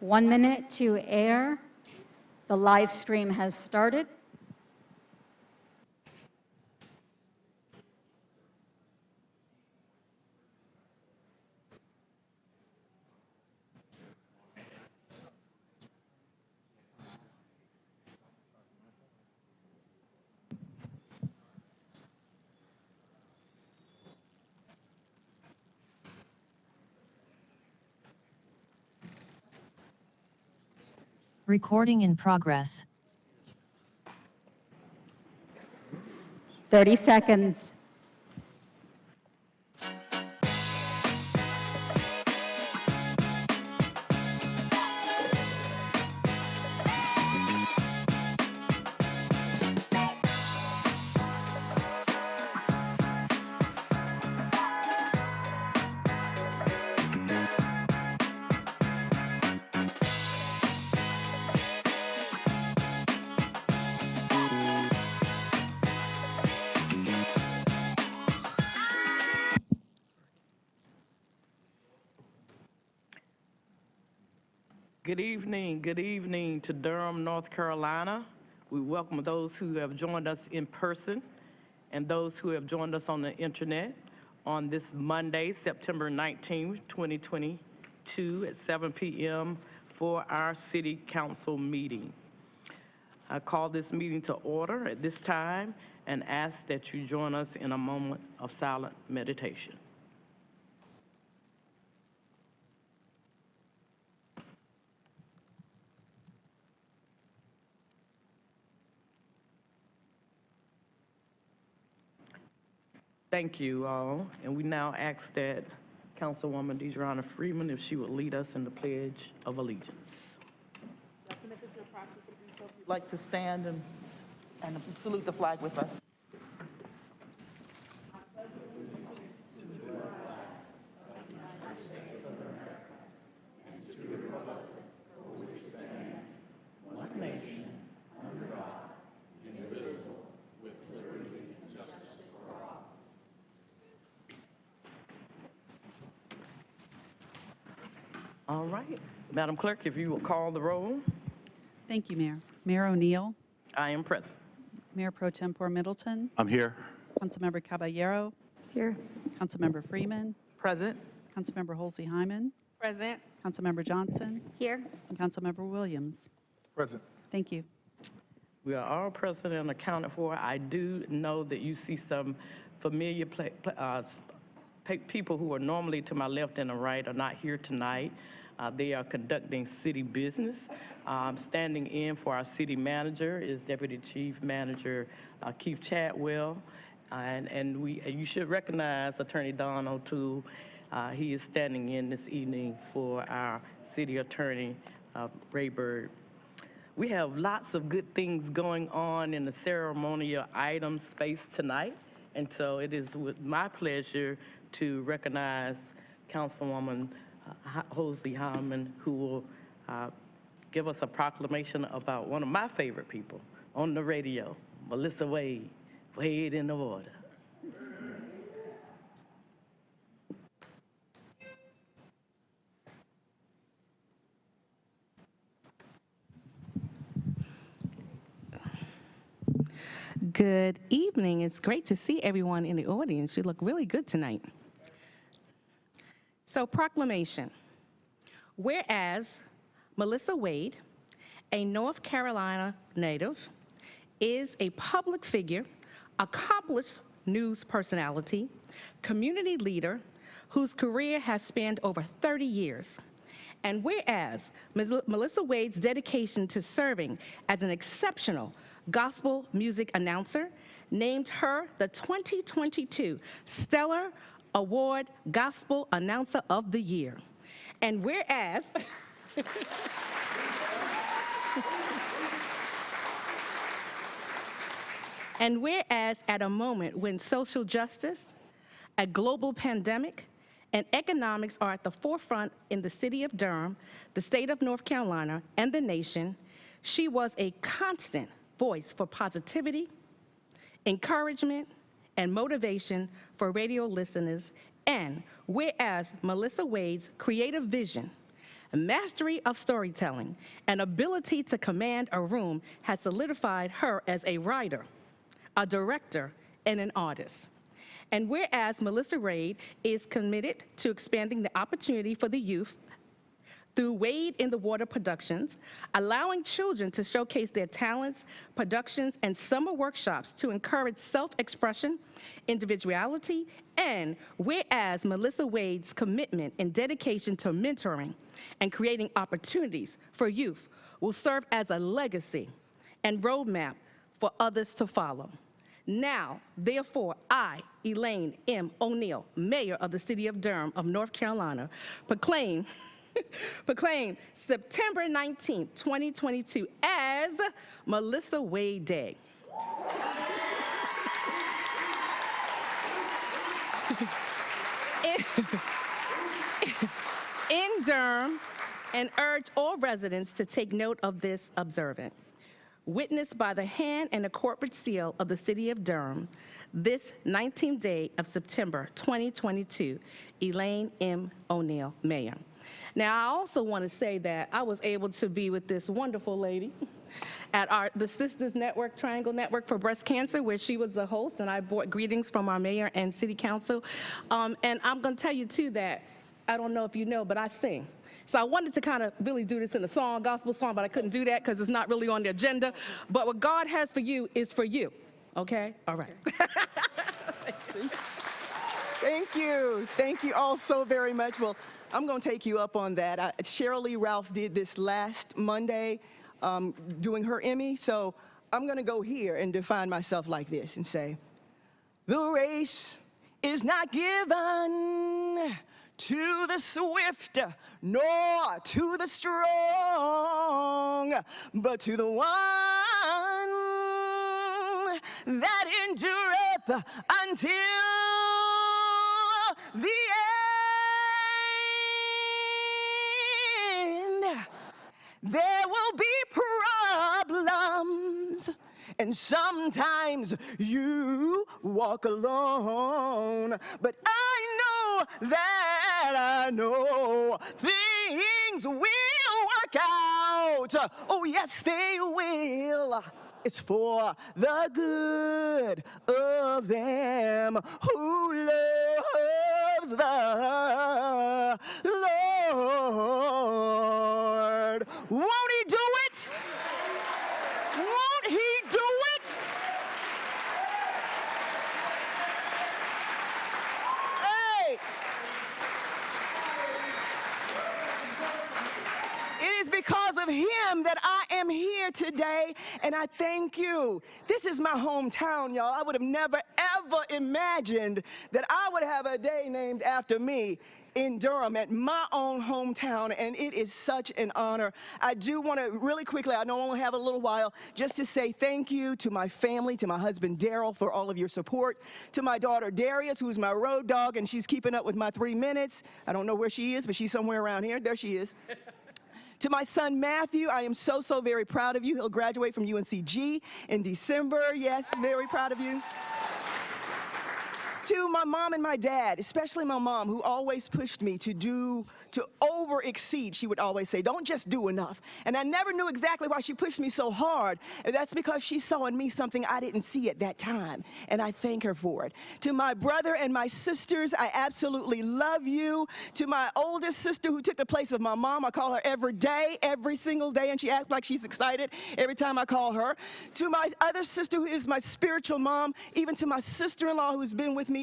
1 minute to air. The live stream has started. Recording in progress. 30 seconds. Good evening to Durham, North Carolina. We welcome those who have joined us in person and those who have joined us on the internet on this Monday, September 19, 2022 at 7 p.m. for our City Council meeting. I call this meeting to order at this time and ask that you join us in a moment of silent meditation. Thank you all, and we now ask that Councilwoman Deidreana Freeman, if she would lead us in the Pledge of Allegiance. If you'd like to stand and salute the flag with us. All right. Madam Clerk, if you will call the roll. Thank you, Mayor. Mayor O'Neill, I am present. Mayor Pro Tempore Middleton, I'm here. Councilmember Caballero, Here. Councilmember Freeman, Present. Councilmember Holsey-Hyman, Present. Councilmember Johnson, Here. and Councilmember Williams. Present. Thank you. We are all present and accounted for. I do know that you see some familiar people who are normally to my left and the right are not here tonight. They are conducting city business. Standing in for our city manager is Deputy Chief Manager Keith Chadwell. And you should recognize Attorney Don O'Toole. He is standing in this evening for our city attorney, Ray Bird. We have lots of good things going on in the ceremonial item space tonight. And so it is with my pleasure to recognize Councilwoman Holsey-Hyman, who will give us a proclamation about one of my favorite people on the radio, Melissa Wade, Wade in the Water. Good evening. It's great to see everyone in the audience. You look really good tonight. So, proclamation. Whereas Melissa Wade, a North Carolina native, is a public figure, accomplished news personality, community leader whose career has spanned over 30 years. And whereas Melissa Wade's dedication to serving as an exceptional gospel music announcer named her the 2022 Stellar Award Gospel Announcer of the Year. And whereas and whereas at a moment when social justice, a global pandemic, and economics are at the forefront in the city of Durham, the state of North Carolina, and the nation, she was a constant voice for positivity, encouragement, and motivation for radio listeners. And whereas Melissa Wade's creative vision, mastery of storytelling, and ability to command a room has solidified her as a writer, a director, and an artist. And whereas Melissa Wade is committed to expanding the opportunity for the youth through Wade in the Water Productions, allowing children to showcase their talents, productions, and summer workshops to encourage self-expression, individuality, and whereas Melissa Wade's commitment and dedication to mentoring and creating opportunities for youth will serve as a legacy and roadmap for others to follow. Now, therefore, I, Elaine M. O'Neill, Mayor of the City of Durham of North Carolina, proclaim September 19, 2022 as Melissa Wade Day. In Durham, and urge all residents to take note of this observant. Witnessed by the hand and the corporate seal of the City of Durham, this 19th day of September 2022, Elaine M. O'Neill, Mayor. Now, I also want to say that I was able to be with this wonderful lady at the Sisters Network, Triangle Network for Breast Cancer, where she was the host, and I brought greetings from our mayor and city council. And I'm going to tell you, too, that I don't know if you know, but I sing. So I wanted to kind of really do this in a song, gospel song, but I couldn't do that because it's not really on the agenda. But what God has for you is for you, okay? All right. Thank you. Thank you all so very much. Well, I'm going to take you up on that. Cheryl Lee Ralph did this last Monday doing her Emmy, so I'm going to go here and define myself like this and say, the race is not given to the swift, nor to the strong, but to the one that endureth until the end. There will be problems, and sometimes you walk alone, but I know things will work out. Oh, yes, they will. It's for the good of them who loves the Lord. Won't he do it? Won't he do it? Hey! It is because of him that I am here today, and I thank you. This is my hometown, y'all. I would have never, ever imagined that I would have a day named after me in Durham, at my own hometown, and it is such an honor. I do want to really quickly, I know I only have a little while, just to say thank you to my family, to my husband Daryl for all of your support, to my daughter Darius, who's my road dog, and she's keeping up with my 3 minutes. I don't know where she is, but she's somewhere around here. There she is. To my son Matthew, I am so, so very proud of you. He'll graduate from UNCG in December. Yes, very proud of you. To my mom and my dad, especially my mom, who always pushed me to over-exceed. She would always say, don't just do enough. And I never knew exactly why she pushed me so hard. And that's because she saw in me something I didn't see at that time. And I thank her for it. To my brother and my sisters, I absolutely love you. To my oldest sister who took the place of my mom, I call her every day, every single day, and she acts like she's excited every time I call her. To my other sister who is my spiritual mom, even to my sister-in-law who's been with me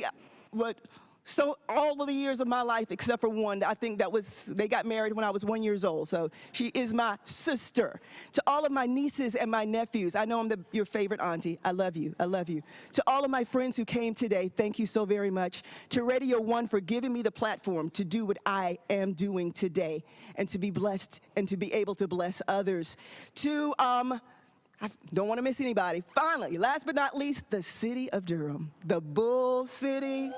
so all of the years of my life except for one. I think they got married when I was 1 year old, so she is my sister. To all of my nieces and my nephews, I know I'm your favorite auntie. I love you. I love you. To all of my friends who came today, thank you so very much. To Radio 1 for giving me the platform to do what I am doing today and to be blessed and to be able to bless others. To I don't want to miss anybody. Finally, last but not least, the city of Durham, the Bull City.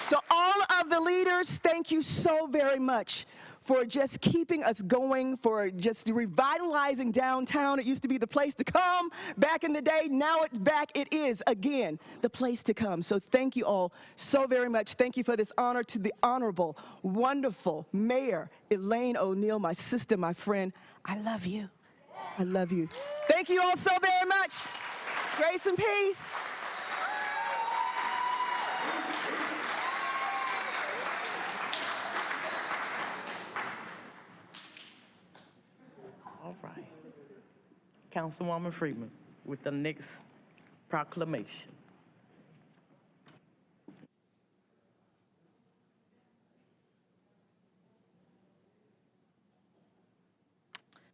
So all of the leaders, thank you so very much for just keeping us going, for just revitalizing downtown. It used to be the place to come back in the day. Now it is again the place to come. So thank you all so very much. Thank you for this honor to the honorable, wonderful Mayor Elaine O'Neill, my sister, my friend. I love you. I love you. Thank you all so very much. Grace and peace. All right. Councilwoman Freeman with the next proclamation.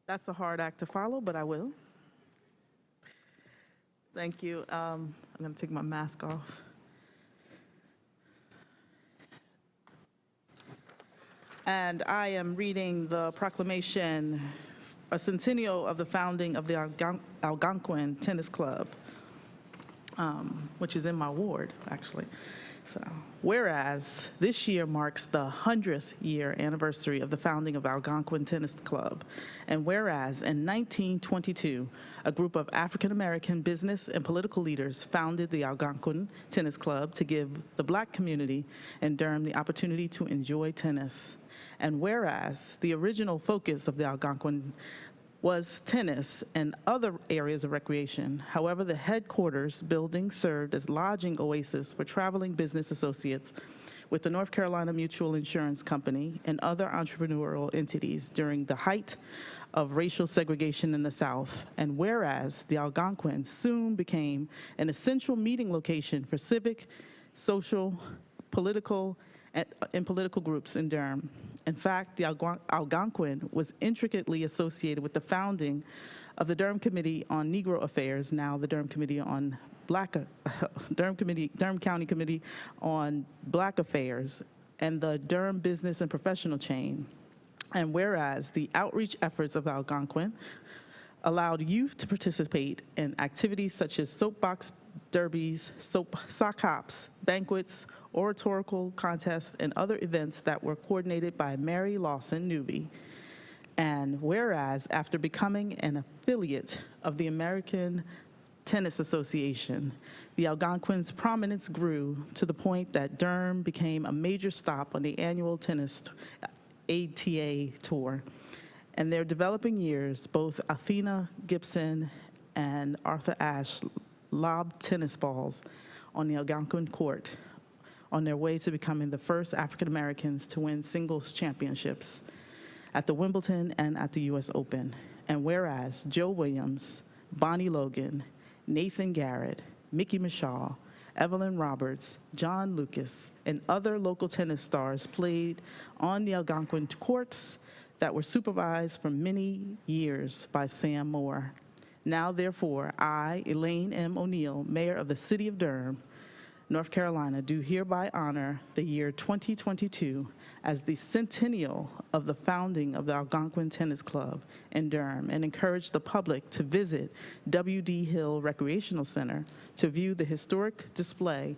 That's a hard act to follow, but I will. Thank you. I'm going to take my mask off. And I am reading the proclamation, a centennial of the founding of the Algonquin Tennis Club, which is in my ward, actually. So, whereas this year marks the 100th year anniversary of the founding of Algonquin Tennis Club, and whereas in 1922, a group of African-American business and political leaders founded the Algonquin Tennis Club to give the Black community in Durham the opportunity to enjoy tennis. And whereas the original focus of the Algonquin was tennis and other areas of recreation. However, the headquarters building served as lodging oasis for traveling business associates with the North Carolina Mutual Insurance Company and other entrepreneurial entities during the height of racial segregation in the South. And whereas the Algonquin soon became an essential meeting location for civic, social, political, and political groups in Durham. In fact, the Algonquin was intricately associated with the founding of the Durham Committee on Negro Affairs, now the Durham Committee on Durham County Committee on Black Affairs, and the Durham Business and Professional Chain. And whereas the outreach efforts of the Algonquin allowed youth to participate in activities such as soapbox derbies, sock hops, banquets, oratorical contests, and other events that were coordinated by Mary Lawson Newby. And whereas after becoming an affiliate of the American Tennis Association, the Algonquin's prominence grew to the point that Durham became a major stop on the annual tennis ATA tour. In their developing years, both Athena Gibson and Arthur Ashe lobbed tennis balls on the Algonquin court on their way to becoming the first African Americans to win singles championships at the Wimbledon and at the US Open. And whereas Joe Williams, Bonnie Logan, Nathan Garrett, Mickey Mishaw, Evelyn Roberts, John Lucas, and other local tennis stars played on the Algonquin courts that were supervised for many years by Sam Moore. Now, therefore, I, Elaine M. O'Neill, Mayor of the City of Durham, North Carolina, do hereby honor the year 2022 as the centennial of the founding of the Algonquin Tennis Club in Durham and encourage the public to visit W.D. Hill Recreational Center to view the historic display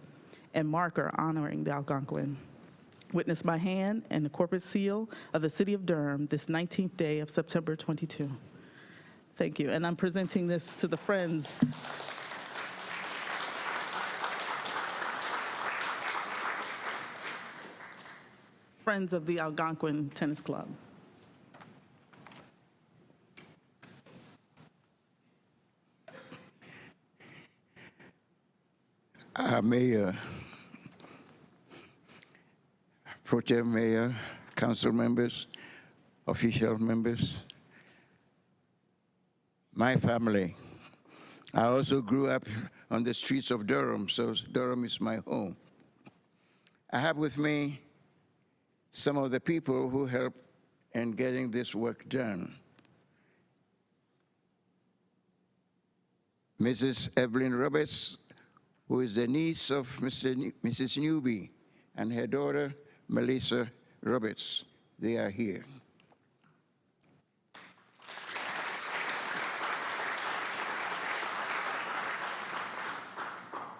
and marker honoring the Algonquin. Witnessed by hand and the corporate seal of the City of Durham this 19th day of September 22. Thank you, and I'm presenting this to the friends. Friends of the Algonquin Tennis Club. Mayor, Pro Tem Mayor, council members, official members, my family. I also grew up on the streets of Durham, so Durham is my home. I have with me some of the people who helped in getting this work done. Mrs. Evelyn Roberts, who is the niece of Mrs. Newby, and her daughter, Melissa Roberts. They are here.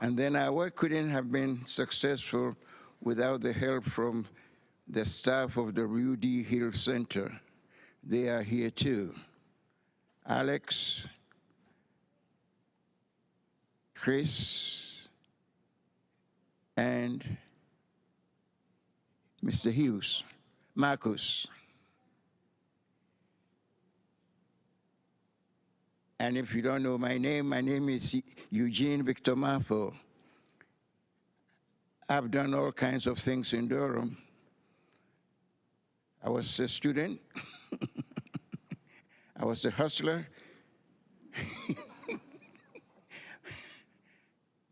And then our work couldn't have been successful without the help from the staff of the Rudy Hill Center. They are here too. Alex, Chris, and Mr. Hughes, Marcus. And if you don't know my name is Eugene Victor Marfo. I've done all kinds of things in Durham. I was a student. I was a hustler.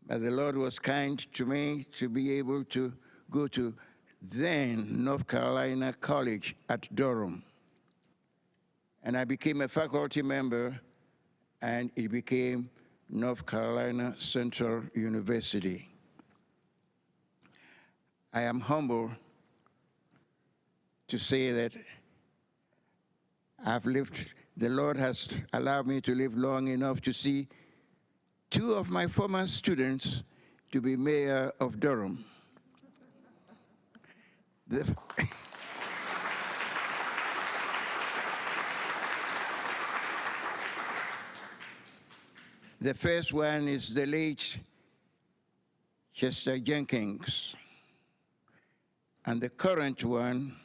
But the Lord was kind to me to be able to go to then North Carolina College at Durham. And I became a faculty member, and it became North Carolina Central University. I am humble to say that the Lord has allowed me to live long enough to see two of my former students to be mayor of Durham. The first one is the late Chester Jenkins. And the current one,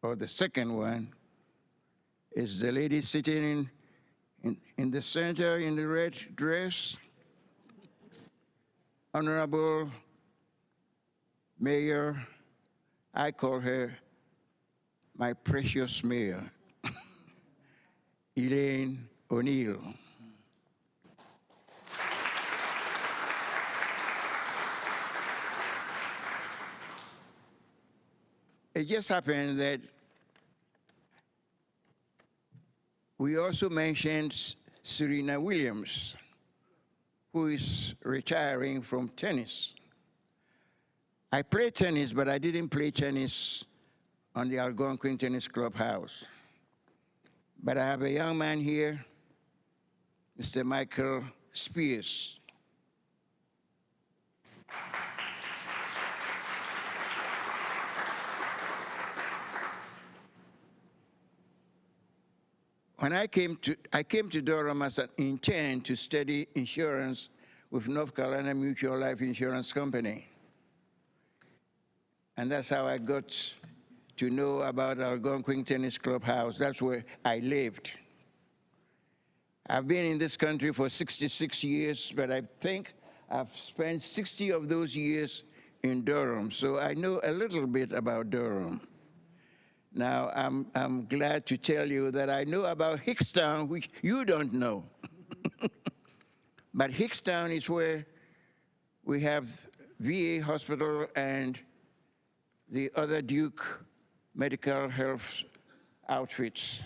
or the second one, is the lady sitting in the center in the red dress, Honorable Mayor. I call her my precious mayor, Elaine O'Neill. It just happened that we also mentioned Serena Williams, who is retiring from tennis. I play tennis, but I didn't play tennis on the Algonquin Tennis Clubhouse. But I have a young man here, Mr. Michael Spears. When I came to Durham as an intern to study insurance with North Carolina Mutual Life Insurance Company. And that's how I got to know about Algonquin Tennis Clubhouse. That's where I lived. I've been in this country for 66 years, but I think I've spent 60 of those years in Durham, so I know a little bit about Durham. Now, I'm glad to tell you that I know about Hickstown, which you don't know. But Hickstown is where we have VA hospital and the other Duke medical health outfits.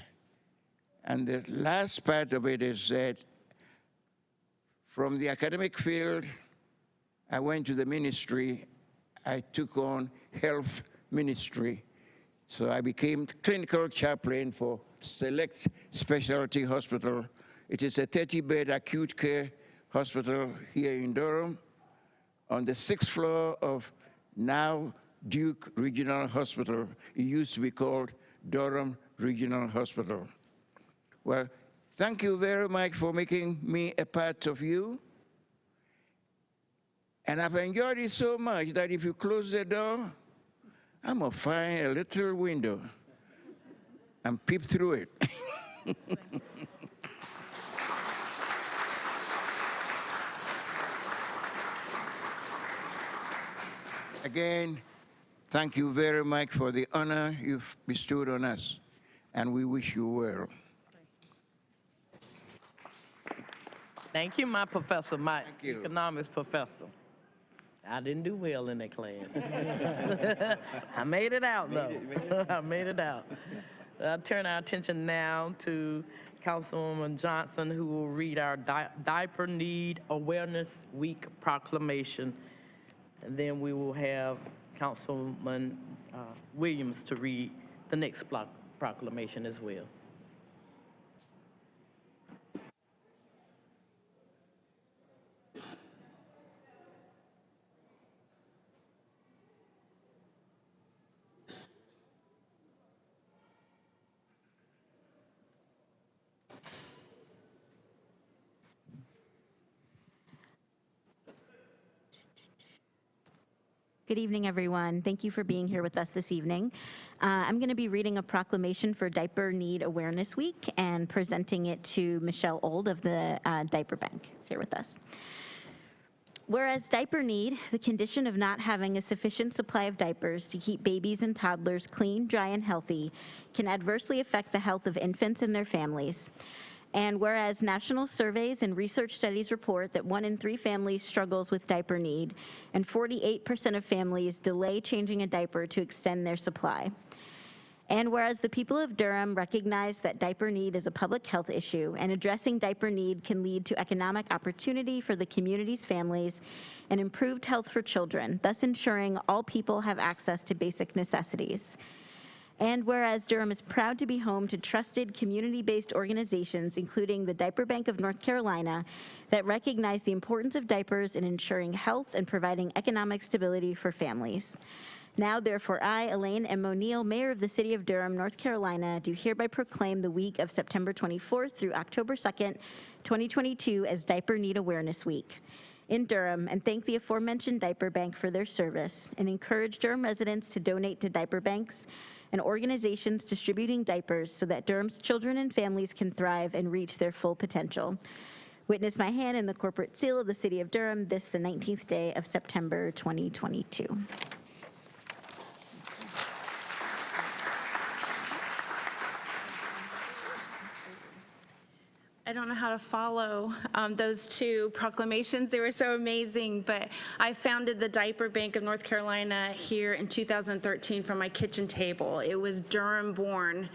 And the last part of it is that from the academic field, I went to the ministry. I took on health ministry. So I became clinical chaplain for Select Specialty Hospital. It is a 30-bed acute care hospital here in Durham on the 6th floor of now Duke Regional Hospital. It used to be called Durham Regional Hospital. Well, thank you very much for making me a part of you. And I've enjoyed it so much that if you close the door, I'm gonna find a little window and peep through it. Again, thank you very much for the honor you've bestowed on us, and we wish you well. Thank you, my professor, my you. economics professor. I didn't do well in that class. I made it out, though. I made it out. I'll turn our attention now to Councilwoman Johnson, who will read our Diaper Need Awareness Week proclamation. And then we will have Councilman Williams to read the next proclamation as well. Good evening, everyone. Thank you for being here with us this evening. I'm going to be reading a proclamation for Diaper Need Awareness Week and presenting it to Michelle Old of the Diaper Bank. Is here with us. Whereas diaper need, the condition of not having a sufficient supply of diapers to keep babies and toddlers clean, dry, and healthy, can adversely affect the health of infants and their families. And whereas national surveys and research studies report that 1 in 3 families struggles with diaper need, and 48% of families delay changing a diaper to extend their supply. And whereas the people of Durham recognize that diaper need is a public health issue, and addressing diaper need can lead to economic opportunity for the community's families and improved health for children, thus ensuring all people have access to basic necessities. And whereas Durham is proud to be home to trusted community-based organizations, including the Diaper Bank of North Carolina, that recognize the importance of diapers in ensuring health and providing economic stability for families. Now, therefore, I, Elaine M. O'Neill, Mayor of the City of Durham, North Carolina, do hereby proclaim the week of September 24th through October 2nd, 2022 as Diaper Need Awareness Week in Durham, and thank the aforementioned Diaper Bank for their service, and encourage Durham residents to donate to diaper banks and organizations distributing diapers so that Durham's children and families can thrive and reach their full potential. Witness my hand in the corporate seal of the City of Durham, this the 19th day of September 2022. I don't know how to follow those two proclamations. They were so amazing, but I founded the Diaper Bank of North Carolina here in 2013 from my kitchen table. It was Durham born,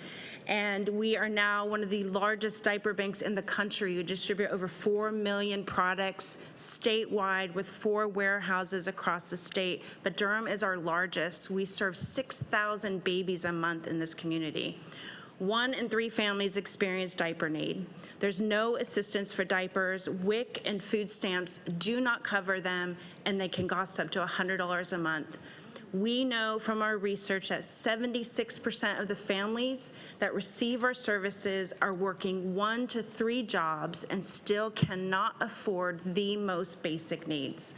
and we are now one of the largest diaper banks in the country. We distribute over 4 million products statewide with 4 warehouses across the state, but Durham is our largest. We serve 6,000 babies a month in this community. 1 in 3 families experience diaper need. There's no assistance for diapers. WIC and food stamps do not cover them, and they can cost up to $100 a month. We know from our research that 76% of the families that receive our services are working 1 to 3 jobs and still cannot afford the most basic needs.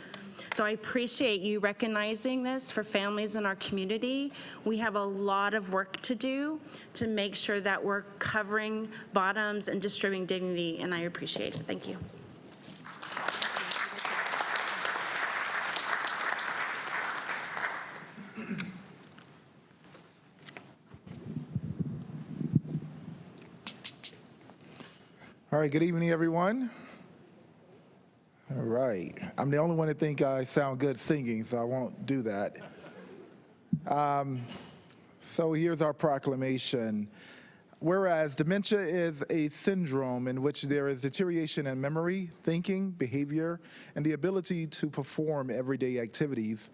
So I appreciate you recognizing this for families in our community. We have a lot of work to do to make sure that we're covering bottoms and distributing dignity, and I appreciate it. Thank you. All right, good evening, everyone. All right, I'm the only one that think I sound good singing, so I won't do that. So here's our proclamation. Whereas dementia is a syndrome in which there is deterioration in memory, thinking, behavior, and the ability to perform everyday activities,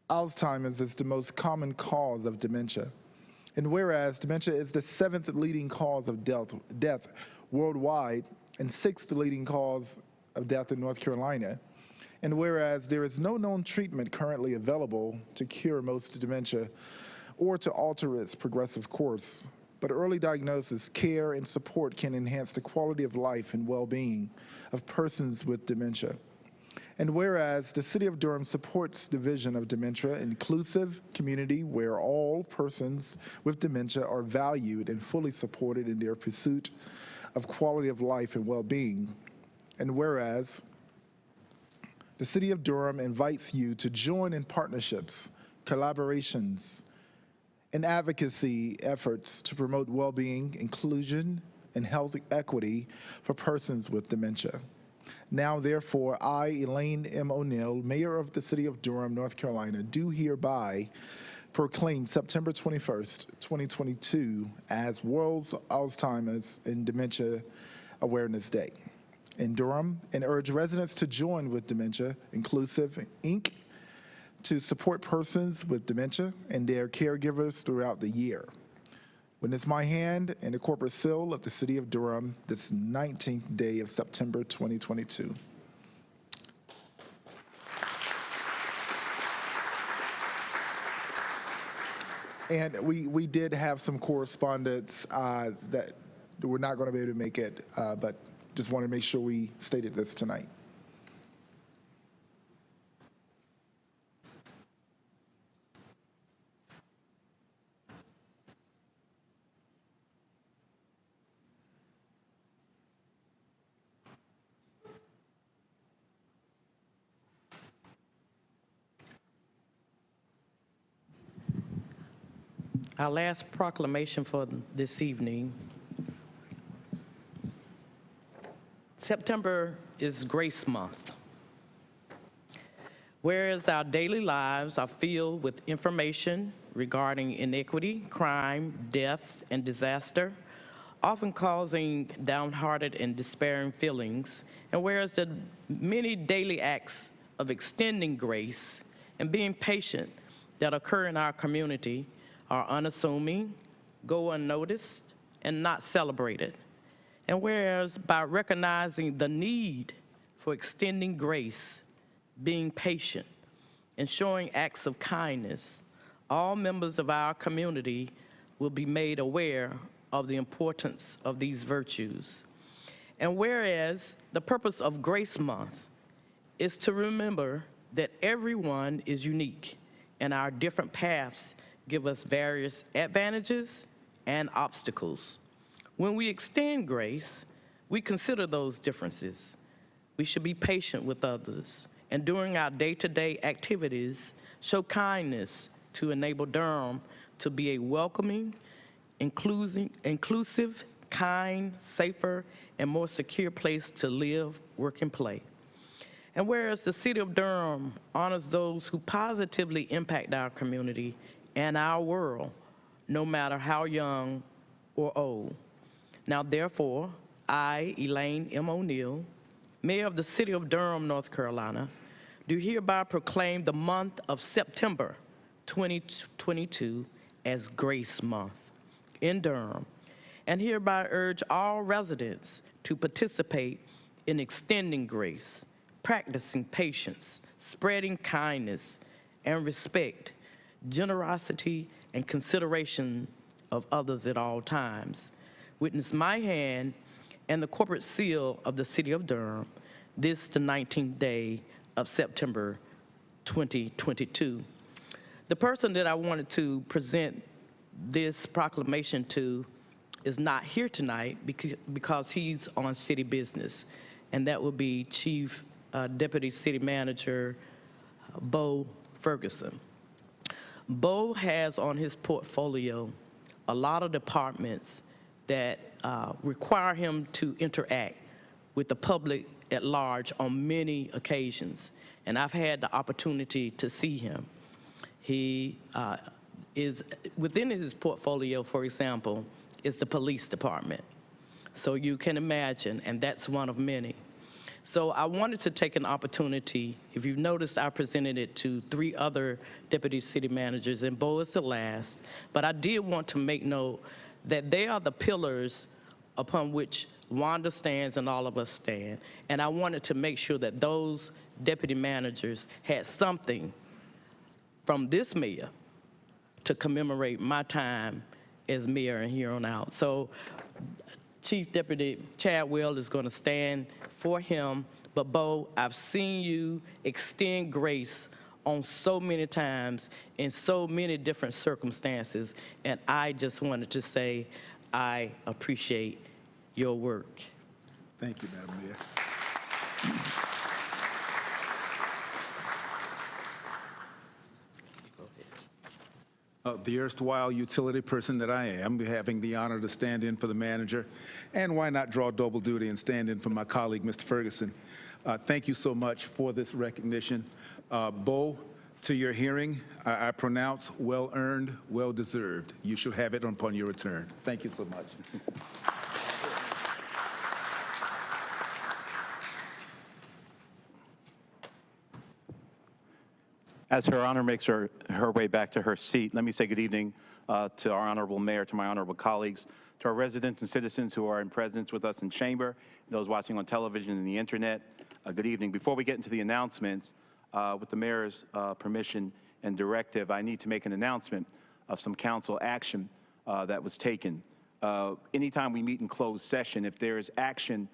Alzheimer's is the most common cause of dementia. And whereas dementia is the 7th leading cause of death worldwide and 6th leading cause of death in North Carolina, and whereas there is no known treatment currently available to cure most dementia or to alter its progressive course, but early diagnosis, care, and support can enhance the quality of life and well-being of persons with dementia. And whereas the City of Durham supports the vision of dementia inclusive community where all persons with dementia are valued and fully supported in their pursuit of quality of life and well-being. And whereas the City of Durham invites you to join in partnerships, collaborations, and advocacy efforts to promote well-being, inclusion, and health equity for persons with dementia. Now, therefore, I, Elaine M. O'Neill, Mayor of the City of Durham, North Carolina, do hereby proclaim September 21st, 2022 as World's Alzheimer's and Dementia Awareness Day in Durham, and urge residents to join with Dementia Inclusive, Inc. to support persons with dementia and their caregivers throughout the year. Witness my hand in the corporate seal of the City of Durham this 19th day of September 2022. And we did have some correspondence that we're not going to be able to make it, but just want to make sure we stated this tonight. Our last proclamation for this evening. September is Grace Month. Whereas our daily lives are filled with information regarding inequity, crime, death, and disaster, often causing downhearted and despairing feelings, and whereas the many daily acts of extending grace and being patient that occur in our community are unassuming, go unnoticed, and not celebrated. And whereas by recognizing the need for extending grace, being patient, and showing acts of kindness, all members of our community will be made aware of the importance of these virtues. And whereas the purpose of Grace Month is to remember that everyone is unique and our different paths give us various advantages and obstacles. When we extend grace, we consider those differences. We should be patient with others, and during our day-to-day activities, show kindness to enable Durham to be a welcoming, inclusive, kind, safer, and more secure place to live, work, and play. And whereas the city of Durham honors those who positively impact our community and our world, no matter how young or old. Now, therefore, I, Elaine M. O'Neill, Mayor of the City of Durham, North Carolina, do hereby proclaim the month of September 2022 as Grace Month in Durham, and hereby urge all residents to participate in extending grace, practicing patience, spreading kindness and respect, generosity and consideration of others at all times. Witness my hand and the corporate seal of the City of Durham, this the 19th day of September 2022. The person that I wanted to present this proclamation to is not here tonight because he's on city business, and that would be Chief Deputy City Manager Bo Ferguson. Bo has on his portfolio a lot of departments that require him to interact with the public at large on many occasions, and I've had the opportunity to see him. He is, within his portfolio, for example, is the police department. So you can imagine, and that's one of many. So I wanted to take an opportunity. If you've noticed, I presented it to 3 other deputy city managers, and Bo is the last. But I did want to make note that they are the pillars upon which Wanda stands and all of us stand. And I wanted to make sure that those deputy managers had something from this mayor to commemorate my time as mayor and here on out. So Chief Deputy Chadwell is going to stand for him. But Bo, I've seen you extend grace on so many times in so many different circumstances, and I just wanted to say I appreciate your work. Thank you, Madam Mayor. The erstwhile utility person that I am, having the honor to stand in for the manager, and why not draw double duty and stand in for my colleague, Mr. Ferguson. Thank you so much for this recognition. Bo, to your hearing, I pronounce well-earned, well-deserved. You should have it upon your return. Thank you so much. As Her Honor makes her way back to her seat, let me say good evening to our Honorable Mayor, to my honorable colleagues, to our residents and citizens who are in presence with us in chamber, those watching on television and the internet. Good evening. Before we get into the announcements, with the Mayor's permission and directive, I need to make an announcement of some council action that was taken. Anytime we meet in closed session, if there is action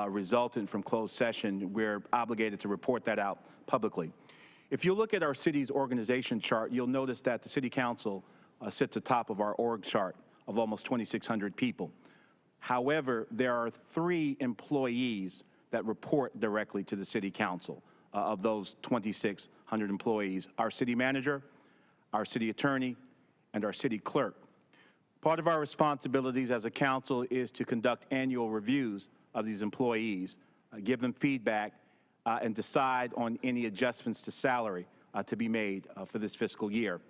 resultant from closed session, we're obligated to report that out publicly. If you look at our city's organization chart, you'll notice that the City Council sits atop of our org chart of almost 2,600 people. However, there are 3 employees that report directly to the City Council of those 2,600 employees: our city manager, our city attorney, and our city clerk. Part of our responsibilities as a council is to conduct annual reviews of these employees, give them feedback, and decide on any adjustments to salary to be made for this fiscal year.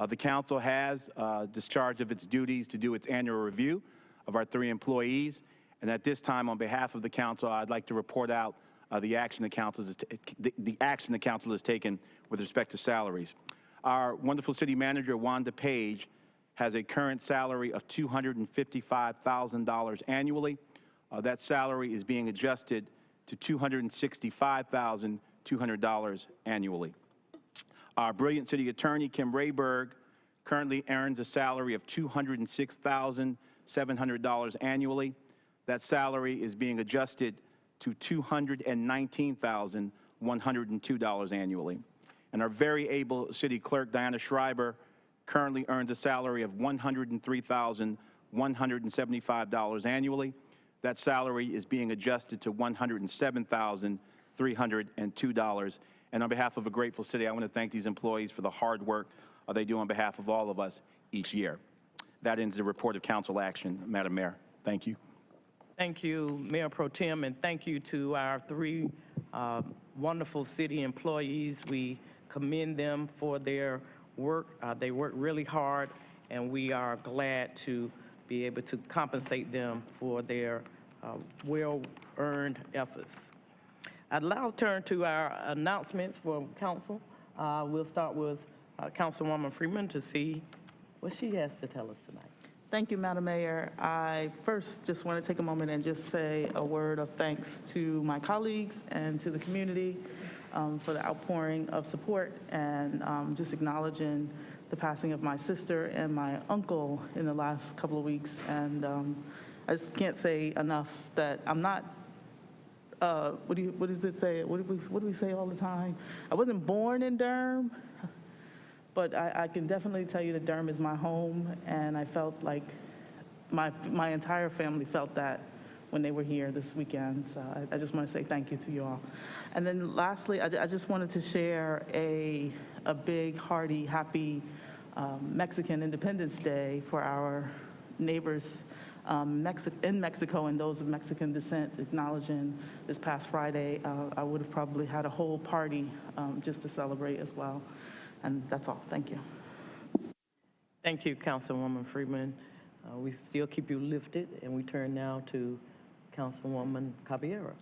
The council has discharge of its duties to do its annual review of our 3 employees, and at this time, on behalf of the council, I'd like to report out the action the council has taken with respect to salaries. Our wonderful city manager, Wanda Page, has a current salary of $255,000 annually. That salary is being adjusted to $265,200 annually. Our brilliant city attorney, Kim Rayberg, currently earns a salary of $206,700 annually. That salary is being adjusted to $219,102 annually. And our very able city clerk, Diana Schreiber, currently earns a salary of $103,175 annually. That salary is being adjusted to $107,302. And on behalf of a grateful city, I want to thank these employees for the hard work they do on behalf of all of us each year. That ends the report of council action, Madam Mayor. Thank you. Thank you, Mayor Pro Tem, and thank you to our 3 wonderful city employees. We commend them for their work. They work really hard, and we are glad to be able to compensate them for their well-earned efforts. I'd now turn to our announcements for council. We'll start with Councilwoman Freeman to see what she has to tell us tonight. Thank you, Madam Mayor. I first just want to take a moment and just say a word of thanks to my colleagues and to the community for the outpouring of support, and just acknowledging the passing of my sister and my uncle in the last couple of weeks. And I just can't say enough that I'm not, what does it say? What do we say all the time? I wasn't born in Durham, but I can definitely tell you that Durham is my home, and I felt like my entire family felt that when they were here this weekend. So I just want to say thank you to you all. And then lastly, I just wanted to share a big, hearty, happy Mexican Independence Day for our neighbors in Mexico and those of Mexican descent, acknowledging this past Friday. I would have probably had a whole party just to celebrate as well. And that's all. Thank you. Thank you, Councilwoman Freeman. We still keep you lifted, and we turn now to Councilwoman Caballero.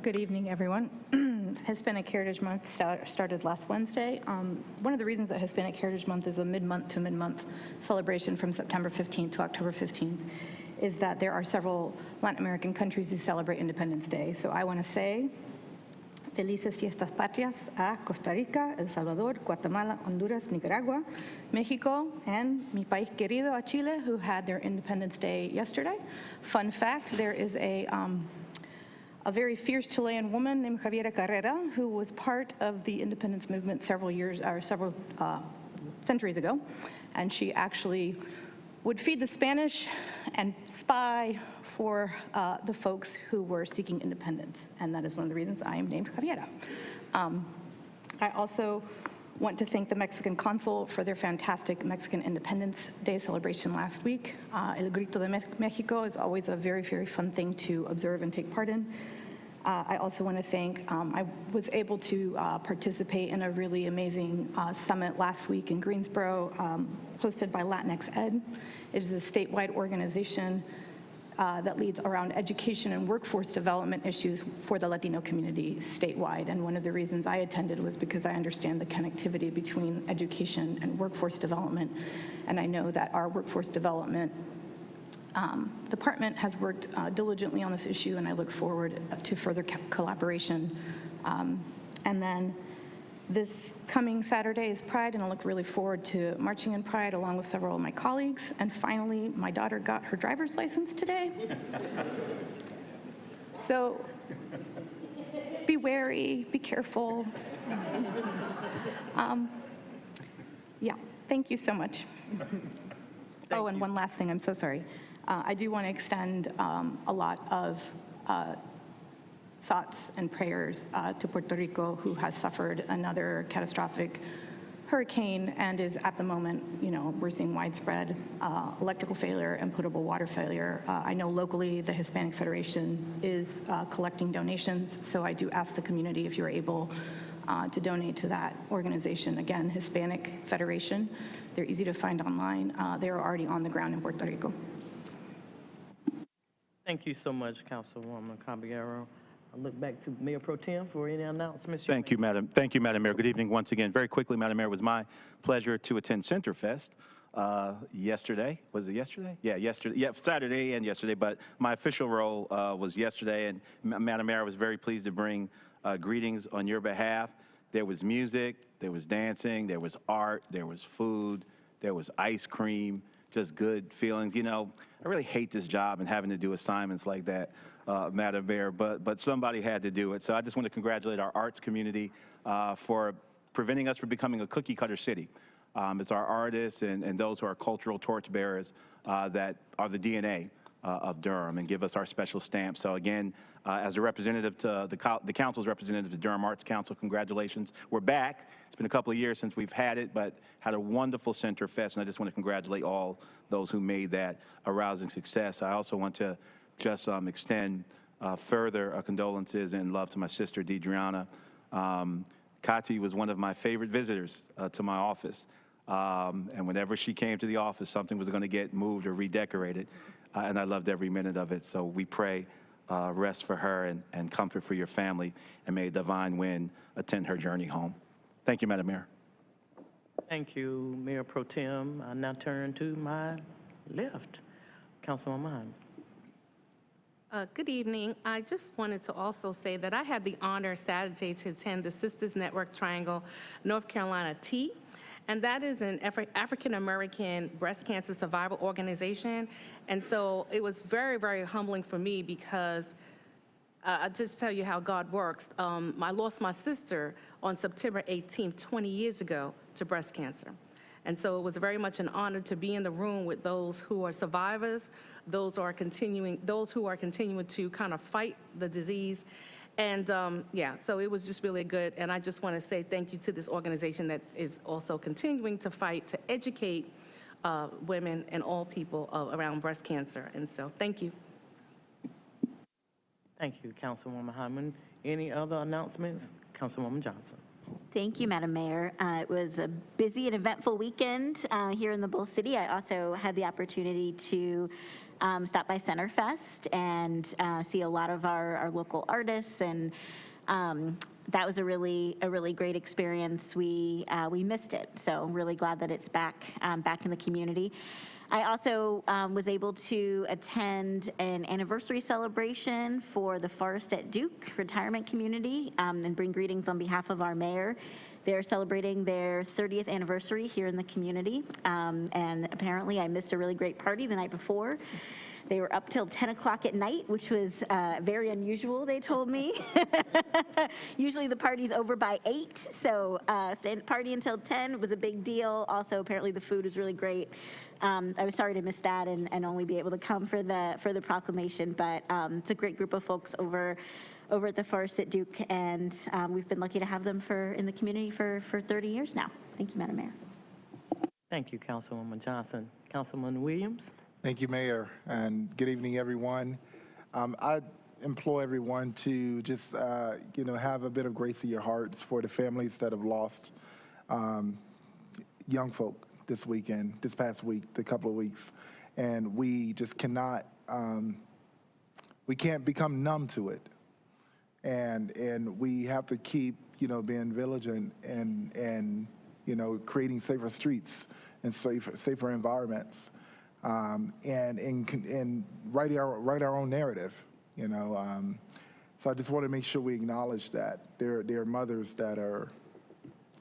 Good evening, everyone. Hispanic Heritage Month started last Wednesday. One of the reasons that Hispanic Heritage Month is a mid-month to mid-month celebration from September 15th to October 15th is that there are several Latin American countries who celebrate Independence Day. So I want to say Felices Fiestas Patrias a Costa Rica, El Salvador, Guatemala, Honduras, Nicaragua, Mexico, and mi país querido, a Chile, who had their Independence Day yesterday. Fun fact, there is a very fierce Chilean woman named Javiera Carrera, who was part of the independence movement several centuries ago, and she actually would feed the Spanish and spy for the folks who were seeking independence, and that is one of the reasons I am named Javiera. I also want to thank the Mexican consul for their fantastic Mexican Independence Day celebration last week. El Grito de Mexico is always a very, very fun thing to observe and take part in. I also want to thank, I was able to participate in a really amazing summit last week in Greensboro, hosted by Latinx Ed. It is a statewide organization that leads around education and workforce development issues for the Latino community statewide. And one of the reasons I attended was because I understand the connectivity between education and workforce development. And I know that our workforce development department has worked diligently on this issue, and I look forward to further collaboration. And then this coming Saturday is Pride, and I look really forward to marching in Pride along with several of my colleagues. And finally, my daughter got her driver's license today. So be wary, be careful. Yeah, thank you so much. Oh, and one last thing, I'm so sorry. I do want to extend a lot of thoughts and prayers to Puerto Rico, who has suffered another catastrophic hurricane and is at the moment, we're seeing widespread electrical failure and potable water failure. I know locally the Hispanic Federation is collecting donations, so I do ask the community if you're able to donate to that organization. Again, Hispanic Federation. They're easy to find online. They're already on the ground in Puerto Rico. Thank you so much, Councilwoman Caballero. I'll look back to Mayor Pro Tem for any announcements. Thank you, Madam Mayor. Good evening once again. Very quickly, Madam Mayor, it was my pleasure to attend Centerfest yesterday. Was it yesterday? Yeah, yesterday. Yeah, Saturday and yesterday, but my official role was yesterday. And Madam Mayor, I was very pleased to bring greetings on your behalf. There was music, there was dancing, there was art, there was food, there was ice cream, just good feelings. I really hate this job and having to do assignments like that, Madam Mayor, but somebody had to do it. So I just want to congratulate our arts community for preventing us from becoming a cookie cutter city. It's our artists and those who are cultural torchbearers that are the DNA of Durham and give us our special stamp. So again, as a representative to the council's representative to Durham Arts Council, congratulations. We're back. It's been a couple of years since we've had it, but had a wonderful Centerfest, and I just want to congratulate all those who made that a rousing success. I also want to just extend further condolences and love to my sister, Deidreana. Kati was one of my favorite visitors to my office, and whenever she came to the office, something was going to get moved or redecorated, and I loved every minute of it. So we pray rest for her and comfort for your family, and may a divine wind attend her journey home. Thank you, Madam Mayor. Thank you, Mayor Pro Tem. I now turn to my left, Councilwoman Hyman. Good evening. I just wanted to also say that I had the honor Saturday to attend the Sisters Network Triangle North Carolina Tea, and that is an African-American breast cancer survivor organization. And so it was very, very humbling for me because I'll just tell you how God works. I lost my sister on September 18th, 20 years ago, to breast cancer. And so it was very much an honor to be in the room with those who are survivors, those who are continuing to kind of fight the disease. And yeah, so it was just really good. And I just want to say thank you to this organization that is also continuing to fight to educate women and all people around breast cancer. And so thank you. Thank you, Councilwoman Hyman. Any other announcements? Councilwoman Johnson. Thank you, Madam Mayor. It was a busy and eventful weekend here in the Bull City. I also had the opportunity to stop by Centerfest and see a lot of our local artists, and that was a really great experience. We missed it, so I'm really glad that it's back in the community. I also was able to attend an anniversary celebration for the Forest at Duke retirement community and bring greetings on behalf of our mayor. They're celebrating their 30th anniversary here in the community, and apparently I missed a really great party the night before. They were up till 10 o'clock at night, which was very unusual, they told me. Usually the party's over by 8, so party until 10 was a big deal. Also, apparently the food was really great. I was sorry to miss that and only be able to come for the proclamation, but it's a great group of folks over at the Forest at Duke, and we've been lucky to have them in the community for 30 years now. Thank you, Madam Mayor. Thank you, Councilwoman Johnson. Councilman Williams. Thank you, Mayor, and good evening, everyone. I implore everyone to just, have a bit of grace in your hearts for the families that have lost young folk this past week, the couple of weeks, and we just cannot, we can't become numb to it, and we have to keep, being vigilant and creating safer streets and safer environments. And write our own narrative, So I just want to make sure we acknowledge that there are mothers that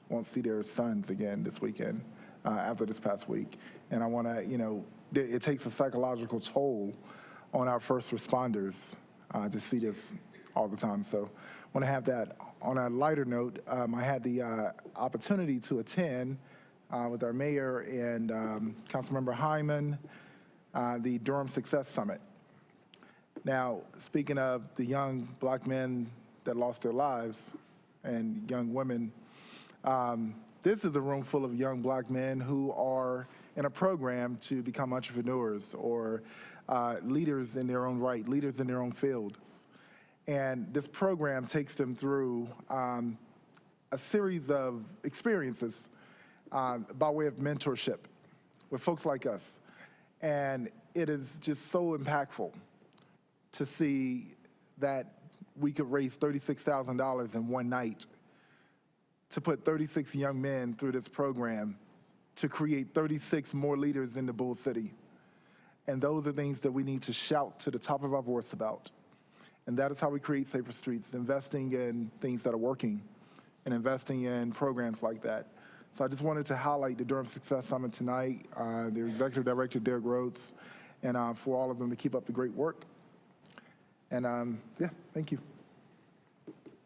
won't see their sons again this weekend after this past week, and I want to, it takes a psychological toll on our first responders to see this all the time. So I want to have that. On a lighter note, I had the opportunity to attend with our mayor and Councilmember Hyman, the Durham Success Summit. Now, speaking of the young black men that lost their lives and young women, This is a room full of young black men who are in a program to become entrepreneurs or leaders in their own right, leaders in their own field. And this program takes them through a series of experiences by way of mentorship with folks like us. And it is just so impactful to see that we could raise $36,000 in one night to put 36 young men through this program to create 36 more leaders in the Bull City. And those are things that we need to shout to the top of our voice about. And that is how we create safer streets, investing in things that are working and investing in programs like that. So I just wanted to highlight the Durham Success Summit tonight, their Executive Director, Derek Rhodes, and for all of them to keep up the great work. And yeah, thank you.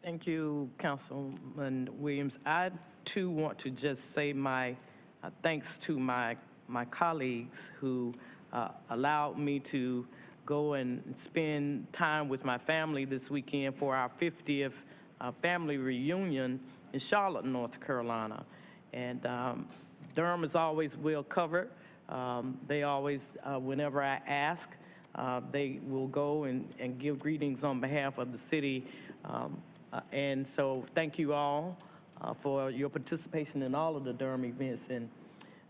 Thank you, Councilman Williams. I, too, want to just say my thanks to my colleagues who allowed me to go and spend time with my family this weekend for our 50th family reunion in Charlotte, North Carolina. And Durham is always well covered. They always, whenever I ask, they will go and give greetings on behalf of the city. And so thank you all for your participation in all of the Durham events, and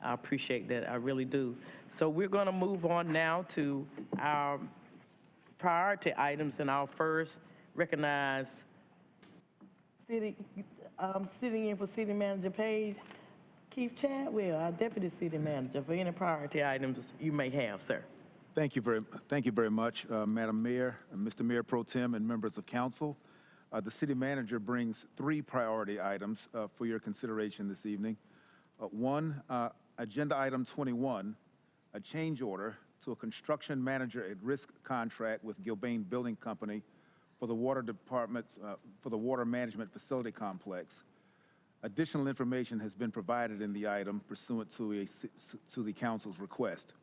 I appreciate that, I really do. So we're gonna move on now to our priority items, and I'll first recognize sitting in for City Manager Page, Keith Chadwell, our Deputy City Manager, for any priority items you may have, sir. Thank you very much, Madam Mayor, Mr. Mayor Pro Tem, and members of council. The city manager brings 3 priority items for your consideration this evening. One, agenda item 21, a change order to a construction manager at risk contract with Gilbane Building Company for the water department, for the water management facility complex. Additional information has been provided in the item pursuant to the council's request.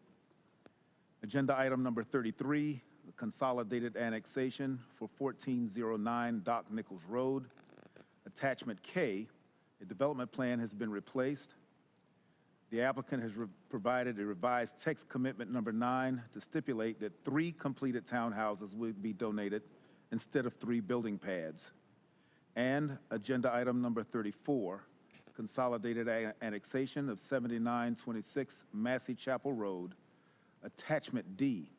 Agenda item number 33, the Consolidated Annexation for 1409 Doc Nichols Road. Attachment K, a development plan has been replaced. The applicant has provided a revised text commitment number 9 to stipulate that 3 completed townhouses will be donated instead of 3 building pads. And agenda item number 34, Consolidated Annexation of 7926 Massey Chapel Road. Attachment D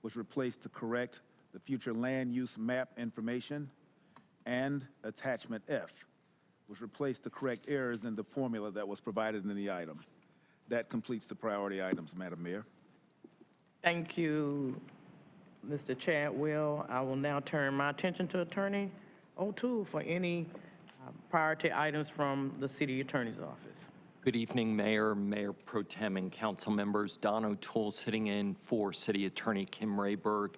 was replaced to correct the future land use map information, and attachment F was replaced to correct errors in the formula that was provided in the item. That completes the priority items, Madam Mayor. Thank you, Mr. Chadwell. I will now turn my attention to Attorney O'Toole for any priority items from the City Attorney's Office. Good evening, Mayor, Mayor Pro Tem, and council members. Don O'Toole sitting in for City Attorney Kim Rayberg,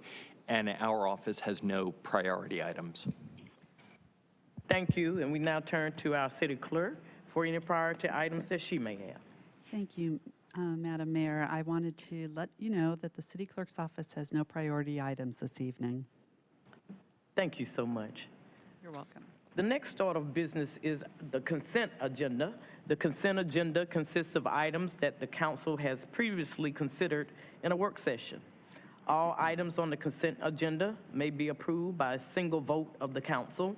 and our office has no priority items. Thank you, and we now turn to our City Clerk for any priority items that she may have. Thank you, Madam Mayor. I wanted to let you know that the City Clerk's office has no priority items this evening. Thank you so much. You're welcome. The next order of business is the consent agenda. The consent agenda consists of items that the council has previously considered in a work session. All items on the consent agenda may be approved by a single vote of the council.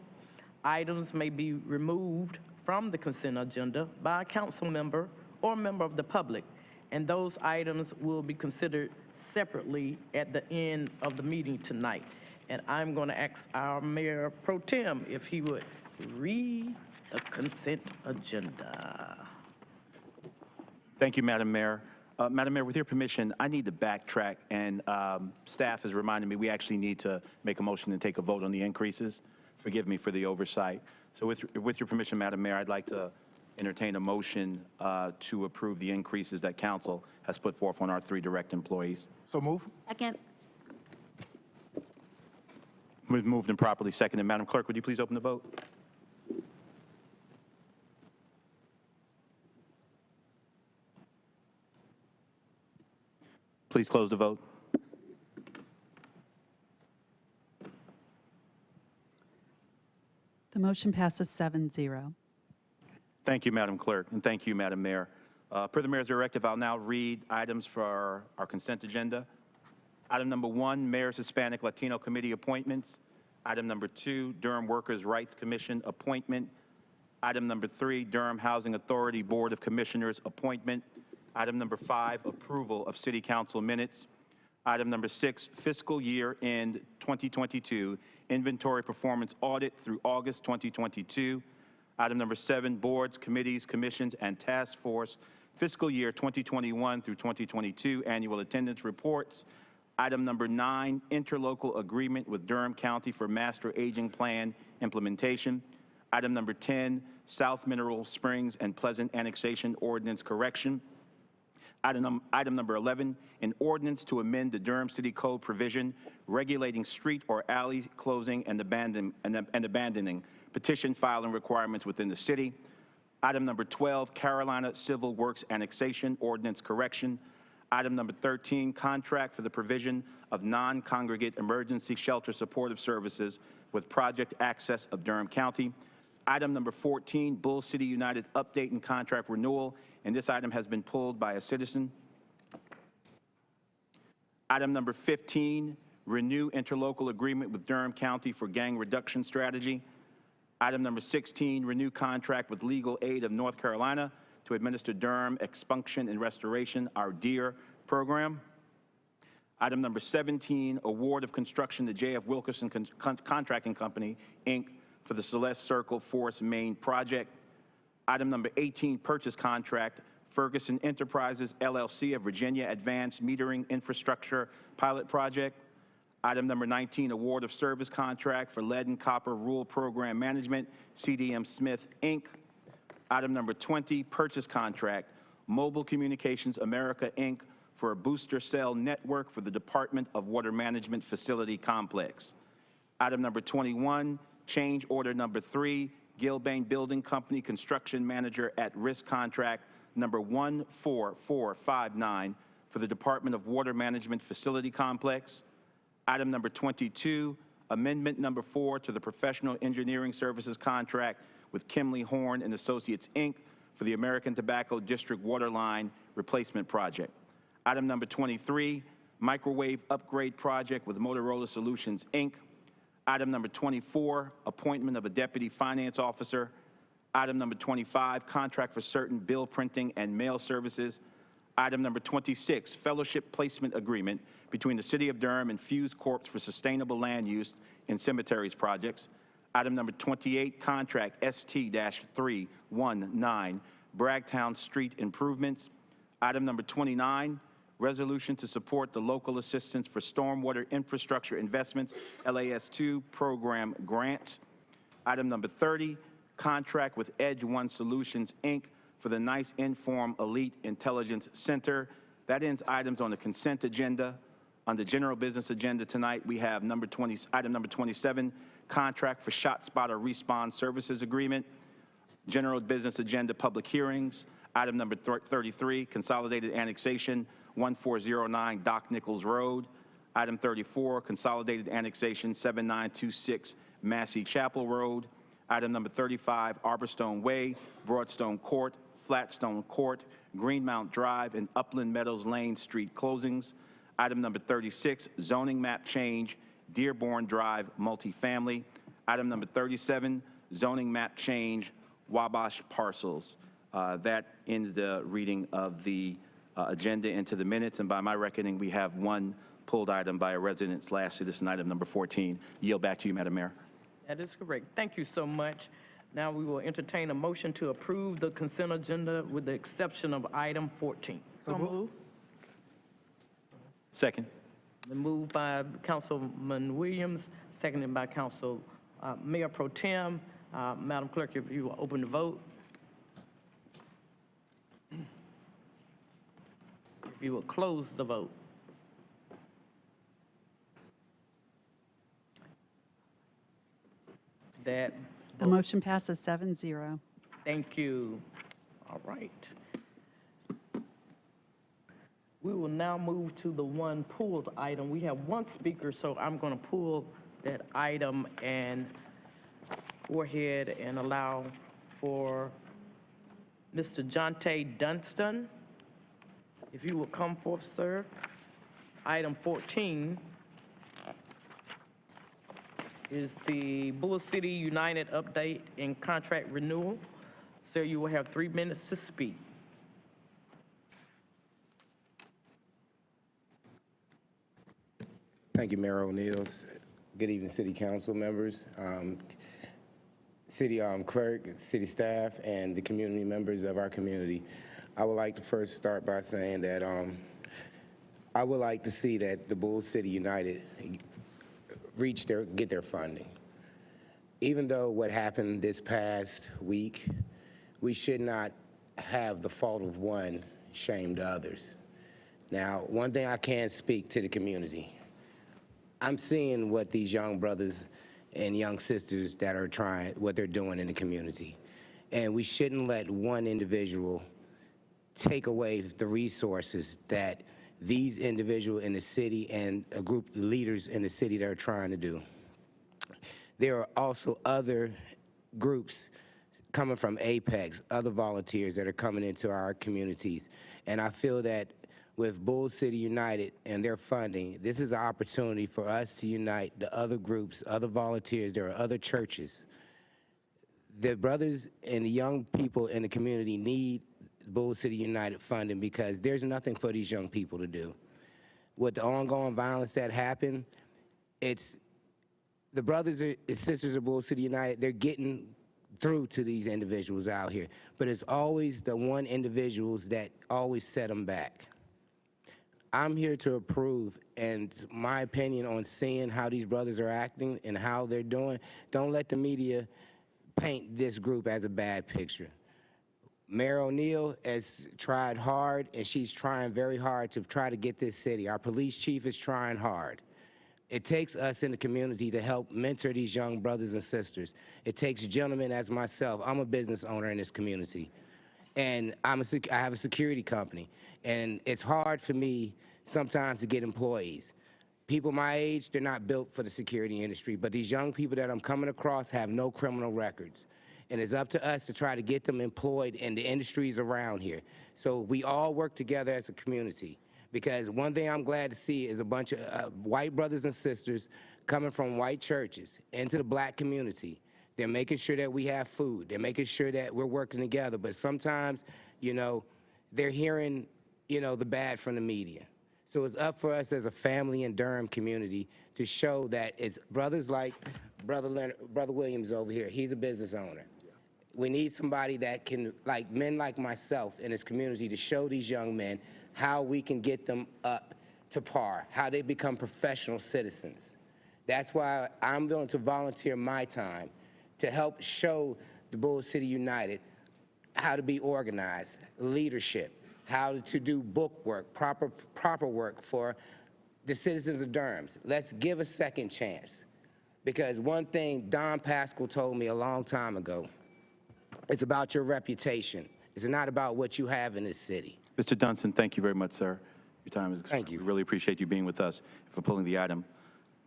Items may be removed from the consent agenda by a council member or member of the public, and those items will be considered separately at the end of the meeting tonight. And I'm going to ask our Mayor Pro Tem if he would read the consent agenda. Thank you, Madam Mayor. Madam Mayor, with your permission, I need to backtrack, and staff has reminded me we actually need to make a motion and take a vote on the increases. Forgive me for the oversight. So with your permission, Madam Mayor, I'd like to entertain a motion to approve the increases that council has put forth on our 3 direct employees. So move. Second. Moved and properly seconded. Madam Clerk, would you please open the vote? Please close the vote. The motion passes 7-0. Thank you, Madam Clerk, and thank you, Madam Mayor. Per the Mayor's directive, I'll now read items for our consent agenda. Item number 1, Mayor's Hispanic Latino Committee appointments. Item number 2, Durham Workers' Rights Commission appointment. Item number 3, Durham Housing Authority Board of Commissioners appointment. Item number 5, approval of City Council minutes. Item number 6, fiscal year end 2022, inventory performance audit through August 2022. Item number 7, boards, committees, commissions, and task force, fiscal year 2021 through 2022, annual attendance reports. Item number 9, interlocal agreement with Durham County for master aging plan implementation. Item number 10, South Mineral Springs and Pleasant annexation ordinance correction. Item number 11, an ordinance to amend the Durham City Code provision regulating street or alley closing and abandoning petition filing requirements within the city. Item number 12, Carolina Civil Works annexation ordinance correction. Item number 13, contract for the provision of non-congregate emergency shelter supportive services with Project Access of Durham County. Item number 14, Bull City United update and contract renewal, and this item has been pulled by a citizen. Item number 15, renew interlocal agreement with Durham County for gang reduction strategy. Item number 16, renew contract with Legal Aid of North Carolina to administer Durham Expunction and Restoration, our DEAR program. Item number 17, award of construction to J.F. Wilkerson Contracting Company, Inc., for the Celeste Circle Forest Main project. Item number 18, purchase contract, Ferguson Enterprises, LLC of Virginia Advanced Metering Infrastructure Pilot Project. Item number 19, award of service contract for Lead and Copper Rural Program Management, CDM Smith, Inc. Item number 20, purchase contract, Mobile Communications America, Inc., for a booster cell network for the Department of Water Management Facility Complex. Item number 21, change order number 3, Gilbane Building Company Construction Manager at Risk contract number 14459 for the Department of Water Management Facility Complex. Item number 22, amendment number 4 to the Professional Engineering Services contract with Kimley Horn and Associates, Inc. for the American Tobacco District Water Line Replacement Project. Item number 23, microwave upgrade project with Motorola Solutions, Inc. Item number 24, appointment of a deputy finance officer. Item number 25, contract for certain bill printing and mail services. Item number 26, fellowship placement agreement between the City of Durham and Fuse Corp. For sustainable land use in cemeteries projects. Item number 28, contract ST-319, Bragtown Street improvements. Item number 29, resolution to support the local assistance for stormwater infrastructure investments, LAS2 program grants. Item number 30, contract with Edge One Solutions, Inc. for the Nice Inform Elite Intelligence Center. That ends items on the consent agenda. On the general business agenda tonight, we have item number 27, contract for Shotspotter Respawn Services Agreement. General business agenda, public hearings. Item number 33, Consolidated Annexation, 1409 Doc Nichols Road. Item 34, Consolidated Annexation, 7926 Massey Chapel Road. Item number 35, Arborstone Way, Broadstone Court, Flatstone Court, Greenmount Drive, and Upland Meadows Lane Street closings. Item number 36, zoning map change, Dearborn Drive Multifamily. Item number 37, zoning map change, Wabash Parcels. That ends the reading of the agenda into the minutes, and by my reckoning, we have one pulled item by a resident/citizen, item number 14. Yield back to you, Madam Mayor. That is correct. Thank you so much. Now we will entertain a motion to approve the consent agenda with the exception of item 14. So moved. Second. Been moved by Councilman Williams, seconded by Council Mayor Pro Tem. Madam Clerk, if you will open the vote. If you will close the vote. That The motion passes 7-0. Thank you. All right. We will now move to the one pulled item. We have one speaker, so I'm going to pull that item and go ahead and allow for Mr. Jonte Dunstan, if you will come forth, sir. Item 14 is the Bull City United update and contract renewal. Sir, you will have 3 minutes to speak. Thank you, Mayor O'Neill. Good evening, City Council members, City Clerk, City staff, and the community members of our community. I would like to first start by saying that I would like to see that the Bull City United get their funding. Even though what happened this past week, we should not have the fault of one shame the others. Now, one thing I can speak to the community. I'm seeing what these young brothers and young sisters that are trying, what they're doing in the community. And we shouldn't let one individual take away the resources that these individuals in the city and a group of leaders in the city that are trying to do. There are also other groups coming from Apex, other volunteers that are coming into our communities. And I feel that with Bull City United and their funding, this is an opportunity for us to unite the other groups, other volunteers. There are other churches. The brothers and the young people in the community need Bull City United funding because there's nothing for these young people to do. With the ongoing violence that happened, it's the brothers and sisters of Bull City United, they're getting through to these individuals out here. But it's always the one individuals that always set them back. I'm here to approve, and my opinion on seeing how these brothers are acting and how they're doing, don't let the media paint this group as a bad picture. Mayor O'Neill has tried hard, and she's trying very hard to try to get this city. Our police chief is trying hard. It takes us in the community to help mentor these young brothers and sisters. It takes gentlemen as myself. I'm a business owner in this community, and I have a security company, and it's hard for me sometimes to get employees. People my age, they're not built for the security industry, but these young people that I'm coming across have no criminal records. And it's up to us to try to get them employed in the industries around here. So we all work together as a community. Because one thing I'm glad to see is a bunch of white brothers and sisters coming from white churches into the black community. They're making sure that we have food. They're making sure that we're working together. But sometimes, you know, they're hearing, you know, the bad from the media. So it's up for us as a family in Durham community to show that it's brothers like Brother Williams over here. He's a business owner. We need somebody that can, like men like myself in this community, to show these young men how we can get them up to par, how they become professional citizens. That's why I'm willing to volunteer my time to help show the Bull City United how to be organized, leadership, how to do book work, proper work for the citizens of Durham. Let's give a second chance. Because one thing Don Pascal told me a long time ago, it's about your reputation. It's not about what you have in this city. Mr. Dunstan, thank you very much, sir. Your time is expired. Thank you. We really appreciate you being with us for pulling the item.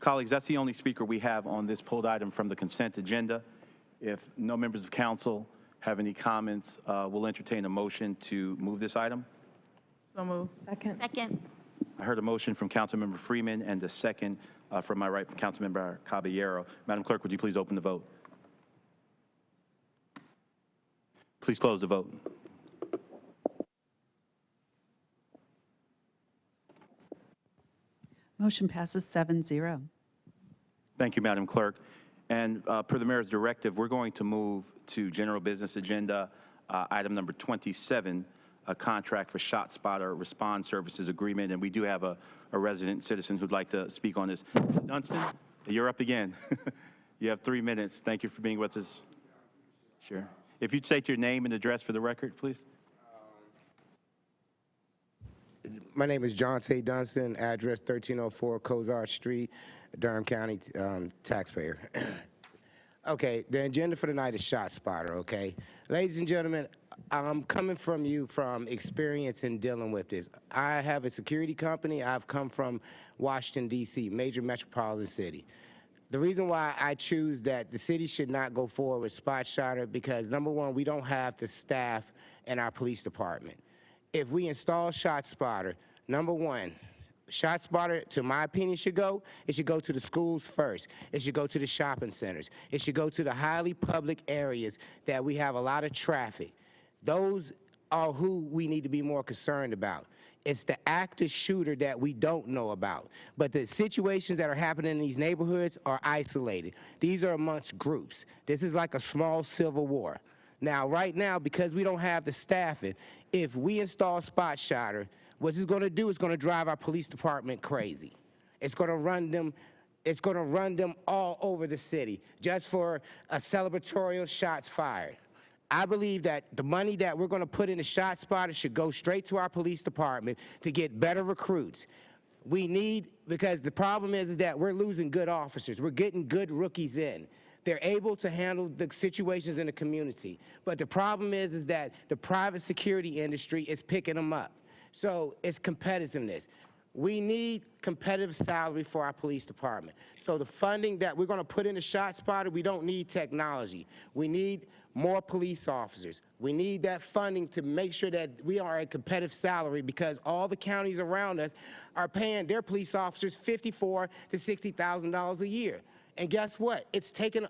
Colleagues, that's the only speaker we have on this pulled item from the consent agenda. If no members of council have any comments, we'll entertain a motion to move this item. So moved. Second. I heard a motion from Councilmember Freeman and a second from my right from Councilmember Caballero. Madam Clerk, would you please open the vote? Please close the vote. Motion passes 7-0. Thank you, Madam Clerk. And per the mayor's directive, we're going to move to general business agenda item number 27, a contract for Shotspotter Response Services Agreement. And we do have a resident citizen who'd like to speak on this. Dunstan, you're up again. You have 3 minutes. Thank you for being with us. Sure. If you'd state your name and address for the record, please. My name is Jonte Dunstan, address 1304 Cozart Street, Durham County taxpayer. Okay, the agenda for tonight is Shotspotter, okay? Ladies and gentlemen, I'm coming from you from experience in dealing with this. I have a security company. I've come from Washington, D.C., major metropolitan city. The reason why I choose that the city should not go forward with Shotspotter because, number one, we don't have the staff in our police department. If we install Shotspotter, number one, Shotspotter, to my opinion, it should go to the schools first. It should go to the shopping centers. It should go to the highly public areas that we have a lot of traffic. Those are who we need to be more concerned about. It's the active shooter that we don't know about. But the situations that are happening in these neighborhoods are isolated. These are amongst groups. This is like a small civil war. Now, right now, because we don't have the staffing, if we install Shotspotter, what it's going to do is going to drive our police department crazy. It's going to run them. It's going to run them all over the city just for a celebratorial shots fired. I believe that the money that we're going to put into Shotspotter should go straight to our police department to get better recruits. We need, because the problem is that we're losing good officers. We're getting good rookies in. They're able to handle the situations in the community. But the problem is that the private security industry is picking them up. So it's competitiveness. We need competitive salary for our police department. So the funding that we're going to put into Shotspotter, we don't need technology. We need more police officers. We need that funding to make sure that we are a competitive salary because all the counties around us are paying their police officers $54,000 to $60,000 a year. And guess what? It's taken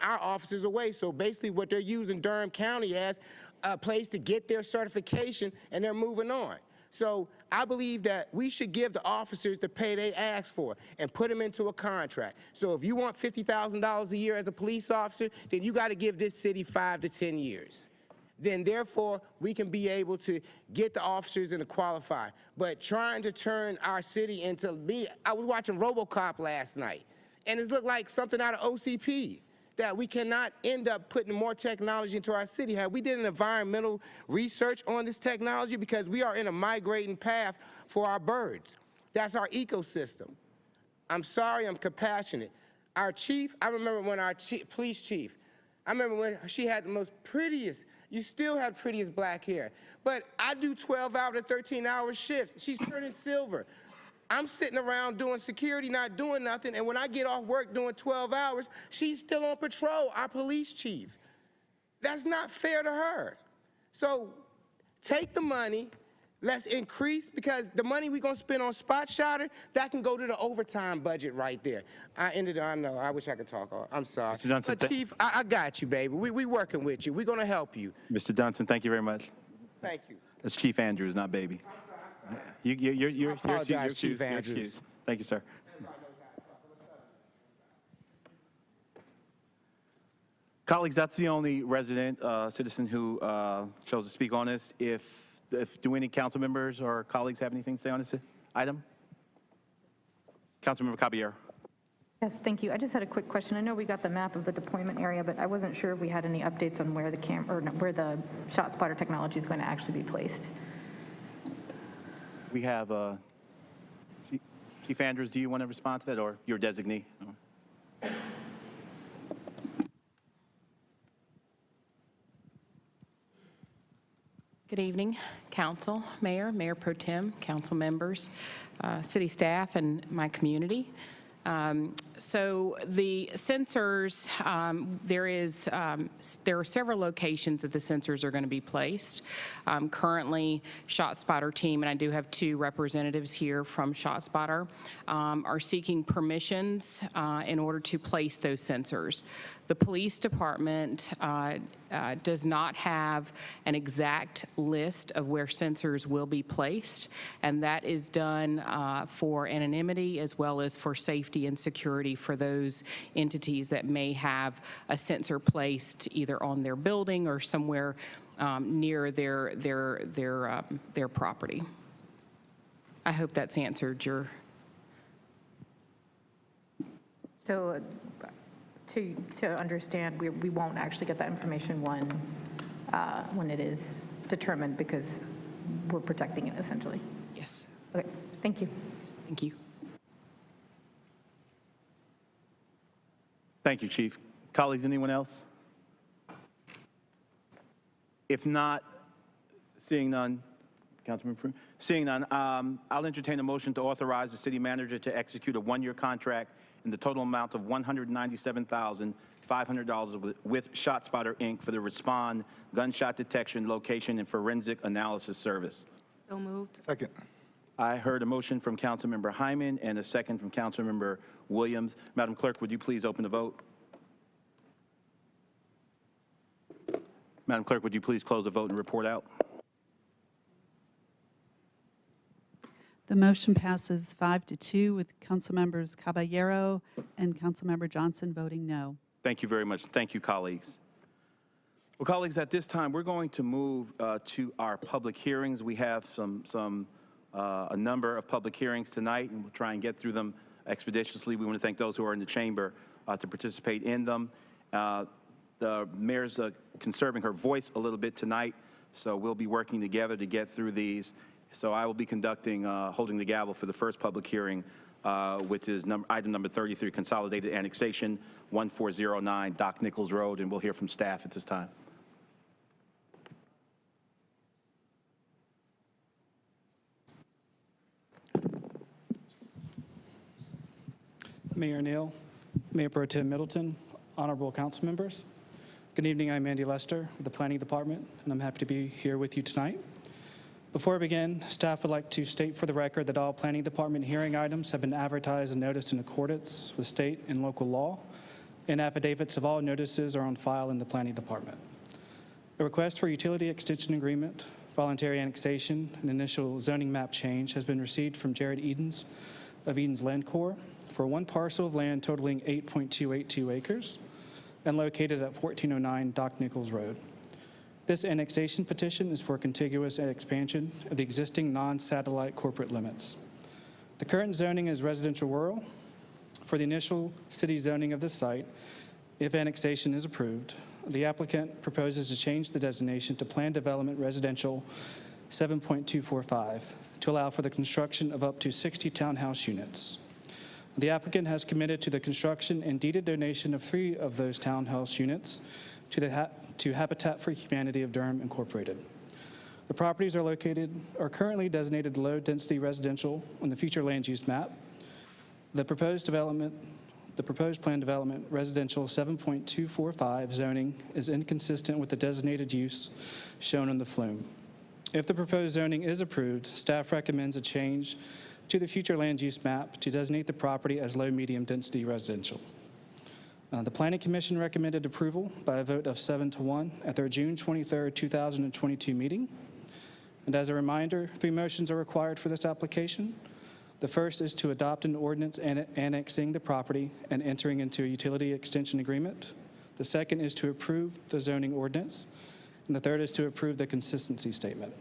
our officers away. So basically what they're using Durham County as a place to get their certification and they're moving on. So I believe that we should give the officers the pay they ask for and put them into a contract. So if you want $50,000 a year as a police officer, then you got to give this city 5 to 10 years. Then therefore, we can be able to get the officers and to qualify. But trying to turn our city into I was watching RoboCop last night, and it looked like something out of OCP. That we cannot end up putting more technology into our city. We did an environmental research on this technology because we are in a migrating path for our birds. That's our ecosystem. I'm sorry, I'm compassionate. Our chief, I remember when our police chief, I remember when she had the most prettiest, you still have prettiest black hair, but I do 12-hour to 13-hour shifts. She's turning silver. I'm sitting around doing security, not doing nothing, and when I get off work doing 12 hours, she's still on patrol, our police chief. That's not fair to her. So take the money, let's increase, because the money we're going to spend on Shotspotter, that can go to the overtime budget right there. I know, I wish I could talk. I'm sorry. Mr. Dunson, but Chief, I got you, baby. We working with you. We're going to help you. Mr. Dunson, thank you very much. Thank you. That's Chief Andrews, not baby. You're apologize, Chief Andrews. You're excused. Thank you, sir. Colleagues, that's the only resident citizen who chose to speak on this. Do any council members or colleagues have anything to say on this item? Councilmember Caballero. Yes, thank you. I just had a quick question. I know we got the map of the deployment area, but I wasn't sure if we had any updates on where the where the Shotspotter technology is going to actually be placed. We have Chief Andrews. Do you want to respond to that, or your designee? Good evening, Council, Mayor Pro Tem, council members, city staff, and my community. So the sensors, there are several locations that the sensors are going to be placed. Currently, Shotspotter team, and I do have 2 representatives here from Shotspotter, are seeking permissions in order to place those sensors. The police department does not have an exact list of where sensors will be placed, and that is done for anonymity as well as for safety and security for those entities that may have a sensor placed either on their building or somewhere near their property. I hope that's answered your. So to understand, we won't actually get that information when it is determined because we're protecting it essentially. Yes. Okay, thank you. Thank you. Thank you, Chief. Colleagues, anyone else? If not, seeing none, Councilman Fruin, seeing none, I'll entertain a motion to authorize the city manager to execute a 1-year contract in the total amount of $197,500 with Shotspotter, Inc. for the Respond gunshot detection, location, and forensic analysis service. So moved. Second. I heard a motion from Councilmember Hyman and a second from Councilmember Williams. Madam Clerk, would you please open the vote? Madam Clerk, would you please close the vote and report out? The motion passes 5-2 with Councilmembers Caballero and Councilmember Johnson voting no. Thank you very much. Thank you, colleagues. Well, colleagues, at this time, we're going to move to our public hearings. We have a number of public hearings tonight, and we'll try and get through them expeditiously. We want to thank those who are in the chamber to participate in them. The mayor's conserving her voice a little bit tonight, so we'll be working together to get through these. So I will be conducting, holding the gavel for the first public hearing, which is item number 33, Consolidated Annexation, 1409 Doc Nichols Road, and we'll hear from staff at this time. Mayor Neal, Mayor Pro Tem Middleton, honorable council members. Good evening, I'm Andy Lester with the Planning Department, and I'm happy to be here with you tonight. Before I begin, staff would like to state for the record that all Planning Department hearing items have been advertised and noticed in accordance with state and local law, and affidavits of all notices are on file in the Planning Department. A request for utility extension agreement, voluntary annexation, and initial zoning map change has been received from Jared Edens of Edens Land Corps for one parcel of land totaling 8.282 acres and located at 1409 Doc Nichols Road. This annexation petition is for contiguous expansion of the existing non-satellite corporate limits. The current zoning is residential rural. For the initial city zoning of the site, if annexation is approved, the applicant proposes to change the designation to Planned Development Residential 7.245 to allow for the construction of up to 60 townhouse units. The applicant has committed to the construction and deeded donation of 3 of those townhouse units to Habitat for Humanity of Durham, Incorporated. The properties are currently designated low-density residential on the future land use map. The proposed planned development residential 7.245 zoning is inconsistent with the designated use shown on the flume. If the proposed zoning is approved, staff recommends a change to the future land use map to designate the property as low-medium density residential. The Planning Commission recommended approval by a vote of 7-1 at their June 23, 2022 meeting. And as a reminder, 3 motions are required for this application. The first is to adopt an ordinance annexing the property and entering into a utility extension agreement. The second is to approve the zoning ordinance. And the third is to approve the consistency statement.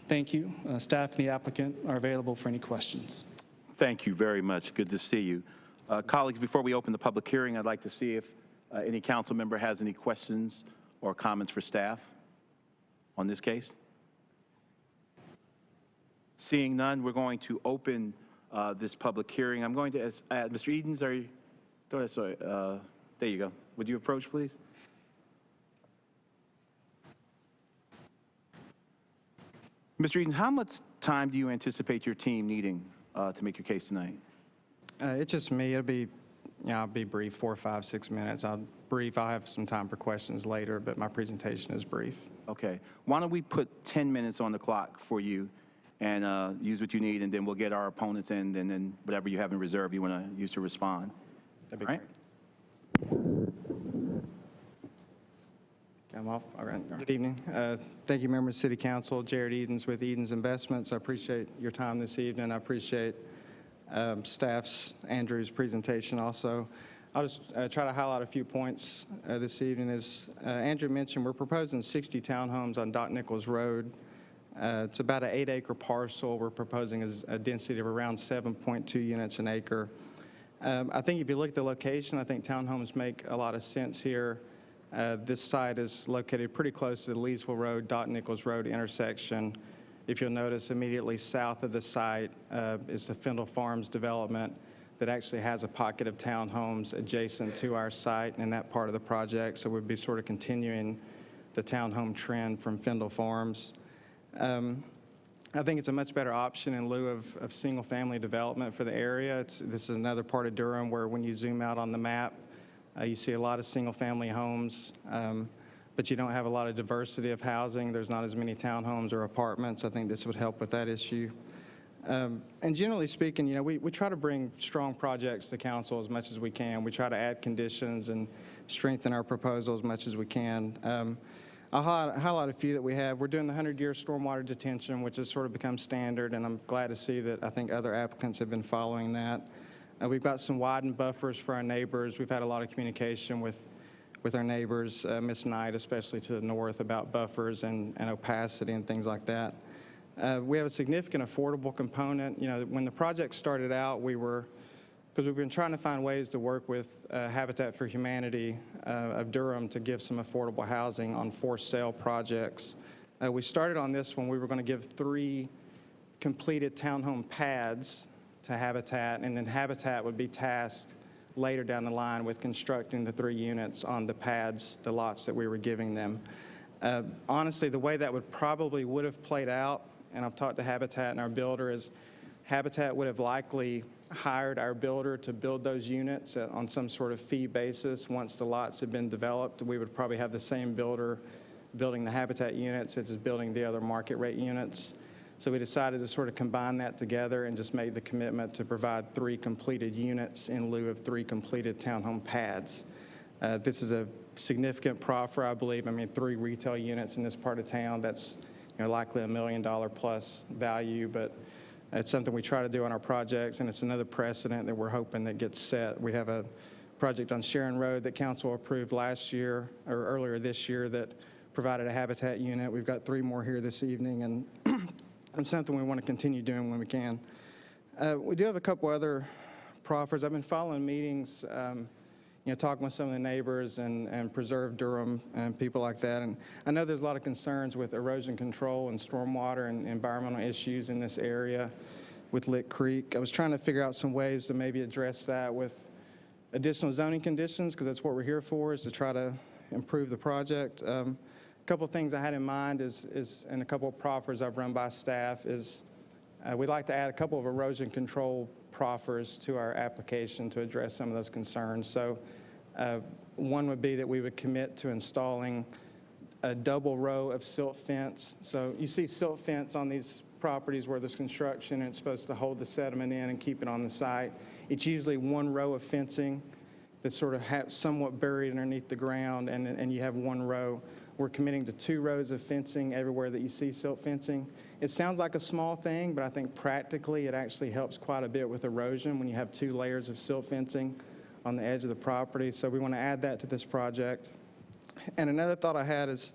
Thank you. Staff and the applicant are available for any questions. Thank you very much. Good to see you. Colleagues, before we open the public hearing, I'd like to see if any council member has any questions or comments for staff on this case. Seeing none, we're going to open this public hearing. I'm going to ask, Mr. Edens, are you, sorry, there you go. Would you approach, please? Mr. Edens, how much time do you anticipate your team needing to make your case tonight? It's just me. It'll be, I'll be brief, 4, 5, 6 minutes. I'll have some time for questions later, but my presentation is brief. Okay. Why don't we put 10 minutes on the clock for you and use what you need, and then we'll get our opponents in, and then whatever you have in reserve you want to use to respond. That'd be great. I'm off. All right. Good evening. Thank you, members of City Council. Jared Edens with Edens Investments. I appreciate your time this evening. I appreciate staff's Andrew's presentation also. I'll just try to highlight a few points this evening. As Andrew mentioned, we're proposing 60 townhomes on Doc Nichols Road. It's about an 8-acre parcel. We're proposing a density of around 7.2 units an acre. I think if you look at the location, I think townhomes make a lot of sense here. This site is located pretty close to the Leesville Road, Doc Nichols Road intersection. If you'll notice, immediately south of the site is the Findle Farms development that actually has a pocket of townhomes adjacent to our site in that part of the project. So we'd be sort of continuing the townhome trend from Findle Farms. I think it's a much better option in lieu of single-family development for the area. This is another part of Durham where when you zoom out on the map, you see a lot of single-family homes, but you don't have a lot of diversity of housing. There's not as many townhomes or apartments. I think this would help with that issue. And generally speaking, we try to bring strong projects to council as much as we can. We try to add conditions and strengthen our proposal as much as we can. I'll highlight a few that we have. We're doing the 100-year stormwater detention, which has sort of become standard, and I'm glad to see that I think other applicants have been following that. We've got some widened buffers for our neighbors. We've had a lot of communication with our neighbors, Miss Knight, especially to the north, about buffers and opacity and things like that. We have a significant affordable component. When the project started out, because we've been trying to find ways to work with Habitat for Humanity of Durham to give some affordable housing on forced sale projects. We started on this when we were going to give 3 completed townhome pads to Habitat, and then Habitat would be tasked later down the line with constructing the 3 units on the pads, the lots that we were giving them. Honestly, the way that would have played out, and I've talked to Habitat and our builder, is Habitat would have likely hired our builder to build those units on some sort of fee basis. Once the lots had been developed, we would probably have the same builder building the Habitat units as is building the other market rate units. So we decided to sort of combine that together and just made the commitment to provide 3 completed units in lieu of 3 completed townhome pads. This is a significant proffer, I believe. 3 retail units in this part of town, that's likely $1 million plus value, but it's something we try to do on our projects, and it's another precedent that we're hoping that gets set. We have a project on Sharon Road that council approved last year, or earlier this year, that provided a Habitat unit. We've got 3 more here this evening, and it's something we want to continue doing when we can. We do have a couple other proffers. I've been following meetings, talking with some of the neighbors and Preserve Durham and people like that. And I know there's a lot of concerns with erosion control and stormwater and environmental issues in this area with Lick Creek. I was trying to figure out some ways to maybe address that with additional zoning conditions, because that's what we're here for, is to try to improve the project. A couple of things I had in mind and a couple of proffers I've run by staff is we'd like to add a couple of erosion control proffers to our application to address some of those concerns. So one would be that we would commit to installing a double row of silt fence. So you see silt fence on these properties where there's construction, and it's supposed to hold the sediment in and keep it on the site. It's usually 1 row of fencing that's sort of somewhat buried underneath the ground, and you have 1 row. We're committing to 2 rows of fencing everywhere that you see silt fencing. It sounds like a small thing, but I think practically it actually helps quite a bit with erosion when you have 2 layers of silt fencing on the edge of the property. So we want to add that to this project. And another thought I had is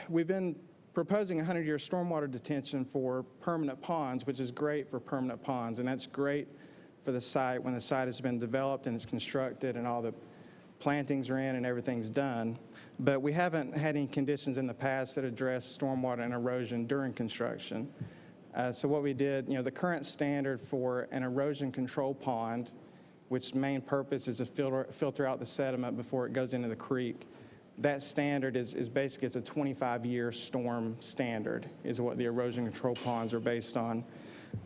we've been proposing 100-year stormwater detention for permanent ponds, which is great for permanent ponds, and that's great for the site when the site has been developed and it's constructed and all the plantings are in and everything's done. But we haven't had any conditions in the past that address stormwater and erosion during construction. So what we did, the current standard for an erosion control pond, which main purpose is to filter out the sediment before it goes into the creek, that standard is basically, it's a 25-year storm standard is what the erosion control ponds are based on.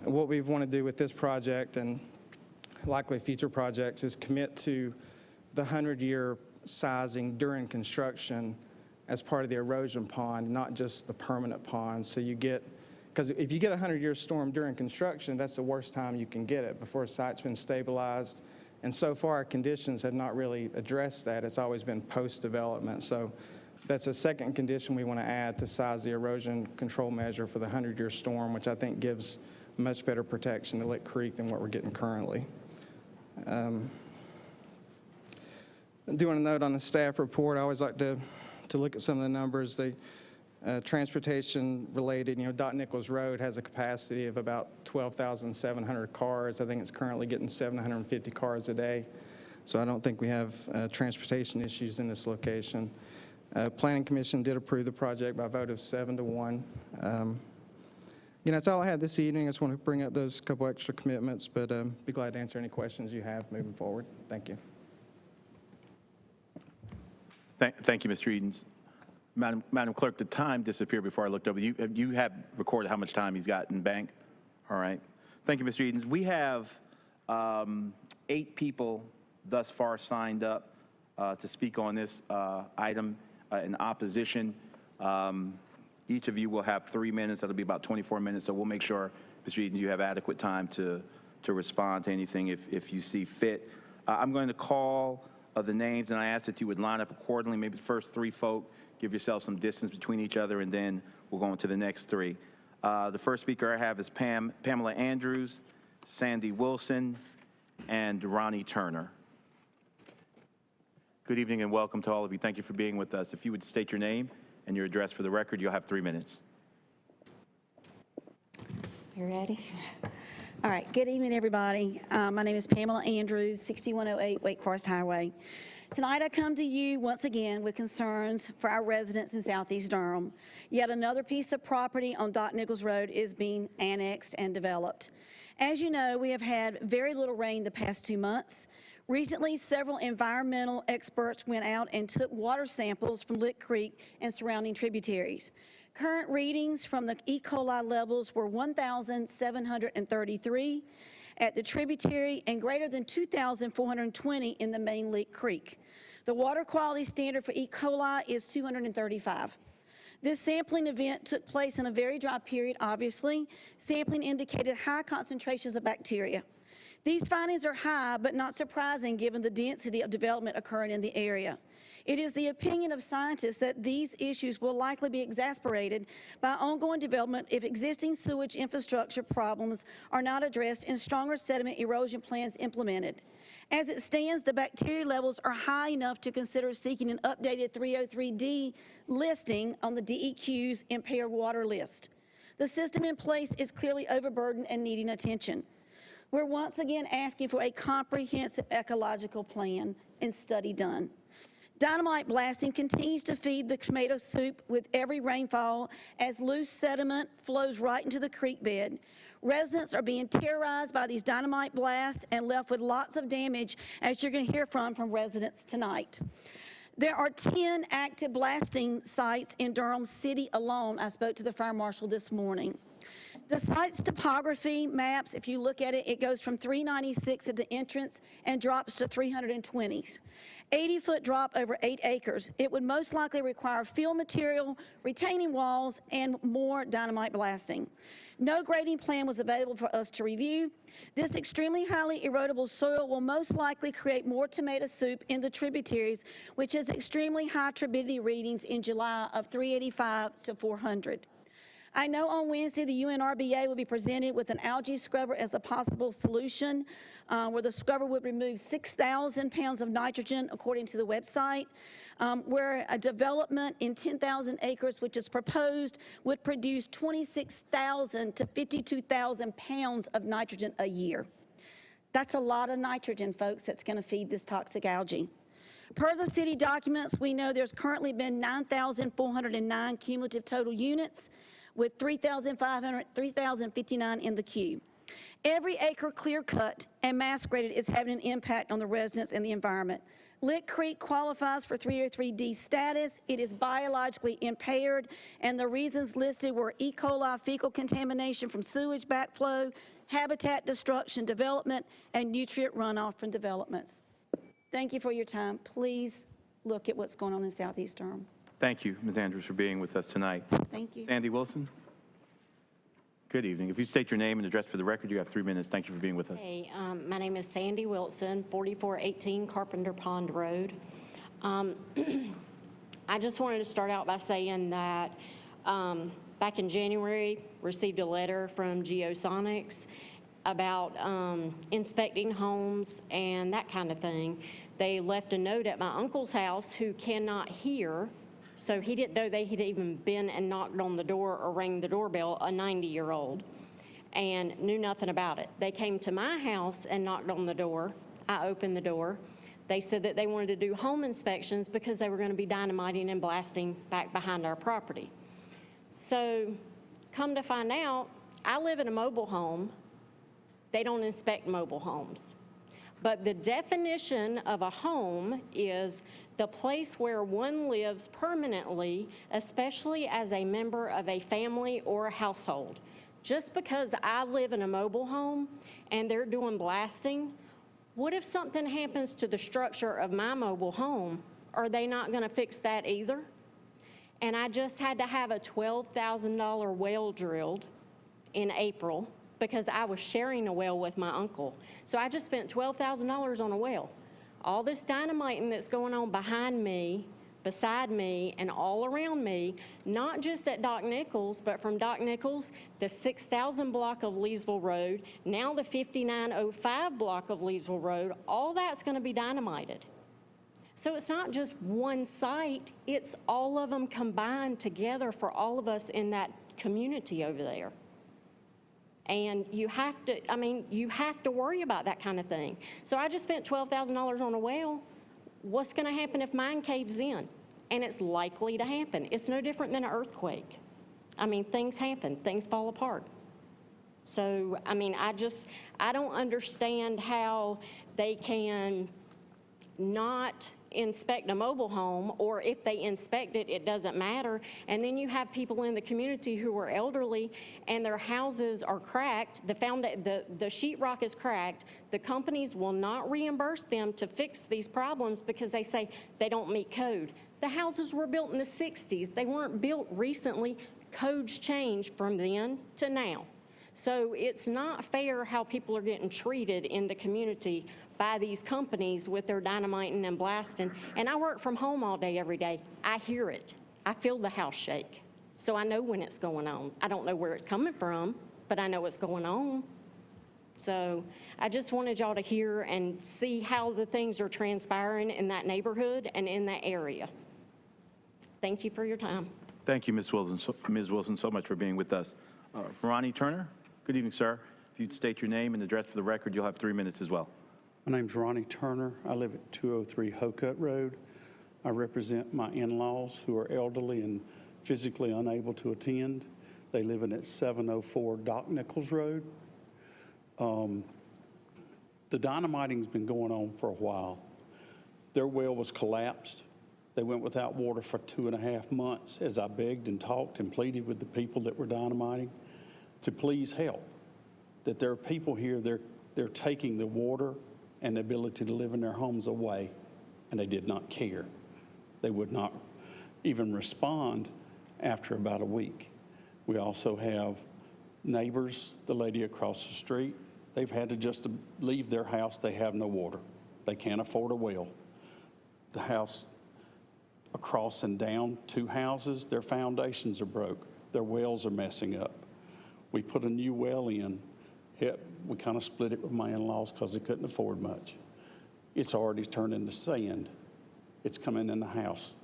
And what we want to do with this project and likely future projects is commit to the 100-year sizing during construction as part of the erosion pond, not just the permanent pond. So you get, because if you get a 100-year storm during construction, that's the worst time you can get it, before a site's been stabilized. And so far, our conditions have not really addressed that. It's always been post-development. So that's a second condition we want to add to size the erosion control measure for the 100-year storm, which I think gives much better protection to Lick Creek than what we're getting currently. Doing a note on the staff report, I always like to look at some of the numbers. Transportation related, Doc Nichols Road has a capacity of about 12,700 cars. I think it's currently getting 750 cars a day. So I don't think we have transportation issues in this location. Planning Commission did approve the project by a vote of 7-1. That's all I had this evening. I just want to bring up those couple extra commitments, but be glad to answer any questions you have moving forward. Thank you. Thank you, Mr. Edens. Madam Clerk, the time disappeared before I looked over. You have recorded how much time he's got in bank? All right. Thank you, Mr. Edens. We have 8 people thus far signed up to speak on this item in opposition. Each of you will have 3 minutes. That'll be about 24 minutes. So we'll make sure, Mr. Edens, you have adequate time to respond to anything if you see fit. I'm going to call the names, and I ask that you would line up accordingly. Maybe the first 3 folk, give yourself some distance between each other, and then we'll go on to the next 3. The first speaker I have is Pamela Andrews, Sandy Wilson, and Ronnie Turner. Good evening and welcome to all of you. Thank you for being with us. If you would state your name and your address for the record, you'll have 3 minutes. You ready? All right. Good evening, everybody. My name is Pamela Andrews, 6108 Wake Forest Highway. Tonight I come to you once again with concerns for our residents in Southeast Durham. Yet another piece of property on Doc Nichols Road is being annexed and developed. As you know, we have had very little rain the past 2 months. Recently, several environmental experts went out and took water samples from Lick Creek and surrounding tributaries. Current readings from the E. coli levels were 1,733 at the tributary and greater than 2,420 in the main Lick Creek. The water quality standard for E. coli is 235. This sampling event took place in a very dry period, obviously. Sampling indicated high concentrations of bacteria. These findings are high, but not surprising given the density of development occurring in the area. It is the opinion of scientists that these issues will likely be exacerbated by ongoing development if existing sewage infrastructure problems are not addressed and stronger sediment erosion plans implemented. As it stands, the bacteria levels are high enough to consider seeking an updated 303D listing on the DEQ's impaired water list. The system in place is clearly overburdened and needing attention. We're once again asking for a comprehensive ecological plan and study done. Dynamite blasting continues to feed the tomato soup with every rainfall as loose sediment flows right into the creek bed. Residents are being terrorized by these dynamite blasts and left with lots of damage, as you're going to hear from residents tonight. There are 10 active blasting sites in Durham City alone. I spoke to the fire marshal this morning. The site's topography maps, if you look at it, it goes from 396 at the entrance and drops to 320. 80-foot drop over 8 acres. It would most likely require fill material, retaining walls, and more dynamite blasting. No grading plan was available for us to review. This extremely highly erodible soil will most likely create more tomato soup in the tributaries, which has extremely high turbidity readings in July of 385 to 400. I know on Wednesday the UNRBA will be presented with an algae scrubber as a possible solution, where the scrubber would remove 6,000 pounds of nitrogen, according to the website, where a development in 10,000 acres, which is proposed, would produce 26,000 to 52,000 pounds of nitrogen a year. That's a lot of nitrogen, folks, that's going to feed this toxic algae. Per the city documents, we know there's currently been 9,409 cumulative total units, with 3,059 in the queue. Every acre clear cut and mass graded is having an impact on the residents and the environment. Lick Creek qualifies for 303D status. It is biologically impaired, and the reasons listed were E. coli fecal contamination from sewage backflow, habitat destruction, development, and nutrient runoff from developments. Thank you for your time. Please look at what's going on in Southeast Durham. Thank you, Ms. Andrews, for being with us tonight. Thank you. Sandy Wilson. Good evening. If you state your name and address for the record, you have 3 minutes. Thank you for being with us. Hey, my name is Sandy Wilson, 4418 Carpenter Pond Road. I just wanted to start out by saying that back in January, received a letter from Geosonics about inspecting homes and that kind of thing. They left a note at my uncle's house, who cannot hear, so he didn't know they had even been and knocked on the door or rang the doorbell, a 90-year-old, and knew nothing about it. They came to my house and knocked on the door. I opened the door. They said that they wanted to do home inspections because they were going to be dynamiting and blasting back behind our property. So come to find out, I live in a mobile home. They don't inspect mobile homes. But the definition of a home is the place where one lives permanently, especially as a member of a family or a household. Just because I live in a mobile home and they're doing blasting, what if something happens to the structure of my mobile home? Are they not going to fix that either? And I just had to have a $12,000 well drilled in April because I was sharing a well with my uncle. So I just spent $12,000 on a well. All this dynamiting that's going on behind me, beside me, and all around me, not just at Doc Nichols, but from Doc Nichols, the 6,000 block of Leesville Road, now the 5905 block of Leesville Road, all that's going to be dynamited. So it's not just one site, it's all of them combined together for all of us in that community over there. And you have to, I mean, you have to worry about that kind of thing. So I just spent $12,000 on a well. What's going to happen if mine caves in? And it's likely to happen. It's no different than an earthquake. I mean, things happen, things fall apart. So, I mean, I don't understand how they can not inspect a mobile home, or if they inspect it, it doesn't matter. And then you have people in the community who are elderly and their houses are cracked. The sheetrock is cracked. The companies will not reimburse them to fix these problems because they say they don't meet code. The houses were built in the 60s. They weren't built recently. Codes changed from then to now. So it's not fair how people are getting treated in the community by these companies with their dynamiting and blasting. And I work from home all day, every day. I hear it. I feel the house shake. So I know when it's going on. I don't know where it's coming from, but I know what's going on. So I just wanted y'all to hear and see how the things are transpiring in that neighborhood and in that area. Thank you for your time. Thank you, Ms. Wilson, so much for being with us. Ronnie Turner, good evening, sir. If you'd state your name and address for the record, you'll have 3 minutes as well. My name's Ronnie Turner. I live at 203 Hocut Road. I represent my in-laws who are elderly and physically unable to attend. They live in at 704 Doc Nichols Road. The dynamiting's been going on for a while. Their well was collapsed. They went without water for 2.5 months as I begged and talked and pleaded with the people that were dynamiting to please help. That there are people here, they're taking the water and the ability to live in their homes away, and they did not care. They would not even respond after about a week. We also have neighbors, the lady across the street, they've had to just leave their house. They have no water. They can't afford a well. The house across and down 2 houses, their foundations are broke. Their wells are messing up. We put a new well in. We kind of split it with my in-laws because they couldn't afford much. It's already turned into sand. It's coming in the house.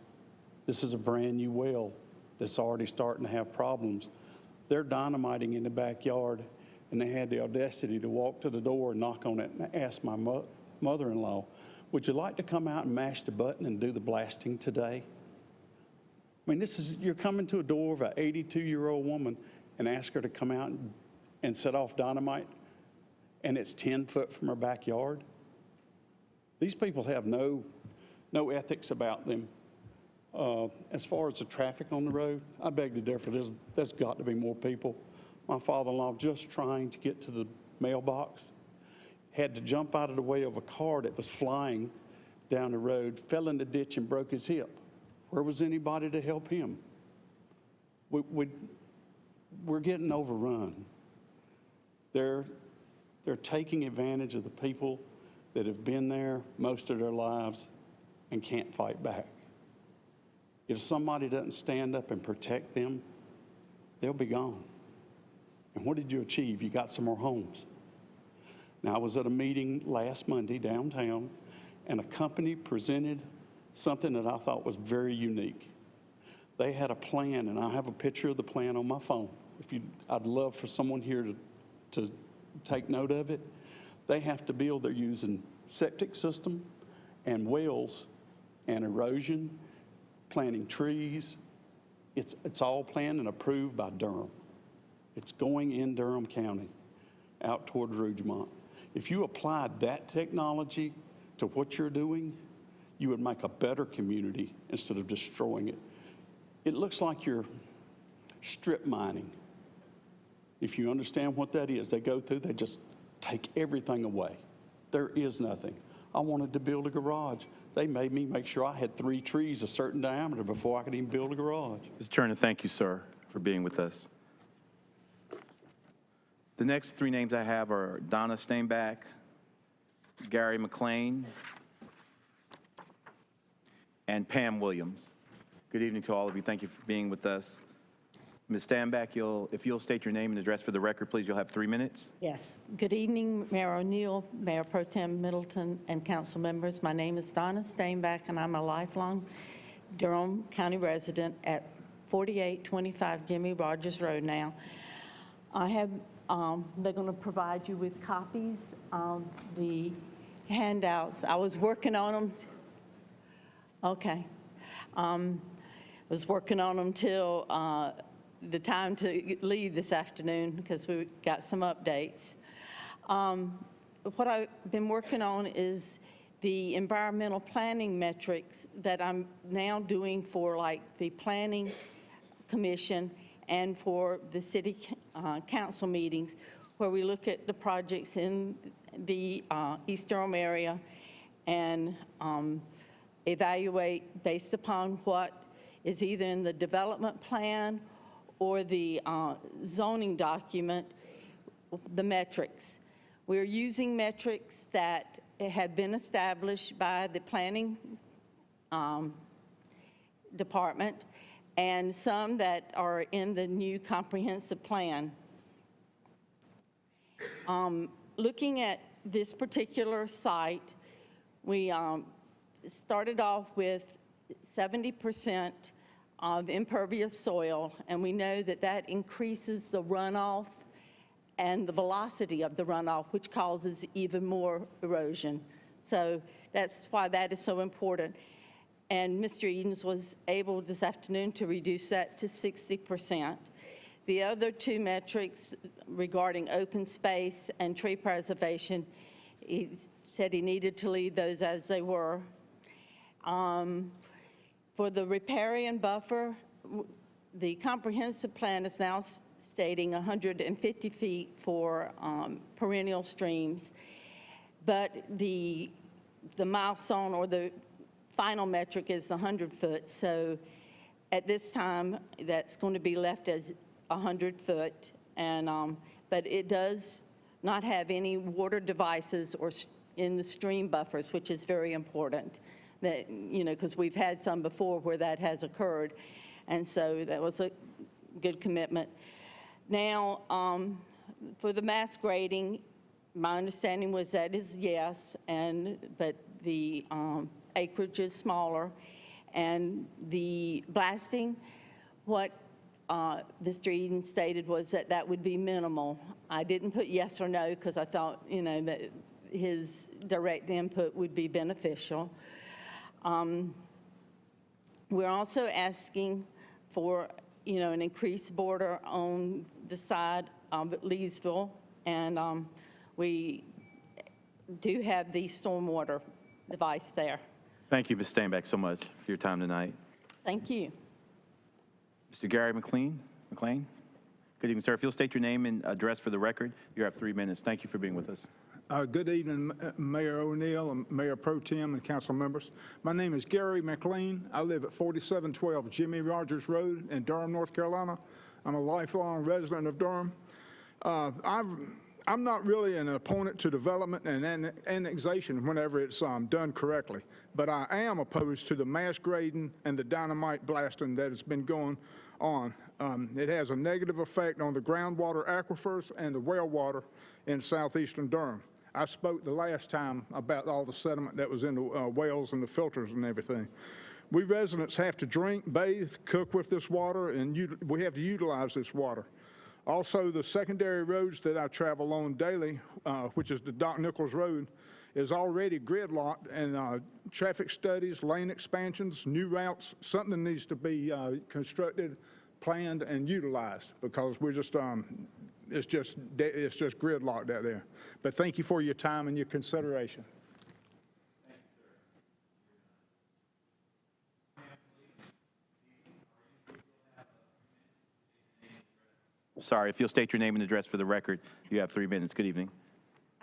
This is a brand new well that's already starting to have problems. They're dynamiting in the backyard, and they had the audacity to walk to the door and knock on it and ask my mother-in-law, would you like to come out and mash the button and do the blasting today? I mean, you're coming to a door of an 82-year-old woman and ask her to come out and set off dynamite, and it's 10 foot from her backyard. These people have no ethics about them. As far as the traffic on the road, I beg to differ. There's got to be more people. My father-in-law, just trying to get to the mailbox, had to jump out of the way of a car that was flying down the road, fell in the ditch and broke his hip. Where was anybody to help him? We're getting overrun. They're taking advantage of the people that have been there most of their lives and can't fight back. If somebody doesn't stand up and protect them, they'll be gone. And what did you achieve? You got some more homes. Now, I was at a meeting last Monday downtown, and a company presented something that I thought was very unique. They had a plan, and I have a picture of the plan on my phone. I'd love for someone here to take note of it. They have to build, they're using septic system and wells and erosion, planting trees. It's all planned and approved by Durham. It's going in Durham County out toward Rougemont. If you applied that technology to what you're doing, you would make a better community instead of destroying it. It looks like you're strip mining. If you understand what that is, they go through, they just take everything away. There is nothing. I wanted to build a garage. They made me make sure I had 3 trees a certain diameter before I could even build a garage. Mr. Turner, thank you, sir, for being with us. The next 3 names I have are Donna Steinbach, Gary McLean, and Pam Williams. Good evening to all of you. Thank you for being with us. Ms. Steinbach, if you'll state your name and address for the record, please, you'll have 3 minutes. Yes. Good evening, Mayor O'Neill, Mayor Pro Tem Middleton, and council members. My name is Donna Steinbach, and I'm a lifelong Durham County resident at 4825 Jimmy Rogers Road now. I have, they're going to provide you with copies of the handouts. I was working on them. Okay. Was working on them till the time to leave this afternoon because we got some updates. What I've been working on is the environmental planning metrics that I'm now doing for like the Planning Commission and for the city council meetings, where we look at the projects in the East Durham area and evaluate based upon what is either in the development plan or the zoning document, the metrics. We're using metrics that have been established by the planning department and some that are in the new comprehensive plan. Looking at this particular site, we started off with 70% of impervious soil, and we know that that increases the runoff and the velocity of the runoff, which causes even more erosion. So that's why that is so important. And Mr. Edens was able this afternoon to reduce that to 60%. The other 2 metrics regarding open space and tree preservation, he said he needed to leave those as they were. For the riparian buffer, the comprehensive plan is now stating 150 feet for perennial streams, but the milestone or the final metric is 100 foot. So at this time, that's going to be left as 100 foot, and but it does not have any water devices or in the stream buffers, which is very important. That, you know, because we've had some before where that has occurred, and so that was a good commitment. Now, for the mass grading, my understanding was that is yes, but the acreage is smaller, and the blasting, what Mr. Eden stated was that that would be minimal. I didn't put yes or no because I thought, you know, that his direct input would be beneficial. We're also asking for, you know, an increased border on the side of Leesville, and we do have the stormwater device there. Thank you, Ms. Steinbach, so much for your time tonight. Thank you. Mr. Gary McLean? Good evening, sir. If you'll state your name and address for the record, you have 3 minutes. Thank you for being with us. Good evening, Mayor O'Neill and Mayor Pro Tem and council members. My name is Gary McLean. I live at 4712 Jimmy Rogers Road in Durham, North Carolina. I'm a lifelong resident of Durham. I'm not really an opponent to development and annexation whenever it's done correctly, but I am opposed to the mass grading and the dynamite blasting that has been going on. It has a negative effect on the groundwater aquifers and the well water in southeastern Durham. I spoke the last time about all the sediment that was in the wells and the filters and everything. We residents have to drink, bathe, cook with this water, and we have to utilize this water. Also, the secondary roads that I travel on daily, which is the Doc Nichols Road, is already gridlocked, and traffic studies, lane expansions, new routes, something needs to be constructed, planned, and utilized, because we're just, it's just gridlocked out there. But thank you for your time and your consideration. Sorry, if you'll state your name and address for the record, you have 3 minutes. Good evening.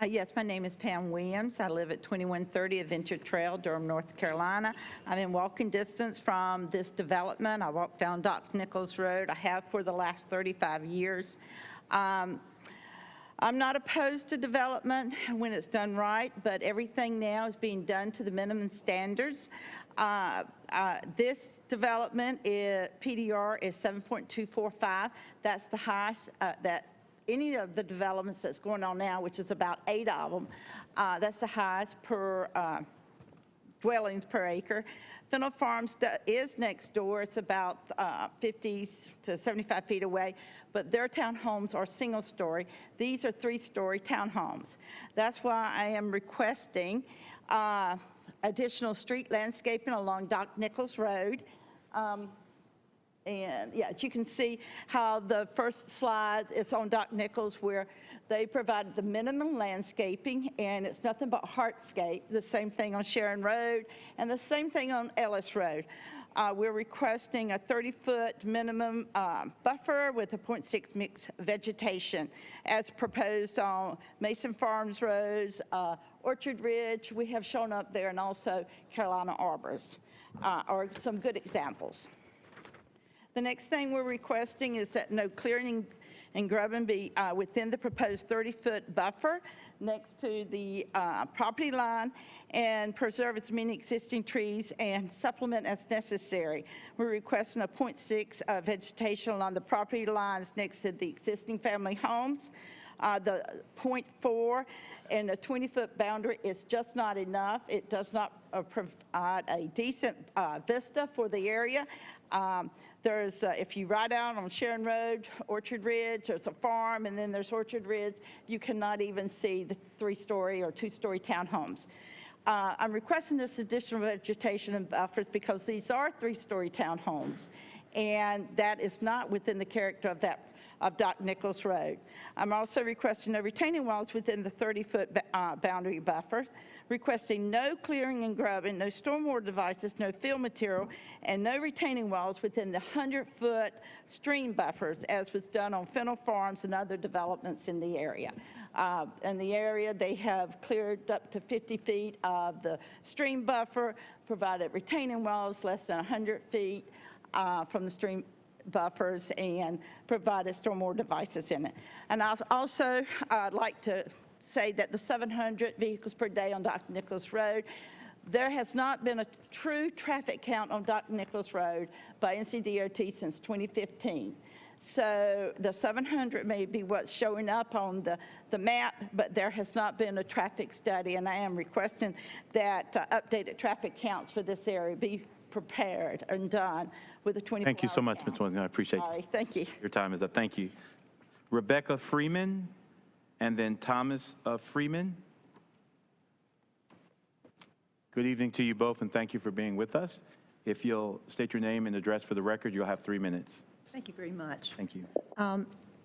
Yes, my name is Pam Williams. I live at 2130 Adventure Trail, Durham, North Carolina. I'm in walking distance from this development. I walk down Doc Nichols Road. I have for the last 35 years. I'm not opposed to development when it's done right, but everything now is being done to the minimum standards. This development, PDR is 7.245. That's the highest that any of the developments that's going on now, which is about 8 of them, that's the highest per dwellings per acre. Fennel Farms is next door. It's about 50 to 75 feet away, but their townhomes are single story. These are 3-story townhomes. That's why I am requesting additional street landscaping along Doc Nichols Road. And yeah, you can see how the first slide is on Doc Nichols, where they provided the minimum landscaping, and it's nothing but hardscape. The same thing on Sharon Road, and the same thing on Ellis Road. We're requesting a 30-foot minimum buffer with a 0.6 mixed vegetation, as proposed on Mason Farms Roads, Orchard Ridge. We have shown up there, and also Carolina Arbors are some good examples. The next thing we're requesting is that no clearing and grubbing be within the proposed 30-foot buffer next to the property line, and preserve as many existing trees and supplement as necessary. We're requesting a 0.6 vegetation along the property lines next to the existing family homes. The 0.4 and the 20-foot boundary is just not enough. It does not provide a decent vista for the area. There's, if you ride out on Sharon Road, Orchard Ridge, there's a farm, and then there's Orchard Ridge. You cannot even see the 3-story or 2-story townhomes. I'm requesting this additional vegetation and buffers because these are 3-story townhomes, and that is not within the character of Doc Nichols Road. I'm also requesting no retaining walls within the 30-foot boundary buffer, requesting no clearing and grubbing, no stormwater devices, no fill material, and no retaining walls within the 100-foot stream buffers, as was done on Fennel Farms and other developments in the area. In the area, they have cleared up to 50 feet of the stream buffer, provided retaining walls less than 100 feet from the stream buffers, and provided stormwater devices in it. And I also like to say that the 700 vehicles per day on Doc Nichols Road, there has not been a true traffic count on Doc Nichols Road by NCDOT since 2015. So the 700 may be what's showing up on the map, but there has not been a traffic study, and I am requesting that updated traffic counts for this area be prepared and done with a 24-hour Thank you so much, count. Ms. Williams. I appreciate All right, thank you. your time is up. Thank you. Rebecca Freeman, and then Thomas Freeman. Good evening to you both, and thank you for being with us. If you'll state your name and address for the record, you'll have 3 minutes. Thank you very much. Thank you.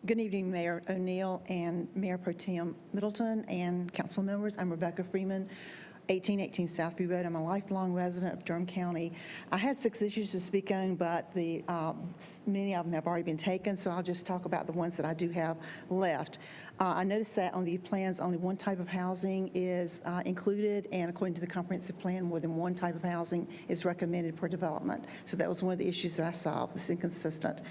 Good evening, Mayor O'Neill and Mayor Pro Tem Middleton and council members. I'm Rebecca Freeman, 1818 Southview Road. I'm a lifelong resident of Durham County. I had 6 issues to speak on, but many of them have already been taken, so I'll just talk about the ones that I do have left. I noticed that on the plans, only one type of housing is included, and according to the comprehensive plan, more than one type of housing is recommended for development. So that was one of the issues that I saw. It's inconsistent.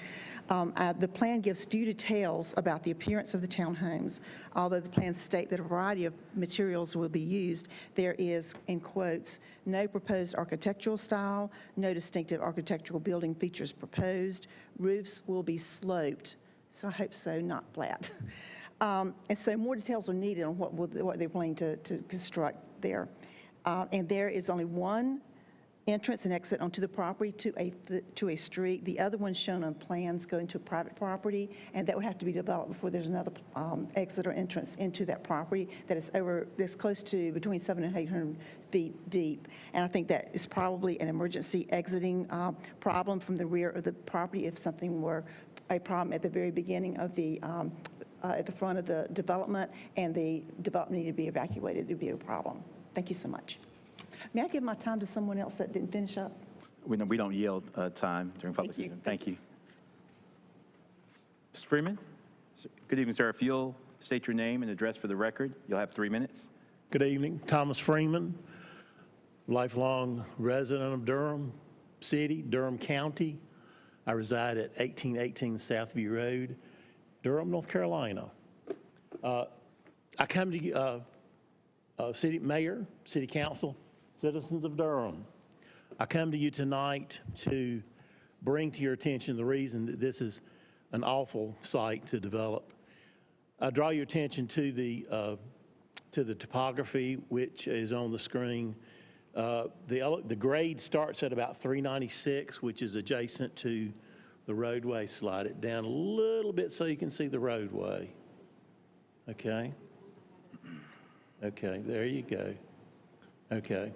The plan gives few details about the appearance of the townhomes. Although the plans state that a variety of materials will be used, there is, in quotes, no proposed architectural style, no distinctive architectural building features proposed. Roofs will be sloped. So I hope so, not flat. And so more details are needed on what they're planning to construct there. And there is only one entrance and exit onto the property to a street. The other ones shown on plans go into private property, and that would have to be developed before there's another exit or entrance into that property that is that's close to between 700 and 800 feet deep. And I think that is probably an emergency exiting problem from the rear of the property if something were a problem at the very beginning of the at the front of the development, and the development needed to be evacuated. It would be a problem. Thank you so much. May I give my time to someone else that didn't finish up? We don't yield time during public session. Thank you. Mr. Freeman? Good evening, sir. If you'll state your name and address for the record, you'll have 3 minutes. Good evening. Thomas Freeman, lifelong resident of Durham City, Durham County. I reside at 1818 Southview Road, Durham, North Carolina. I come to you, City Mayor, City Council, citizens of Durham. I come to you tonight to bring to your attention the reason that this is an awful site to develop. I draw your attention to the topography, which is on the screen. The grade starts at about 396, which is adjacent to the roadway. Slide it down a little bit so you can see the roadway. Okay. Okay, there you go. Okay.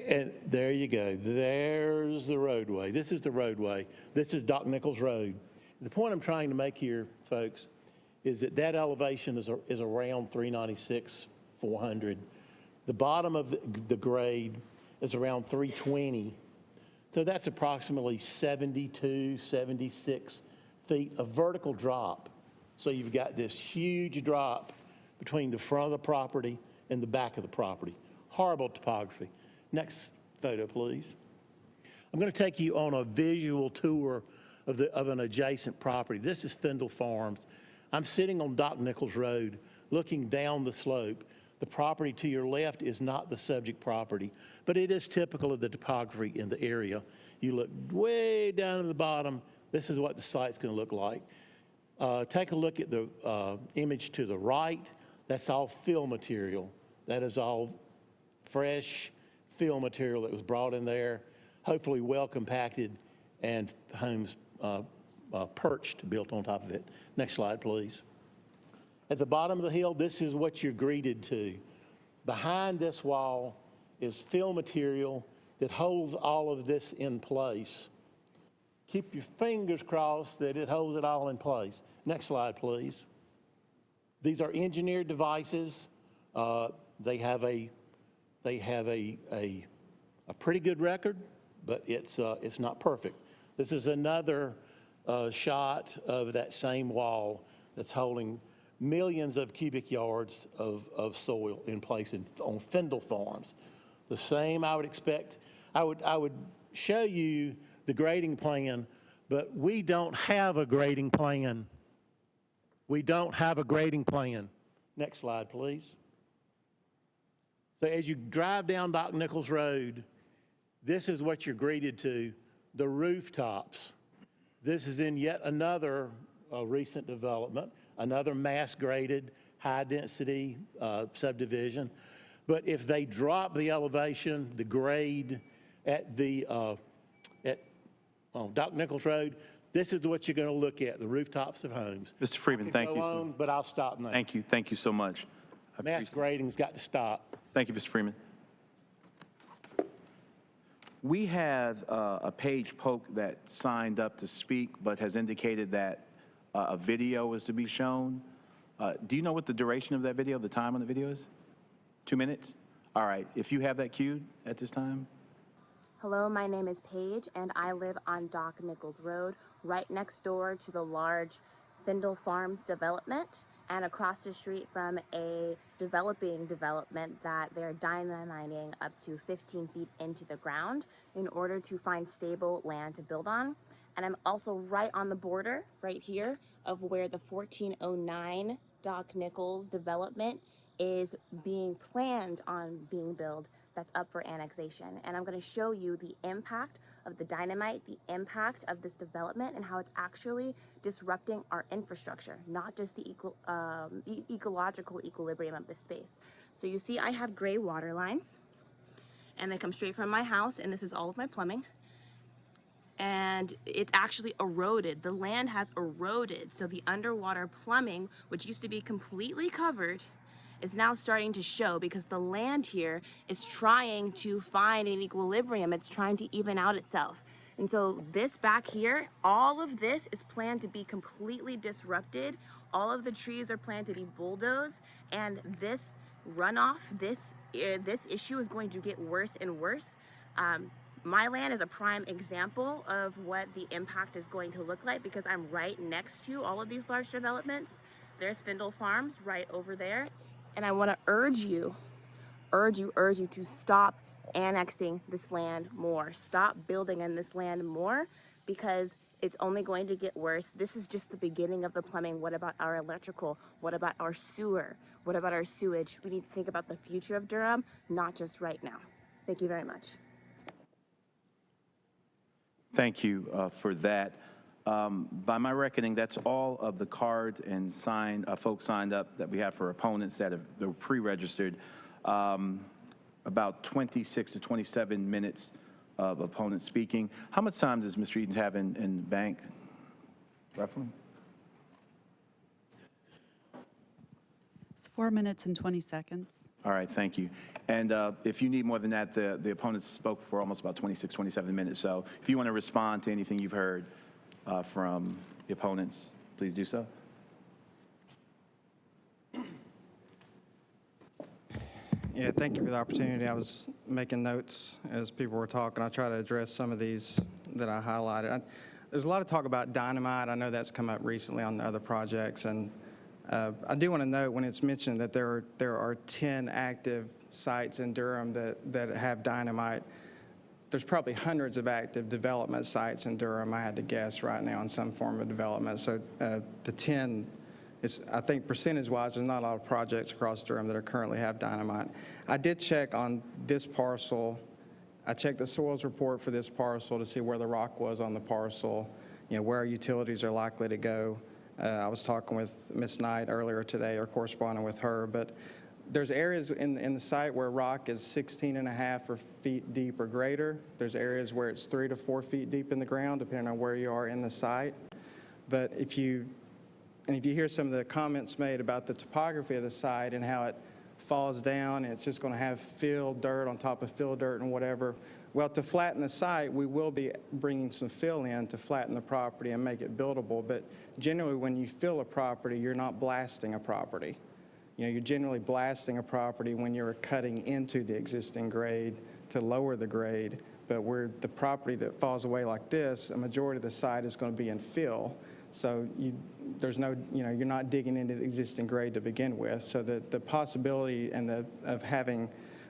And there you go. There's the roadway. This is the roadway. This is Doc Nichols Road. The point I'm trying to make here, folks, is that that elevation is around 396, 400. The bottom of the grade is around 320. So that's approximately 72, 76 feet of vertical drop. So you've got this huge drop between the front of the property and the back of the property. Horrible topography. Next photo, please. I'm going to take you on a visual tour of an adjacent property. This is Findle Farms. I'm sitting on Doc Nichols Road looking down the slope. The property to your left is not the subject property, but it is typical of the topography in the area. You look way down at the bottom. This is what the site's going to look like. Take a look at the image to the right. That's all fill material. That is all fresh fill material that was brought in there, hopefully well compacted, and homes perched, built on top of it. Next slide, please. At the bottom of the hill, this is what you're greeted to. Behind this wall is fill material that holds all of this in place. Keep your fingers crossed that it holds it all in place. Next slide, please. These are engineered devices. They have a pretty good record, but it's not perfect. This is another shot of that same wall that's holding millions of cubic yards of soil in place on Findle Farms. The same I would expect. I would show you the grading plan, but we don't have a grading plan. We don't have a grading plan. Next slide, please. So as you drive down Doc Nichols Road, this is what you're greeted to, the rooftops. This is in yet another recent development, another mass-graded, high-density subdivision. But if they drop the elevation, the grade at Doc Nichols Road, this is what you're going to look at, the rooftops of homes. Mr. Freeman, thank you. On, but I'll stop now. Thank you so much. Mass grading's got to stop. Thank you, Mr. Freeman. We have a page poke that signed up to speak, but has indicated that a video is to be shown. Do you know what the duration of that video, the time on the video is? 2 minutes? All right, if you have that queued at this time. Hello, my name is Paige, and I live on Doc Nichols Road, right next door to the large Findle Farms development, and across the street from a development that they're dynamiting up to 15 feet into the ground in order to find stable land to build on. And I'm also right on the border, right here, of where the 1409 Doc Nichols development is being planned on being built, that's up for annexation. And I'm going to show you the impact of the dynamite, the impact of this development, and how it's actually disrupting our infrastructure, not just the ecological equilibrium of this space. So you see I have gray water lines, and they come straight from my house, and this is all of my plumbing. And it's actually eroded. The land has eroded. So the underwater plumbing, which used to be completely covered, is now starting to show because the land here is trying to find an equilibrium. It's trying to even out itself. And so this back here, all of this is planned to be completely disrupted. All of the trees are planned to be bulldozed, and this runoff, this issue is going to get worse and worse. My land is a prime example of what the impact is going to look like because I'm right next to all of these large developments. There's Spindle Farms right over there. And I want to urge you to stop annexing this land more. Stop building on this land more because it's only going to get worse. This is just the beginning of the plumbing. What about our electrical? What about our sewer? What about our sewage? We need to think about the future of Durham, not just right now. Thank you very much. Thank you for that. By my reckoning, that's all of the cards and folks signed up that we have for opponents that were pre-registered. About 26 to 27 minutes of opponents speaking. How much time does Mr. Edens have in the bank, roughly? It's 4 minutes and 20 seconds. All right, thank you. And if you need more than that, the opponents spoke for almost about 26, 27 minutes. So if you want to respond to anything you've heard from the opponents, please do so. Yeah, thank you for the opportunity. I was making notes as people were talking. I try to address some of these that I highlighted. There's a lot of talk about dynamite. I know that's come up recently on other projects. And I do want to note when it's mentioned that there are 10 active sites in Durham that have dynamite. There's probably hundreds of active development sites in Durham, I had to guess right now, in some form of development. So the 10 is, I think percentage-wise, there's not a lot of projects across Durham that currently have dynamite. I did check on this parcel. I checked the soils report for this parcel to see where the rock was on the parcel, where our utilities are likely to go. I was talking with Ms. Knight earlier today, or corresponding with her, but there's areas in the site where rock is 16.5 feet deep or greater. There's areas where it's 3 to 4 feet deep in the ground, depending on where you are in the site. But if you hear some of the comments made about the topography of the site and how it falls down and it's just going to have fill dirt on top of fill dirt and whatever, well, to flatten the site, we will be bringing some fill in to flatten the property and make it buildable. But generally, when you fill a property, you're not blasting a property. You're generally blasting a property when you're cutting into the existing grade to lower the grade. But where the property that falls away like this, a majority of the site is going to be in fill. So there's no, you're not digging into the existing grade to begin with. So the possibility of having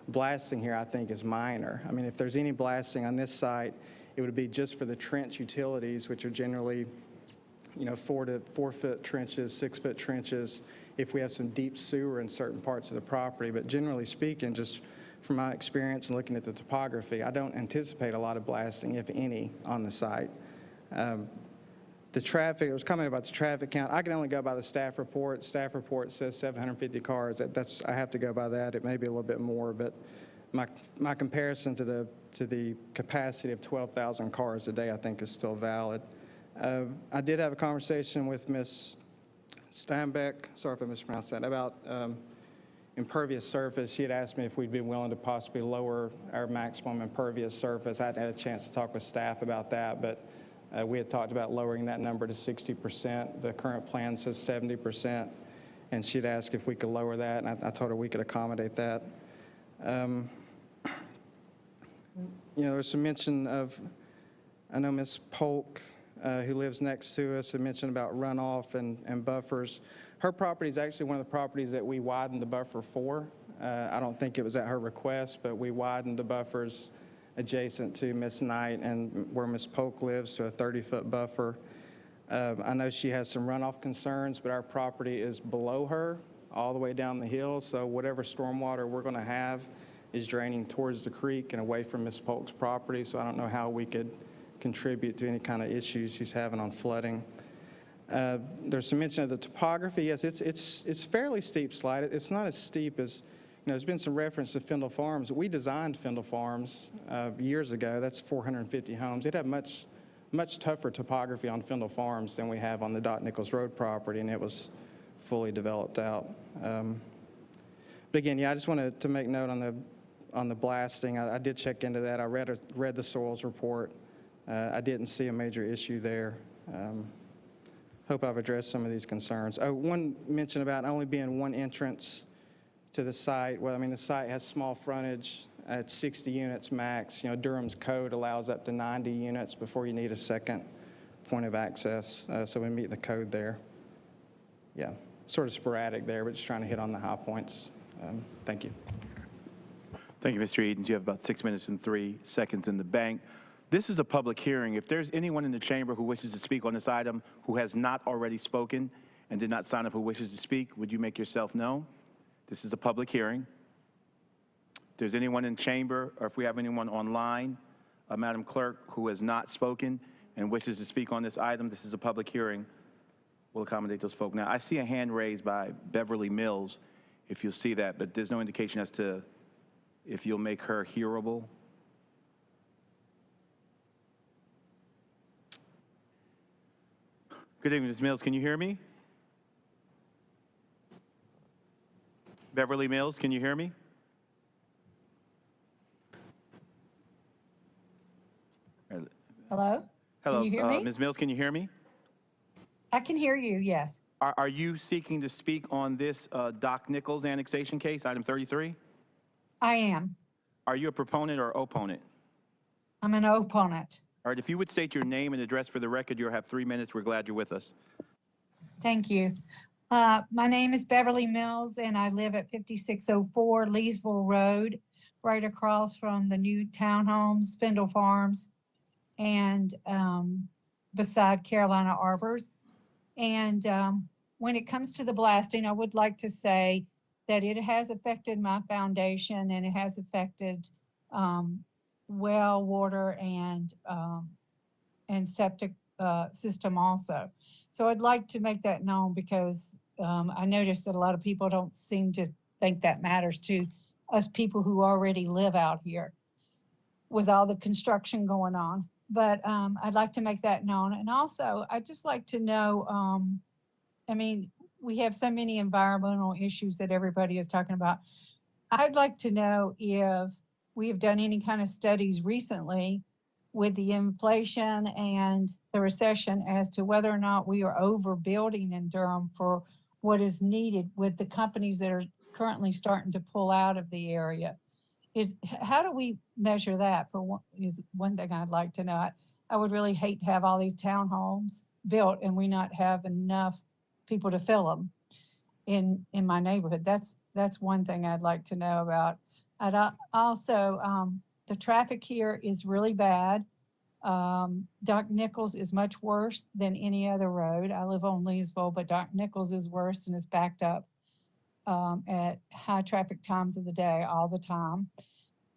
blasting here, I think, is minor. I mean, if there's any blasting on this site, it would be just for the trench utilities, which are generally, 4 foot trenches, 6 foot trenches, if we have some deep sewer in certain parts of the property. But generally speaking, just from my experience and looking at the topography, I don't anticipate a lot of blasting, if any, on the site. The traffic, it was commenting about the traffic count. I can only go by the staff report. Staff report says 750 cars. I have to go by that. It may be a little bit more, but my comparison to the capacity of 12,000 cars a day, I think, is still valid. I did have a conversation with Ms. Steinbeck, sorry if I mispronounced that, about impervious surface. She had asked me if we'd be willing to possibly lower our maximum impervious surface. I hadn't had a chance to talk with staff about that, but we had talked about lowering that number to 60%. The current plan says 70%, and she'd asked if we could lower that, and I told her we could accommodate that. There's some mention of, I know Ms. Polk, who lives next to us, had mentioned about runoff and buffers. Her property is actually one of the properties that we widened the buffer for. I don't think it was at her request, but we widened the buffers adjacent to Ms. Knight and where Ms. Polk lives to a 30-foot buffer. I know she has some runoff concerns, but our property is below her all the way down the hill, so whatever stormwater we're going to have is draining towards the creek and away from Ms. Polk's property, so I don't know how we could contribute to any kind of issues she's having on flooding. There's some mention of the topography. Yes, it's fairly steep slide. It's not as steep as, there's been some reference to Findle Farms. We designed Findle Farms years ago. That's 450 homes. It had much tougher topography on Findle Farms than we have on the Doc Nichols Road property, and it was fully developed out. But again, I just wanted to make note on the blasting. I did check into that. I read the soils report. I didn't see a major issue there. Hope I've addressed some of these concerns. Oh, one mention about only being one entrance to the site. Well, I mean, the site has small frontage at 60 units max. You know, Durham's code allows up to 90 units before you need a second point of access. So we meet the code there. Yeah, sort of sporadic there, but just trying to hit on the high points. Thank you. Thank you, Mr. Edens. You have about 6 minutes and 3 seconds in the bank. This is a public hearing. If there's anyone in the chamber who wishes to speak on this item who has not already spoken and did not sign up who wishes to speak, would you make yourself known? This is a public hearing. If there's anyone in chamber, or if we have anyone online, Madam Clerk, who has not spoken and wishes to speak on this item, this is a public hearing. We'll accommodate those folk. Now, I see a hand raised by Beverly Mills, if you'll see that, but there's no indication as to if you'll make her hearable. Good evening, Ms. Mills. Can you hear me? Beverly Mills, can you hear me? Hello? Hello, Can you hear me? Ms. Mills, can you hear me? I can hear you, yes. Are you seeking to speak on this Doc Nichols annexation case, item 33? I am. Are you a proponent or opponent? I'm an opponent. All right, if you would state your name and address for the record, you'll have 3 minutes. We're glad you're with us. Thank you. My name is Beverly Mills, and I live at 5604 Leesville Road, right across from the new townhomes, Spindle Farms, and beside Carolina Arbors. And when it comes to the blasting, I would like to say that it has affected my foundation, and it has affected well, water, and septic system also. So I'd like to make that known because I noticed that a lot of people don't seem to think that matters to us people who already live out here with all the construction going on. But I'd like to make that known. And also, I'd just like to know, I mean, we have so many environmental issues that everybody is talking about. I'd like to know if we have done any kind of studies recently with the inflation and the recession as to whether or not we are overbuilding in Durham for what is needed with the companies that are currently starting to pull out of the area. How do we measure that is one thing I'd like to know. I would really hate to have all these townhomes built and we not have enough people to fill them in my neighborhood. That's one thing I'd like to know about. I'd also, the traffic here is really bad. Doc Nichols is much worse than any other road. I live on Leesville, but Doc Nichols is worse and is backed up at high traffic times of the day all the time.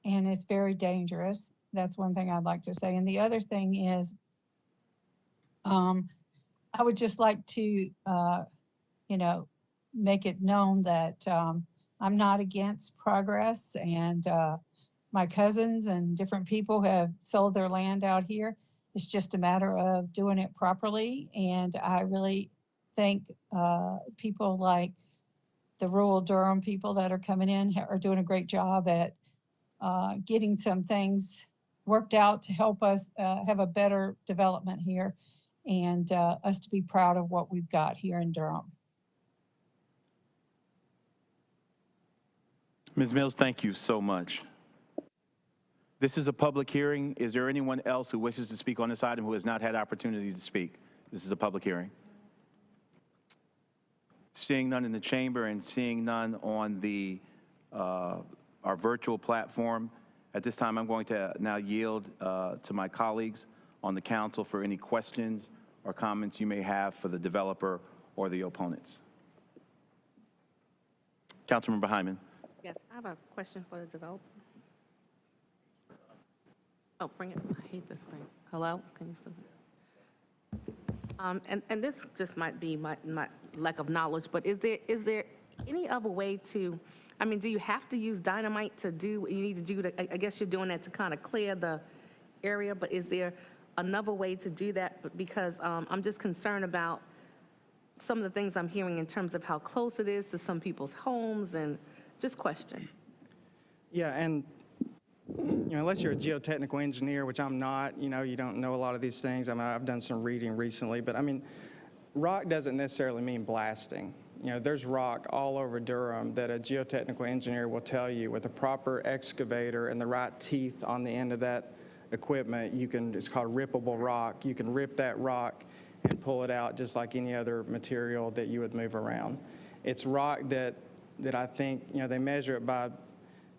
And it's very dangerous. That's one thing I'd like to say. And the other thing is, I would just like to, make it known that I'm not against progress, and my cousins and different people have sold their land out here. It's just a matter of doing it properly. And I really think people like the rural Durham people that are coming in are doing a great job at getting some things worked out to help us have a better development here and us to be proud of what we've got here in Durham. Ms. Mills, thank you so much. This is a public hearing. Is there anyone else who wishes to speak on this item who has not had opportunity to speak? This is a public hearing. Seeing none in the chamber and seeing none on the our virtual platform, at this time I'm going to now yield to my colleagues on the council for any questions or comments you may have for the developer or the opponents. Councilmember Hyman. Yes, I have a question for the developer. Oh, bring it. I hate this thing. Hello? Can you still? And this just might be my lack of knowledge, but is there any other way to, I mean, do you have to use dynamite to do what you need to do? I guess you're doing that to kind of clear the area, but is there another way to do that? Because I'm just concerned about some of the things I'm hearing in terms of how close it is to some people's homes and just question. Yeah, and you know, unless you're a geotechnical engineer, which I'm not, you know, you don't know a lot of these things. I mean, I've done some reading recently, but I mean, rock doesn't necessarily mean blasting. You know, there's rock all over Durham that a geotechnical engineer will tell you with a proper excavator and the right teeth on the end of that equipment, you can, it's called rippable rock. You can rip that rock and pull it out just like any other material that you would move around. It's rock that I think, you know, they measure it by,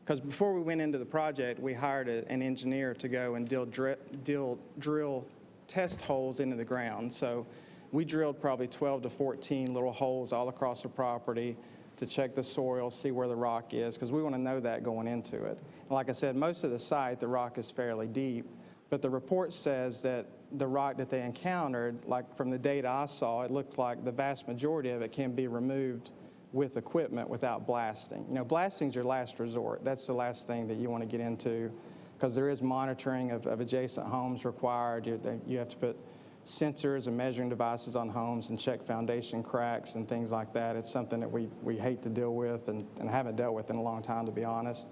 because before we went into the project, we hired an engineer to go and drill test holes into the ground. So we drilled probably 12 to 14 little holes all across the property to check the soil, see where the rock is, because we want to know that going into it. And like I said, most of the site, the rock is fairly deep, but the report says that the rock that they encountered, like from the data I saw, it looked like the vast majority of it can be removed with equipment without blasting. You know, blasting's your last resort. That's the last thing that you want to get into, because there is monitoring of adjacent homes required. You have to put sensors and measuring devices on homes and check foundation cracks and things like that. It's something that we hate to deal with and haven't dealt with in a long time, to be honest.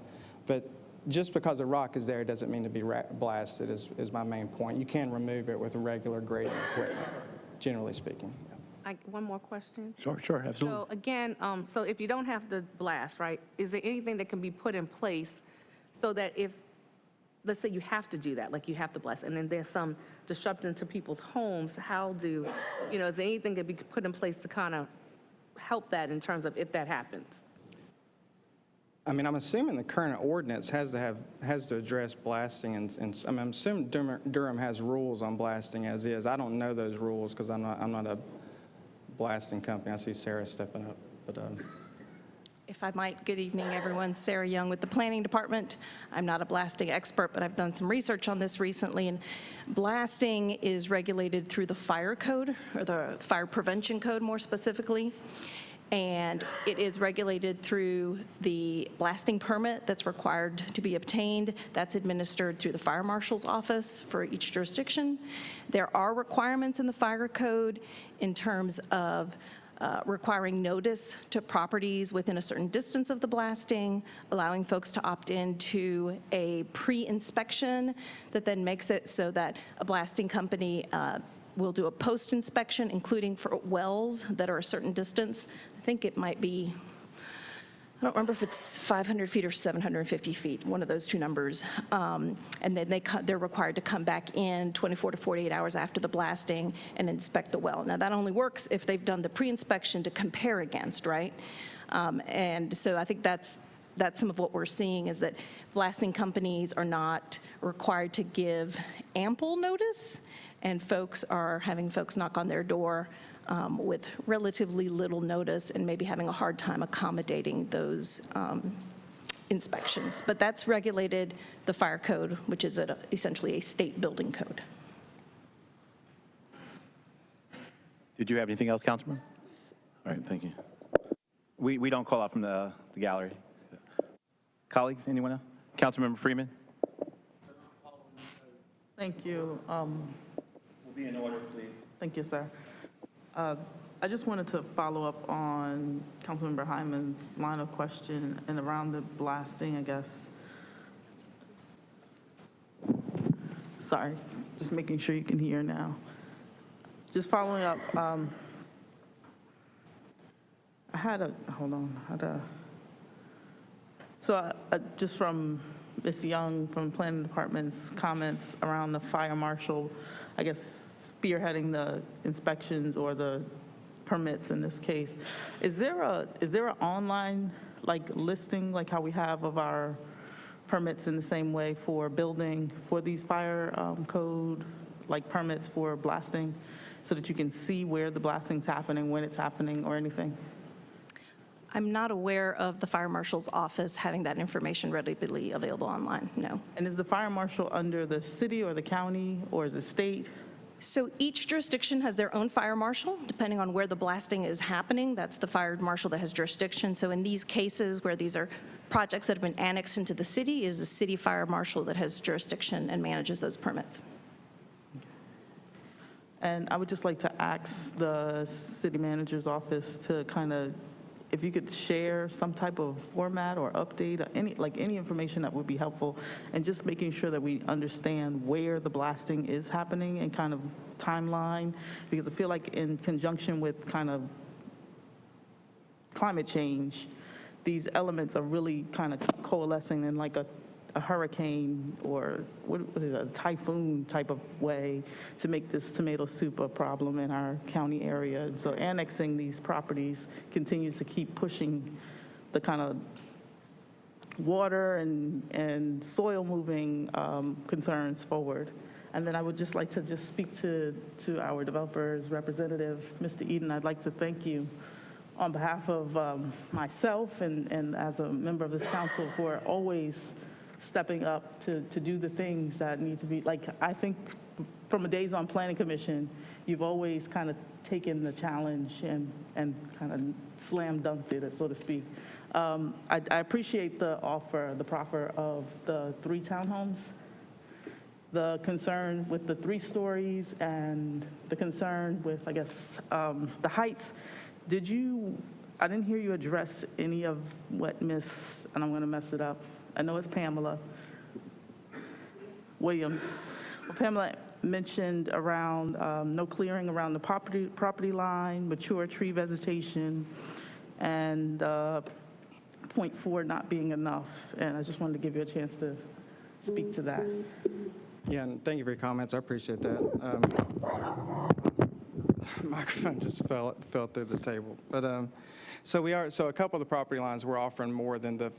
But just because the rock is there doesn't mean to be blasted is my main point. You can remove it with regular grading equipment, generally speaking. One more question. Sure, absolutely. So again, so if you don't have to blast, right, is there anything that can be put in place so that if, let's say you have to do that, like you have to blast, and then there's some disruption to people's homes, how do, you know, is there anything that can be put in place to kind of help that in terms of if that happens? I mean, I'm assuming the current ordinance has to address blasting, and I mean, I'm assuming Durham has rules on blasting as is. I don't know those rules because I'm not a blasting company. I see Sarah stepping up, but. If I might, good evening, everyone. Sarah Young with the Planning Department. I'm not a blasting expert, but I've done some research on this recently, and blasting is regulated through the fire code, or the fire prevention code more specifically, and it is regulated through the blasting permit that's required to be obtained. That's administered through the fire marshal's office for each jurisdiction. There are requirements in the fire code in terms of requiring notice to properties within a certain distance of the blasting, allowing folks to opt into a pre-inspection that then makes it so that a blasting company will do a post-inspection, including for wells that are a certain distance. I think it might be, I don't remember if it's 500 feet or 750 feet, one of those two numbers. And then they're required to come back in 24 to 48 hours after the blasting and inspect the well. Now, that only works if they've done the pre-inspection to compare against, right? And so I think that's some of what we're seeing is that blasting companies are not required to give ample notice, and folks are having folks knock on their door with relatively little notice and maybe having a hard time accommodating those inspections. But that's regulated, the fire code, which is essentially a state building code. Did you have anything else, Councilman? All right, thank you. We don't call out from the gallery. Colleagues, anyone else? Councilmember Freeman? Thank you. We'll be in order, please. Thank you, sir. I just wanted to follow up on Councilmember Hyman's line of question and around the blasting, I guess. Sorry, just making sure you can hear now. Just following up, just from Ms. Young from the Planning Department's comments around the fire marshal, I guess, spearheading the inspections or the permits in this case. Is there an online listing like how we have of our permits in the same way for building for these fire code permits for blasting, so that you can see where the blasting's happening, when it's happening, or anything? I'm not aware of the fire marshal's office having that information readily available online, no. And is the fire marshal under the city or the county, or is it state? So each jurisdiction has their own fire marshal, depending on where the blasting is happening. That's the fire marshal that has jurisdiction. So in these cases where these are projects that have been annexed into the city, is the city fire marshal that has jurisdiction and manages those permits. And I would just like to ask the city manager's office to kind of if you could share some type of format or update, or any information that would be helpful, and just making sure that we understand where the blasting is happening and kind of timeline, because I feel like in conjunction with kind of climate change, these elements are really kind of coalescing in like a hurricane or what is it, a typhoon type of way to make this tomato soup a problem in our county area. And so annexing these properties continues to keep pushing the kind of water and soil moving concerns forward. And then I would just like to just speak to our developers representative, Mr. Eden. I'd like to thank you on behalf of myself and as a member of this council for always stepping up to do the things that need to be, like, I think from a days on planning commission, you've always kind of taken the challenge and kind of slam dunked it, so to speak. I appreciate the proffer of the 3 townhomes, the concern with the 3 stories and the concern with, I guess, the heights. I didn't hear you address any of what and I'm going to mess it up, I know it's Pamela Williams. Well, Pamela mentioned around no clearing around the property line, mature tree vegetation, and 0.4 not being enough. And I just wanted to give you a chance to speak to that. Yeah, and thank you for your comments. I appreciate that. Microphone just fell through the table. But so a couple of the property lines we're offering more than the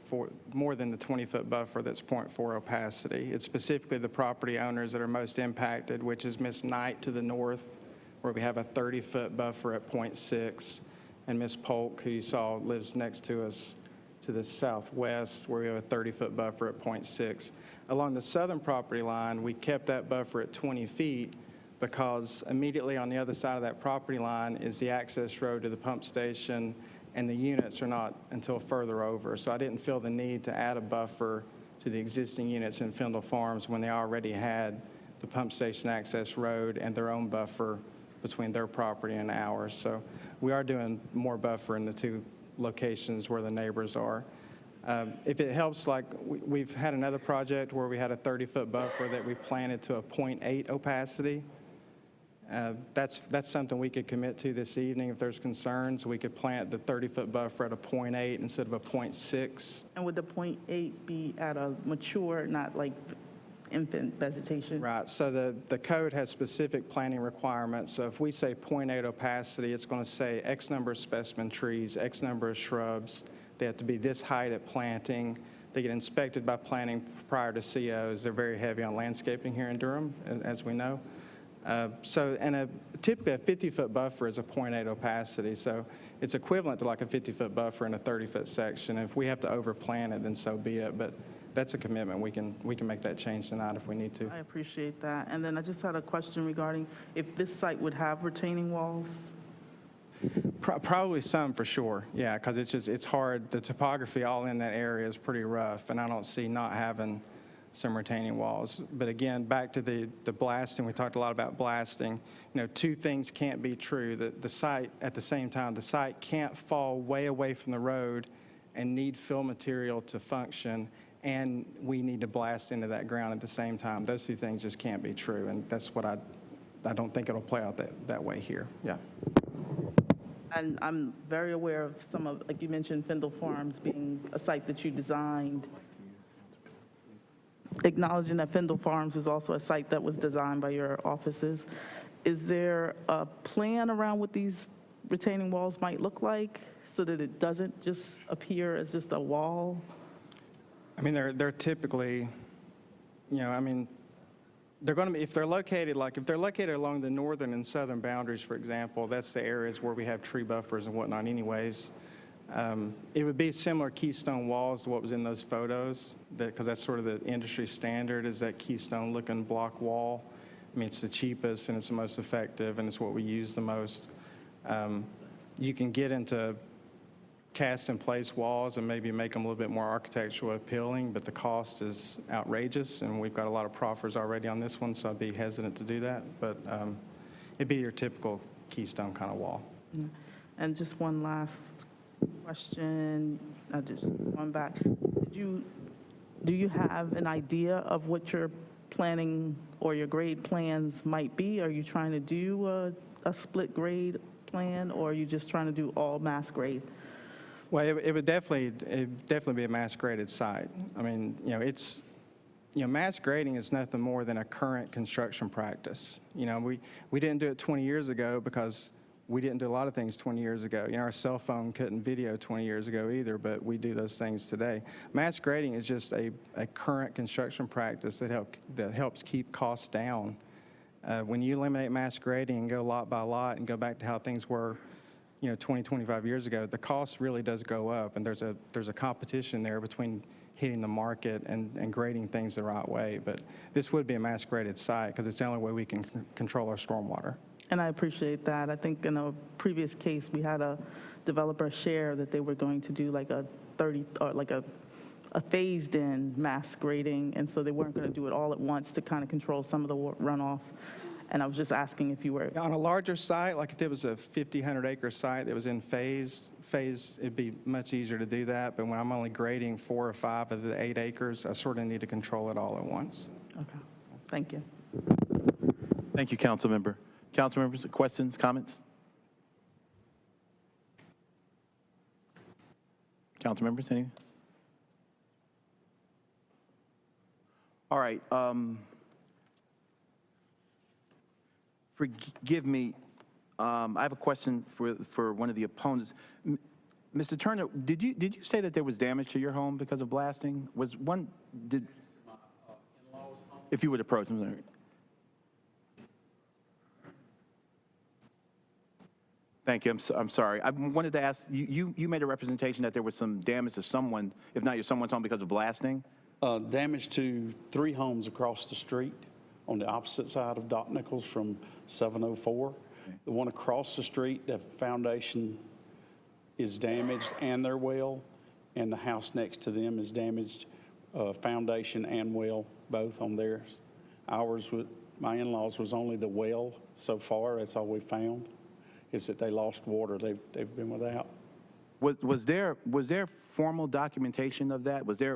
20-foot buffer that's 0.4 opacity. It's specifically the property owners that are most impacted, which is Miss Knight to the north, where we have a 30-foot buffer at 0.6, and Miss Polk, who you saw lives next to us to the southwest, where we have a 30-foot buffer at 0.6. Along the southern property line, we kept that buffer at 20 feet because immediately on the other side of that property line is the access road to the pump station, and the units are not until further over. So I didn't feel the need to add a buffer to the existing units in Findle Farms when they already had the pump station access road and their own buffer between their property and ours. So we are doing more buffer in the 2 locations where the neighbors are. If it helps, like we've had another project where we had a 30-foot buffer that we planted to a 0.8 opacity. That's something we could commit to this evening. If there's concerns, we could plant the 30-foot buffer at a 0.8 instead of a 0.6. And would the 0.8 be at a mature, not like infant vegetation? Right. So the code has specific planting requirements. So if we say 0.8 opacity, it's going to say X number of specimen trees, X number of shrubs. They have to be this height at planting. They get inspected by planning prior to COs. They're very heavy on landscaping here in Durham, as we know. Typically a 50-foot buffer is a 0.8 opacity, so it's equivalent to like a 50-foot buffer in a 30-foot section. If we have to overplant it, then so be it. But that's a commitment. We can make that change tonight if we need to. I appreciate that. And then I just had a question regarding if this site would have retaining walls. Probably some for sure, yeah, because it's hard. The topography all in that area is pretty rough, and I don't see not having some retaining walls. But again, back to the blasting, we talked a lot about blasting. 2 things can't be true. The site, at the same time, the site can't fall way away from the road and need fill material to function, and we need to blast into that ground at the same time. Those 2 things just can't be true, and that's what I don't think it'll play out that way here, yeah. And I'm very aware of some of, like you mentioned, Findle Farms being a site that you designed. Acknowledging that Findle Farms was also a site that was designed by your offices. Is there a plan around what these retaining walls might look like so that it doesn't just appear as just a wall? I mean, they're typically, they're going to be, if they're located along the northern and southern boundaries, for example, that's the areas where we have tree buffers and whatnot anyways. It would be similar keystone walls to what was in those photos, because that's sort of the industry standard, is that keystone-looking block wall. I mean, it's the cheapest and it's the most effective, and it's what we use the most. You can get into cast-in-place walls and maybe make them a little bit more architecturally appealing, but the cost is outrageous, and we've got a lot of proffers already on this one, so I'd be hesitant to do that. But it'd be your typical keystone kind of wall. And just one last question, I just going back. Do you have an idea of what your planning or your grade plans might be? Are you trying to do a split grade plan, or are you just trying to do all mass grade? Well, it would definitely be a mass graded site. I mean, mass grading is nothing more than a current construction practice. We didn't do it 20 years ago because we didn't do a lot of things 20 years ago. Our cell phone couldn't video 20 years ago either, but we do those things today. Mass grading is just a current construction practice that helps keep costs down. When you eliminate mass grading and go lot by lot and go back to how things were 20, 25 years ago, the cost really does go up, and there's a competition there between hitting the market and grading things the right way. But this would be a mass graded site because it's the only way we can control our stormwater. And I appreciate that. I think in a previous case, we had a developer share that they were going to do like a 30, or like a phased-in mass grading, and so they weren't going to do it all at once to kind of control some of the runoff. And I was just asking if you were... On a larger site, like if it was a 100-acre site that was in phase, it'd be much easier to do that. But when I'm only grading 4 or 5 of the 8 acres, I sort of need to control it all at once. Okay, thank you. Thank you, council member. Council members, questions, comments? Council members, any? All right. Forgive me. I have a question for one of the opponents. Mr. Turner, did you say that there was damage to your home because of blasting? Was one did? If you would approach, I'm sorry. Thank you. I'm sorry. I wanted to ask you. You made a representation that there was some damage to someone, if not someone's home, because of blasting. Damage to 3 homes across the street on the opposite side of Doc Nichols from 704. Okay. The one across the street, the foundation is damaged and their well, and the house next to them is damaged, foundation and well, both on theirs. Ours, with my in-laws, was only the well so far. That's all we found, is that they lost water. They've been without. Was there formal documentation of that? Was there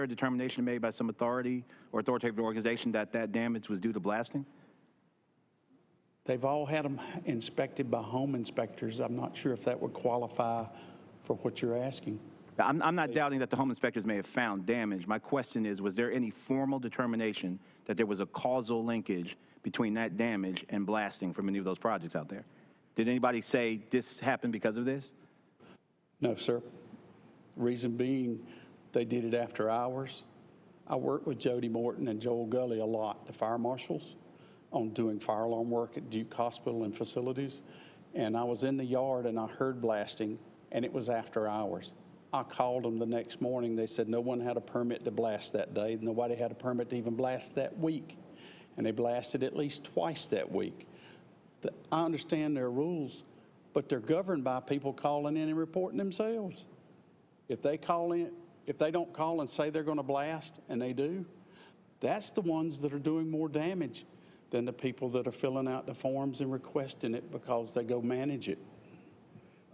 a determination made by some authority or authoritative organization that damage was due to blasting? They've all had them inspected by home inspectors. I'm not sure if that would qualify for what you're asking. I'm not doubting that the home inspectors may have found damage. My question is, was there any formal determination that there was a causal linkage between that damage and blasting from any of those projects out there? Did anybody say this happened because of this? No, sir. Reason being, they did it after hours. I worked with Jody Morton and Joel Gully a lot, the fire marshals, on doing fire alarm work at Duke Hospital and facilities. And I was in the yard and I heard blasting, and it was after hours. I called them the next morning. They said no one had a permit to blast that day. Nobody had a permit to even blast that week. And they blasted at least twice that week. I understand their rules, but they're governed by people calling in and reporting themselves. If they call in, if they don't call and say they're going to blast, and they do, that's the ones that are doing more damage than the people that are filling out the forms and requesting it because they go manage it.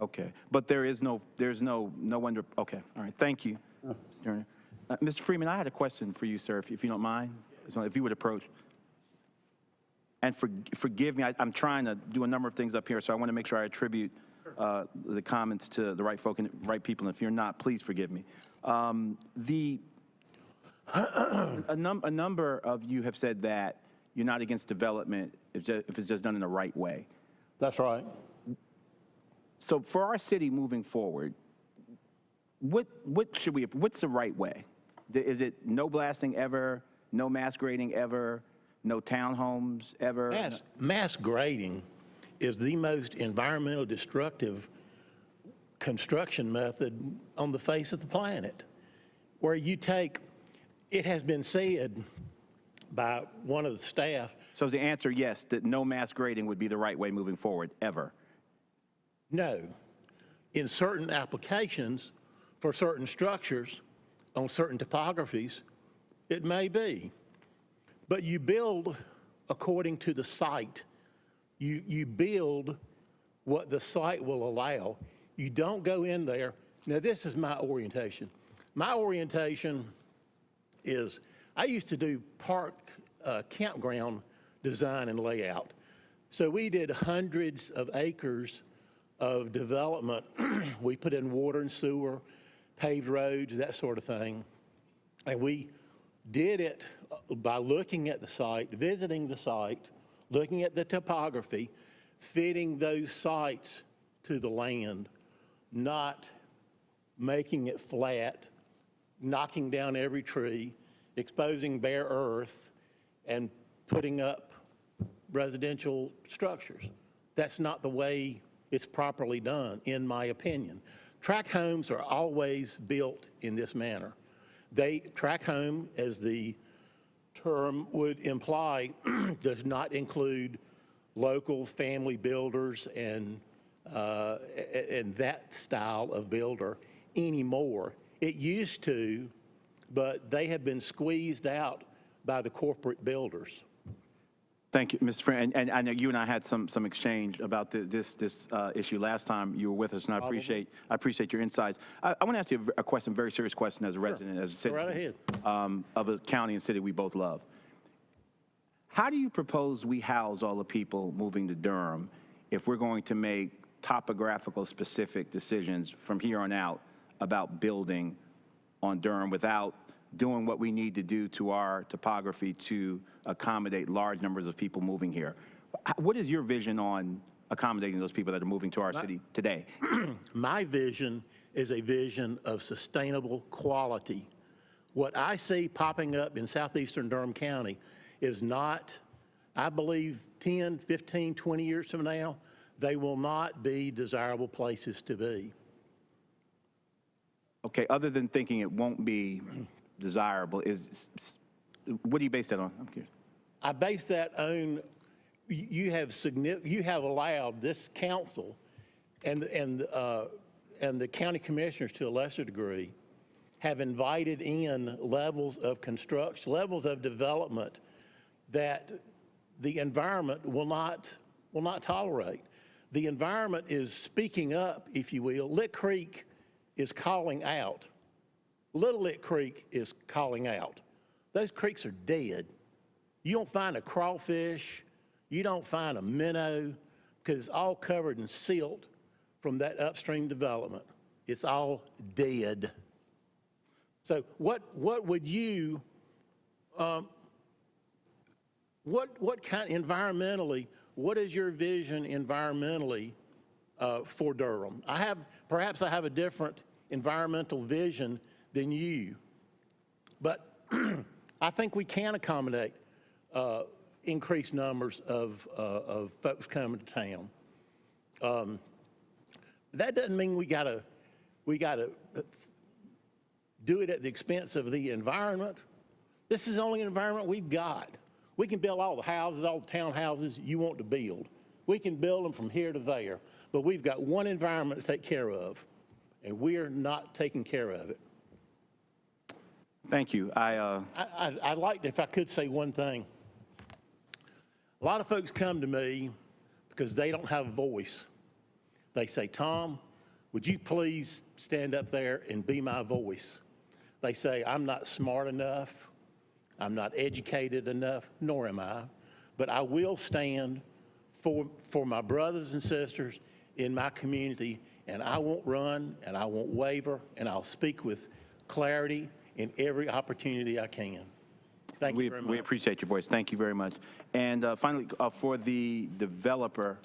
Okay, but there's no one to, okay, all right, thank you, Mr. Turner. Mr. Freeman, I had a question for you, sir, if you don't mind, if you would approach. And forgive me, I'm trying to do a number of things up here, so I want to make sure I attribute the comments to the right folk and right people. And if you're not, please forgive me. A number of you have said that you're not against development if it's just done in the right way. That's right. So for our city moving forward, what's the right way? Is it no blasting ever, no mass grading ever, no townhomes ever? Mass grading is the most environmentally destructive construction method on the face of the planet, where you take, it has been said by one of the staff. So is the answer yes, that no mass grading would be the right way moving forward, ever? No. In certain applications, for certain structures, on certain topographies, it may be. But you build according to the site. You build what the site will allow. You don't go in there. Now, this is my orientation. My orientation is I used to do park campground design and layout. So we did hundreds of acres of development. We put in water and sewer, paved roads, that sort of thing. And we did it by looking at the site, visiting the site, looking at the topography, fitting those sites to the land, not making it flat, knocking down every tree, exposing bare earth, and putting up residential structures. That's not the way it's properly done, in my opinion. Tract homes are always built in this manner. Tract home, as the term would imply, does not include local family builders and that style of builder anymore. It used to, but they have been squeezed out by the corporate builders. Thank you, Mr. Friend. And I know you and I had some exchange about this issue last time you were with us, and I appreciate your insights. I want to ask you a question, very serious question as a resident, as a citizen of a county and city we both love. How do you propose we house all the people moving to Durham if we're going to make topographical specific decisions from here on out about building on Durham without doing what we need to do to our topography to accommodate large numbers of people moving here? What is your vision on accommodating those people that are moving to our city today? My vision is a vision of sustainable quality. What I see popping up in southeastern Durham County is not, I believe 10, 15, 20 years from now, they will not be desirable places to be. Okay, other than thinking it won't be desirable, what do you base that on? I'm curious. I base that on you have allowed this council and the county commissioners to a lesser degree have invited in levels of construction, levels of development that the environment will not tolerate. The environment is speaking up, if you will. Lick Creek is calling out. Little Lick Creek is calling out. Those creeks are dead. You don't find a crawfish, you don't find a minnow, because it's all covered in silt from that upstream development. It's all dead. So what would you, what kind environmentally, what is your vision environmentally for Durham? Perhaps I have a different environmental vision than you, but I think we can accommodate increased numbers of folks coming to town. That doesn't mean we gotta do it at the expense of the environment. This is the only environment we've got. We can build all the houses, all the townhouses you want to build. We can build them from here to there, but we've got one environment to take care of, and we're not taking care of it. Thank you. I'd like to, if I could say one thing. A lot of folks come to me because they don't have a voice. They say, Tom, would you please stand up there and be my voice? They say, I'm not smart enough, I'm not educated enough, nor am I, but I will stand for my brothers and sisters in my community, and I won't run, and I won't waver, and I'll speak with clarity in every opportunity I can. Thank you very much. We appreciate your voice. Thank you very much. And finally, for the developer,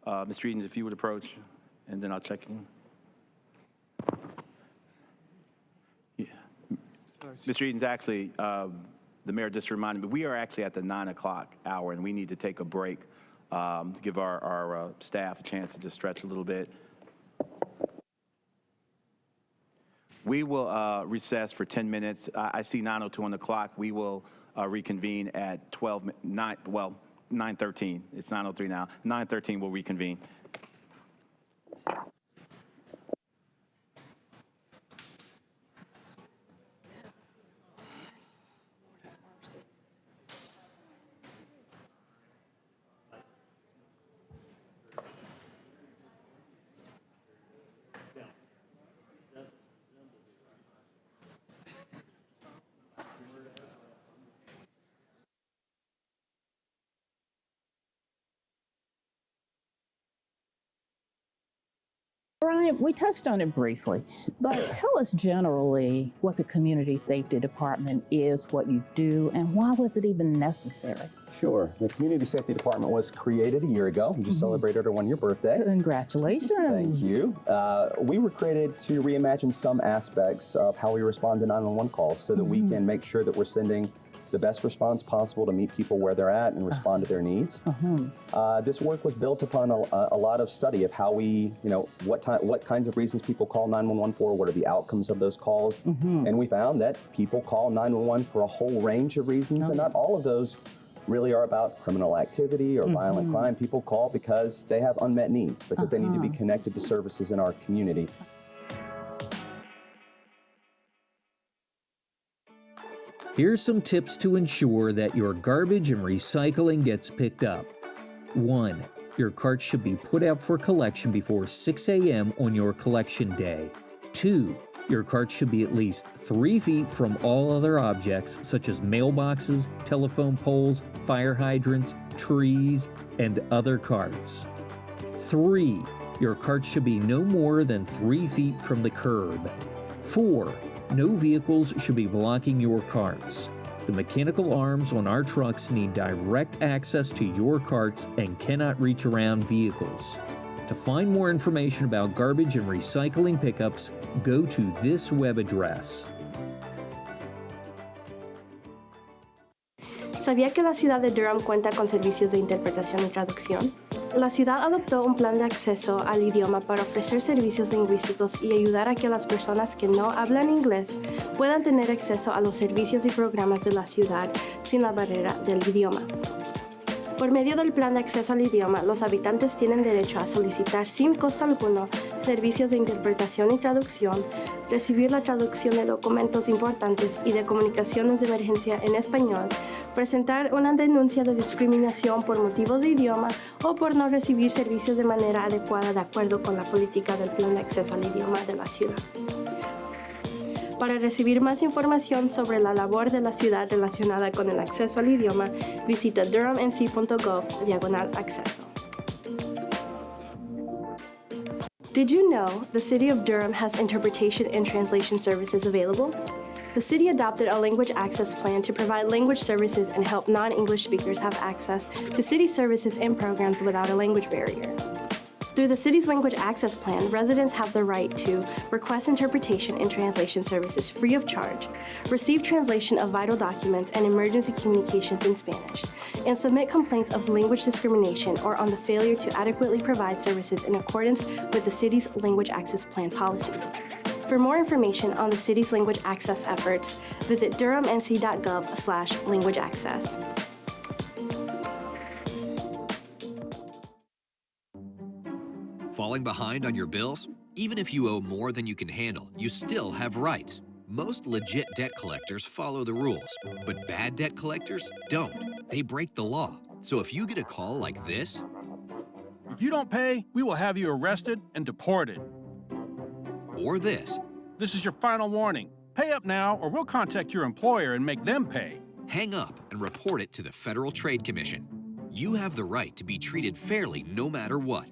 Mr. Edens, if you would approach, and then I'll check in. Yeah. Mr. Edens, actually, the mayor just reminded me, we are actually at the 9 o'clock hour, and we need to take a break to give our staff a chance to just stretch a little bit. We will recess for 10 minutes. I see 9:02 on the clock. We will reconvene at 9:13. It's 9:03 now. 9:13 we'll reconvene. Ryan, we touched on it briefly, but tell us generally what the Community Safety Department is, what you do, and why was it even necessary? Sure. The Community Safety Department was created a year ago. We just celebrated our one-year birthday. Congratulations. Thank you. We were created to reimagine some aspects of how we respond to 911 calls so that we can make sure that we're sending the best response possible to meet people where they're at and respond to their needs. This work was built upon a lot of study of how we, what kinds of reasons people call 911 for, what are the outcomes of those calls. And we found that people call 911 for a whole range of reasons, and not all of those really are about criminal activity or violent crime. People call because they have unmet needs, because they need to be connected to services in our community. Here's some tips to ensure that your garbage and recycling gets picked up. 1. Your cart should be put out for collection before 6 a.m. on your collection day. 2. Your cart should be at least 3 feet from all other objects such as mailboxes, telephone poles, fire hydrants, trees, and other carts. 3. Your cart should be no more than 3 feet from the curb. 4. No vehicles should be blocking your carts. The mechanical arms on our trucks need direct access to your carts and cannot reach around vehicles. To find more information about garbage and recycling pickups, go to this web address. ¿Sabía que la ciudad de Durham cuenta con servicios de interpretación y traducción? La ciudad adoptó un plan de acceso al idioma para ofrecer servicios lingüísticos y ayudar a que las personas que no hablan inglés puedan tener acceso a los servicios y programas de la ciudad sin la barrera del idioma. Por medio del plan de acceso al idioma, los habitantes tienen derecho a solicitar sin costo alguno servicios de interpretación y traducción, recibir la traducción de documentos importantes y de comunicaciones de emergencia en español, presentar una denuncia de discriminación por motivos de idioma o por no recibir servicios de manera adecuada de acuerdo con la política del plan de acceso al idioma de la ciudad. Para recibir más información sobre la labor de la ciudad relacionada con el acceso al idioma, visita durhamnc.gov/acceso. Did you know the City of Durham has interpretation and translation services available? The city adopted a language access plan to provide language services and help non-English speakers have access to city services and programs without a language barrier. Through the city's language access plan, residents have the right to request interpretation and translation services free of charge, receive translation of vital documents and emergency communications in Spanish, and submit complaints of language discrimination or on the failure to adequately provide services in accordance with the city's language access plan policy. For more information on the city's language access efforts, visit durhamnc.gov/languageaccess. Falling behind on your bills? Even if you owe more than you can handle, you still have rights. Most legit debt collectors follow the rules, but bad debt collectors don't. They break the law. So if you get a call like this, if you don't pay, we will have you arrested and deported. Or this, this is your final warning. Pay up now or we'll contact your employer and make them pay. Hang up and report it to the Federal Trade Commission. You have the right to be treated fairly no matter what.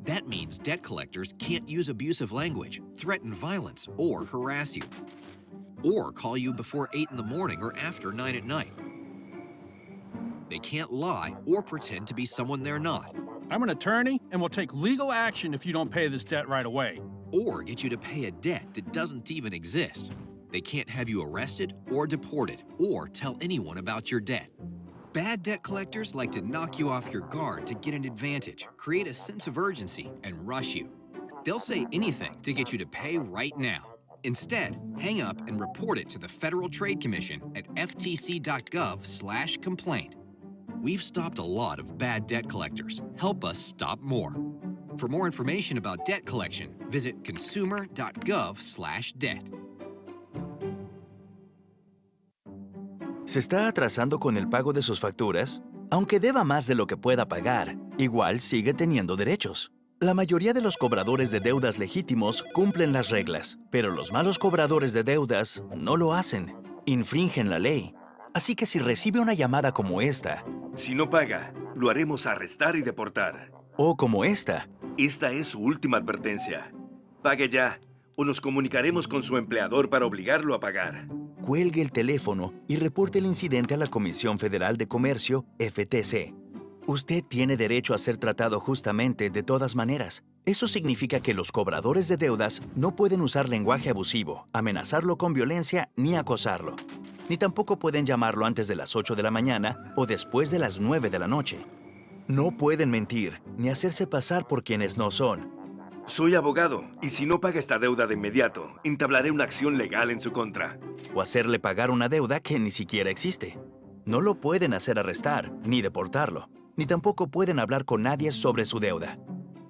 That means debt collectors can't use abusive language, threaten violence, or harass you. Or call you before 8 in the morning or after 9 at night. They can't lie or pretend to be someone they're not. I'm an attorney and will take legal action if you don't pay this debt right away. Or get you to pay a debt that doesn't even exist. They can't have you arrested or deported or tell anyone about your debt. Bad debt collectors like to knock you off your guard to get an advantage, create a sense of urgency, and rush you. They'll say anything to get you to pay right now. Instead, hang up and report it to the Federal Trade Commission at ftc.gov/complaint. We've stopped a lot of bad debt collectors. Help us stop more. For more information about debt collection, visit consumer.gov/debt. ¿Se está atrasando con el pago de sus facturas? Aunque deba más de lo que pueda pagar, igual sigue teniendo derechos. La mayoría de los cobradores de deudas legítimos cumplen las reglas, pero los malos cobradores de deudas no lo hacen, infringen la ley. Así que si recibe una llamada como esta, si no paga, lo haremos arrestar y deportar. O como esta. Esta es su última advertencia. Pague ya, o nos comunicaremos con su empleador para obligarlo a pagar. Cuelgue el teléfono y reporte el incidente a la Comisión Federal de Comercio, FTC. Usted tiene derecho a ser tratado justamente de todas maneras. Eso significa que los cobradores de deudas no pueden usar lenguaje abusivo, amenazarlo con violencia ni acosarlo. Ni tampoco pueden llamarlo antes de las 8 de la mañana o después de las 9 de la noche. No pueden mentir ni hacerse pasar por quienes no son. Soy abogado, y si no paga esta deuda de inmediato, entablaré una acción legal en su contra. O hacerle pagar una deuda que ni siquiera existe. No lo pueden hacer arrestar, ni deportarlo, ni tampoco pueden hablar con nadie sobre su deuda.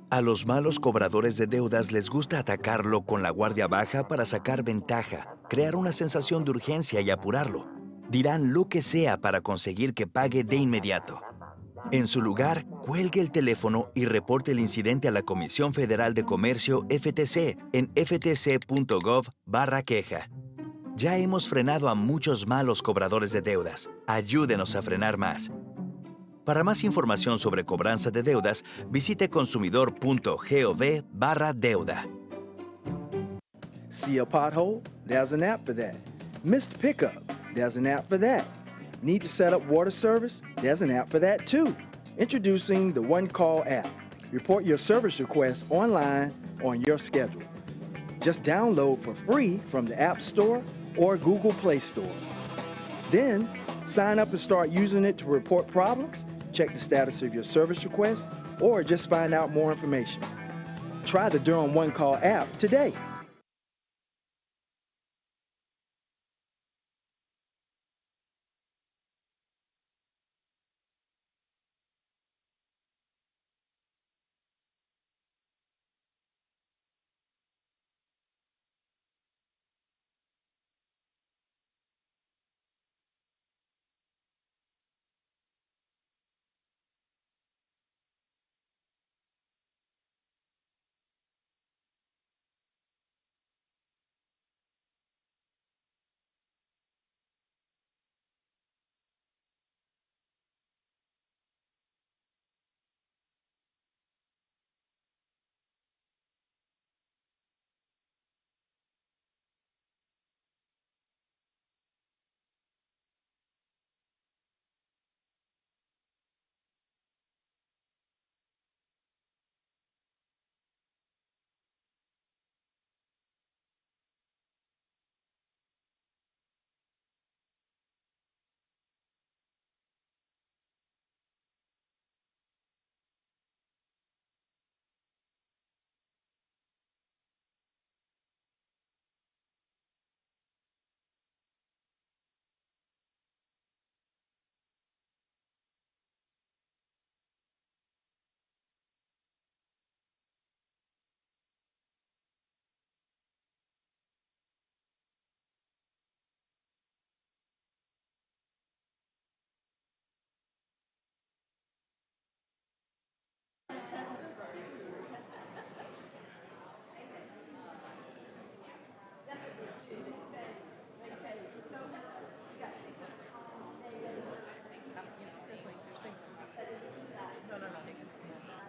A los malos cobradores de deudas les gusta atacarlo con la guardia baja para sacar ventaja, crear una sensación de urgencia y apurarlo. Dirán lo que sea para conseguir que pague de inmediato. En su lugar, cuelgue el teléfono y reporte el incidente a la Comisión Federal de Comercio, FTC, en ftc.gov/queja. Ya hemos frenado a muchos malos cobradores de deudas. Ayúdenos a frenar más. Para más información sobre cobranza de deudas, visite consumidor.gov/deuda. See a pothole? There's an app for that. Missed pickup? There's an app for that. Need to set up water service? There's an app for that too. Introducing the One Call app. Report your service requests online on your schedule. Just download for free from the App Store or Google Play Store. Then, sign up and start using it to report problems, check the status of your service request, or just find out more information. Try the Durham One Call app today.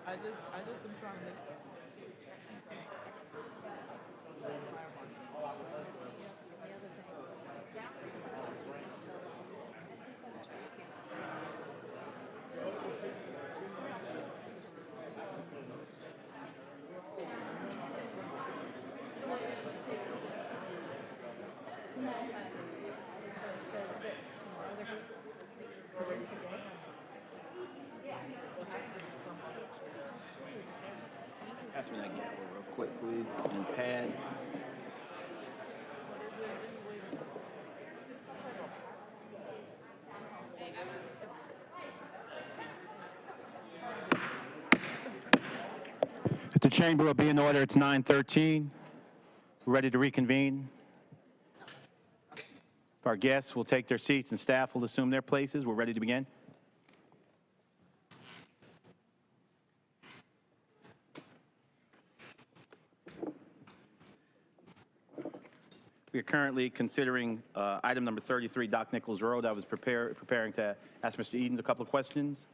I just am trying to make. Pass me that gavel real quick, please, and pad. If the chamber will be in order, it's 9:13. We're ready to reconvene. If our guests will take their seats and staff will assume their places, we're ready to begin. We are currently considering item number 33, Doc Nichols Road. I was preparing to ask Mr. Eden a couple of questions.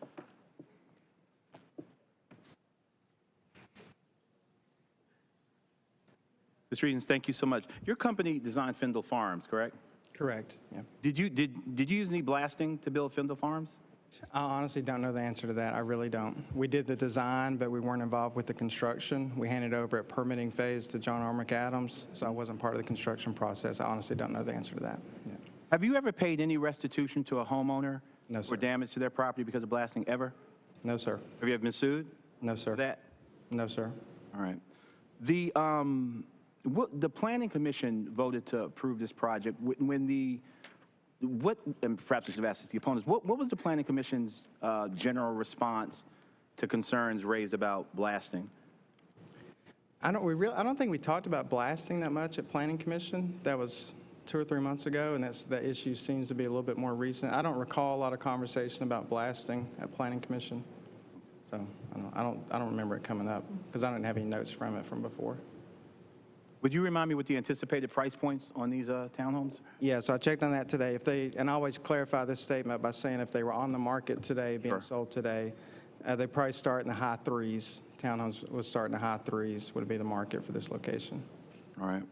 Mr. Edens, thank you so much. Your company designed Findle Farms, correct? Correct, yeah. Did you use any blasting to build Findle Farms? I honestly don't know the answer to that. I really don't. We did the design, but we weren't involved with the construction. We handed over at permitting phase to John R. McAdams, so I wasn't part of the construction process. I honestly don't know the answer to that. Yeah. Have you ever paid any restitution to a homeowner No, sir. for damage to their property because of blasting, ever? No, sir. Have you ever been sued? No, sir. For that? No, sir. All right. The Planning Commission voted to approve this project and perhaps I should have asked this to the opponents, what was the Planning Commission's general response to concerns raised about blasting? I don't think we talked about blasting that much at Planning Commission. That was 2 or 3 months ago, and that issue seems to be a little bit more recent. I don't recall a lot of conversation about blasting at Planning Commission, so I don't remember it coming up because I didn't have any notes from it from before. Would you remind me what the anticipated price points on these townhomes? Yeah, so I checked on that today. And I always clarify this statement by saying if they were on the market today, being sold today, they probably start in the high threes. Townhomes would start in the high threes would be the market for this location. All right.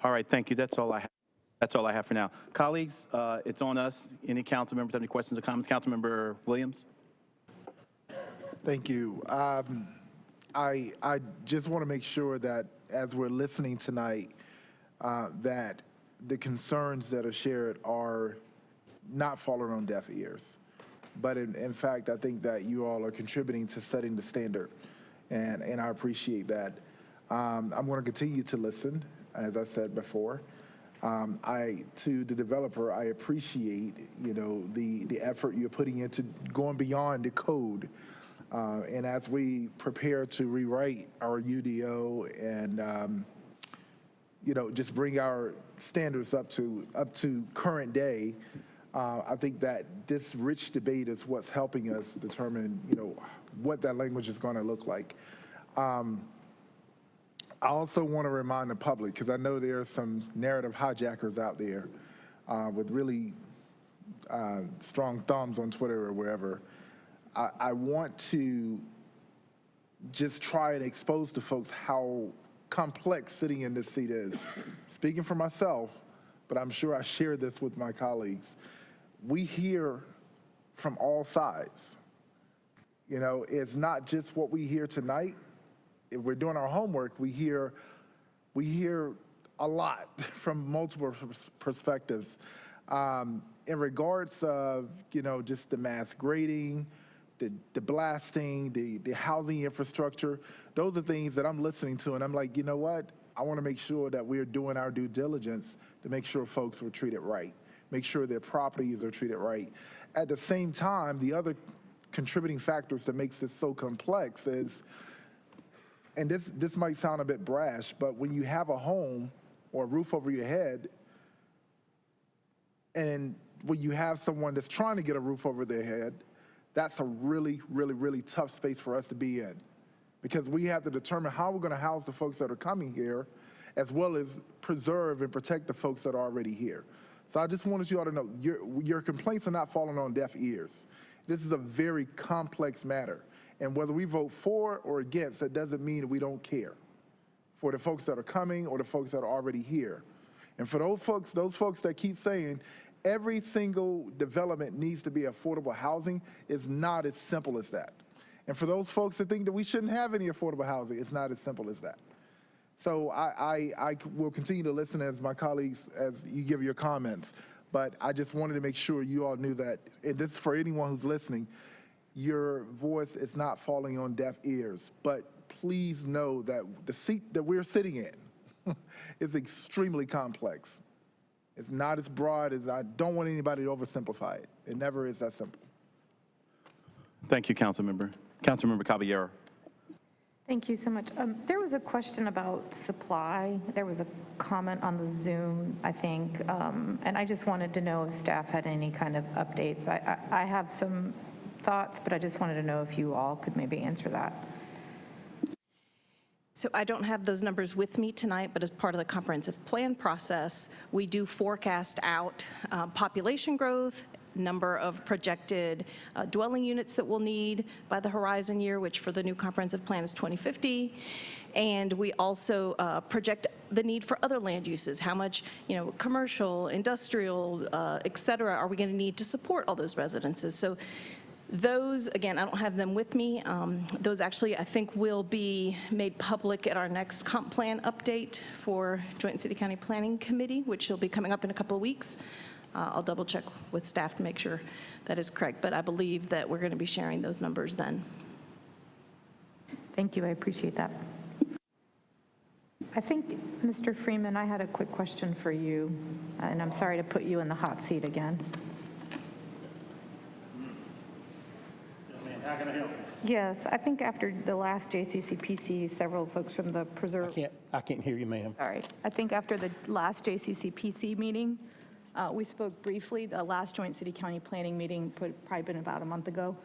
All right, thank you. That's all I have. That's all I have for now. Colleagues, it's on us. Any council members have any questions or comments? Councilmember Williams? Thank you. I just want to make sure that as we're listening tonight, that the concerns that are shared are not falling on deaf ears. But in fact, I think that you all are contributing to setting the standard, and I appreciate that. I'm going to continue to listen, as I said before. To the developer, I appreciate, the effort you're putting into going beyond the code. And as we prepare to rewrite our UDO and, just bring our standards up to current day, I think that this rich debate is what's helping us determine, what that language is going to look like. I also want to remind the public, because I know there are some narrative hijackers out there with really strong thumbs on Twitter or wherever. I want to just try and expose to folks how complex sitting in this seat is. Speaking for myself, but I'm sure I share this with my colleagues, we hear from all sides. It's not just what we hear tonight. If we're doing our homework, we hear a lot from multiple perspectives. In regards of, just the mass grading, the blasting, the housing infrastructure, those are things that I'm listening to, and I'm like, you know what? I want to make sure that we're doing our due diligence to make sure folks are treated right, make sure their properties are treated right. At the same time, the other contributing factors that makes this so complex is, and this might sound a bit brash, but when you have a home or a roof over your head, and when you have someone that's trying to get a roof over their head, that's a really, really, really tough space for us to be in, because we have to determine how we're going to house the folks that are coming here, as well as preserve and protect the folks that are already here. So I just wanted you all to know, your complaints are not falling on deaf ears. This is a very complex matter. And whether we vote for or against, that doesn't mean that we don't care for the folks that are coming or the folks that are already here. And for those folks that keep saying every single development needs to be affordable housing, is not as simple as that. And for those folks that think that we shouldn't have any affordable housing, it's not as simple as that. So I will continue to listen as my colleagues, as you give your comments. But I just wanted to make sure you all knew that, and this is for anyone who's listening, your voice is not falling on deaf ears. But please know that the seat that we're sitting in is extremely complex. It's not as broad as, I don't want anybody to oversimplify it. It never is that simple. Thank you, Councilmember. Councilmember Caballero. Thank you so much. There was a question about supply. There was a comment on the Zoom, I think, and I just wanted to know if staff had any kind of updates. I have some thoughts, but I just wanted to know if you all could maybe answer that. So I don't have those numbers with me tonight, but as part of the comprehensive plan process, we do forecast out population growth, number of projected dwelling units that we'll need by the horizon year, which for the new comprehensive plan is 2050. And we also project the need for other land uses. How much, commercial, industrial, et cetera, are we going to need to support all those residences? So those, again, I don't have them with me. Those actually, I think, will be made public at our next comp plan update for Joint and City County Planning Committee, which will be coming up in a couple of weeks. I'll double check with staff to make sure that is correct, but I believe that we're going to be sharing those numbers then. Thank you, I appreciate that. I think, Mr. Freeman, I had a quick question for you, and I'm sorry to put you in the hot seat again. How can I help? Yes, I think after the last JCCPC, several folks from the preserve. I can't hear you, ma'am. Sorry. I think after the last JCCPC meeting, we spoke briefly. The last joint city-county planning meeting probably been about a month ago.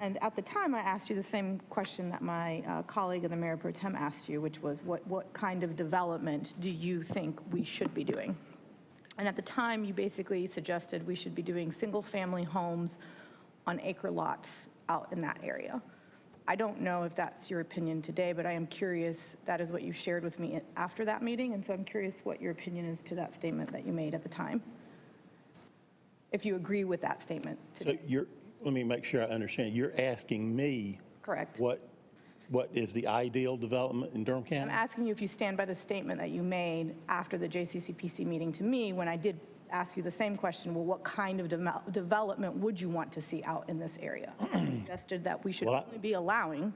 And at the time, I asked you the same question that my colleague and the Mayor Pro Tem asked you, which was what kind of development do you think we should be doing? And at the time, you basically suggested we should be doing single-family homes on acre lots out in that area. I don't know if that's your opinion today, but I am curious, that is what you shared with me after that meeting, and so I'm curious what your opinion is to that statement that you made at the time. If you agree with that statement today. So let me make sure I understand. You're asking me. Correct. What is the ideal development in Durham County? I'm asking you if you stand by the statement that you made after the JCCPC meeting to me when I did ask you the same question, well, what kind of development would you want to see out in this area? I suggested that we should only be allowing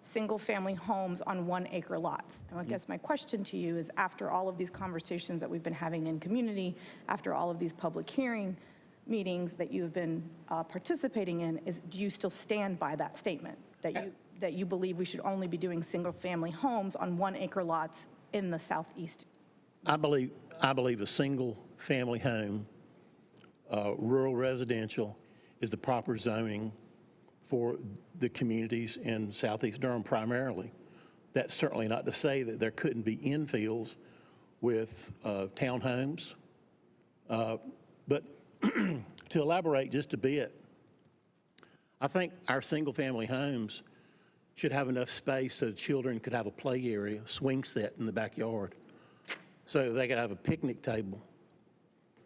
single-family homes on 1 acre lots. And I guess my question to you is, after all of these conversations that we've been having in community, after all of these public hearing meetings that you've been participating in, do you still stand by that statement, that you believe we should only be doing single-family homes on 1 acre lots in the southeast? I believe a single-family home, rural residential, is the proper zoning for the communities in southeast Durham primarily. That's certainly not to say that there couldn't be infills with townhomes. But to elaborate just a bit, I think our single-family homes should have enough space so children could have a play area, swing set in the backyard, so they could have a picnic table,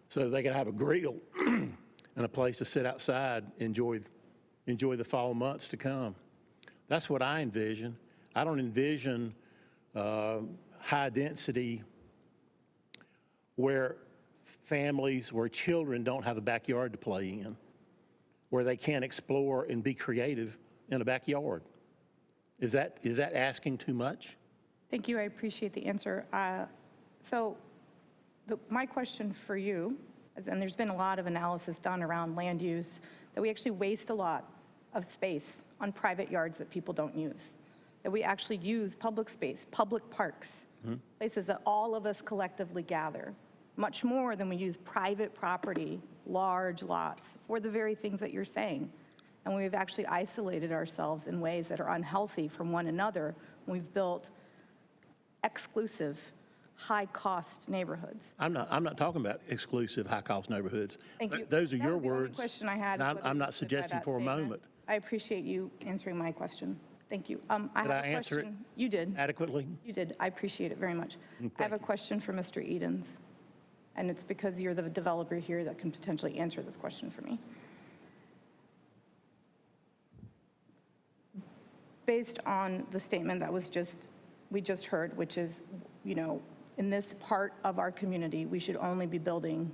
so they could have a grill and a place to sit outside, enjoy the fall months to come. That's what I envision. I don't envision high density where children don't have a backyard to play in, where they can't explore and be creative in a backyard. Is that asking too much? Thank you, I appreciate the answer. So my question for you is, and there's been a lot of analysis done around land use, that we actually waste a lot of space on private yards that people don't use, that we actually use public space, public parks, places that all of us collectively gather, much more than we use private property, large lots, for the very things that you're saying. And we've actually isolated ourselves in ways that are unhealthy from one another. We've built exclusive, high-cost neighborhoods. I'm not talking about exclusive, high-cost neighborhoods. Thank you. Those are That your was the only words. question I had. And I'm not suggesting for a moment. I appreciate you answering my question. Thank you. Did I answer it? You did. Adequately? You did. I appreciate it very much. I have a question for Mr. Edens, and it's because you're the developer here that can potentially answer this question for me. Based on the statement that we just heard, which is, in this part of our community, we should only be building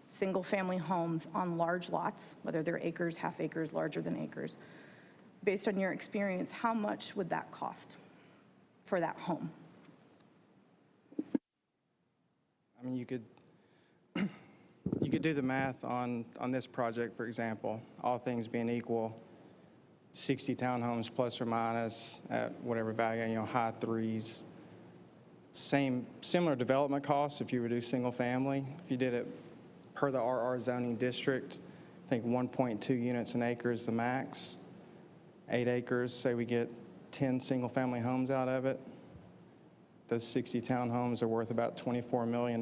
single-family homes on large lots, whether they're acres, half acres, larger than acres. Based on your experience, how much would that cost for that home? I mean, you could do the math on this project, for example, all things being equal, 60 townhomes plus or minus at whatever value, high threes. Similar development costs if you reduce single family. If you did it per the RR zoning district, I think 1.2 units an acre is the max. 8 acres, say we get 10 single family homes out of it. Those 60 townhomes are worth about $24 million.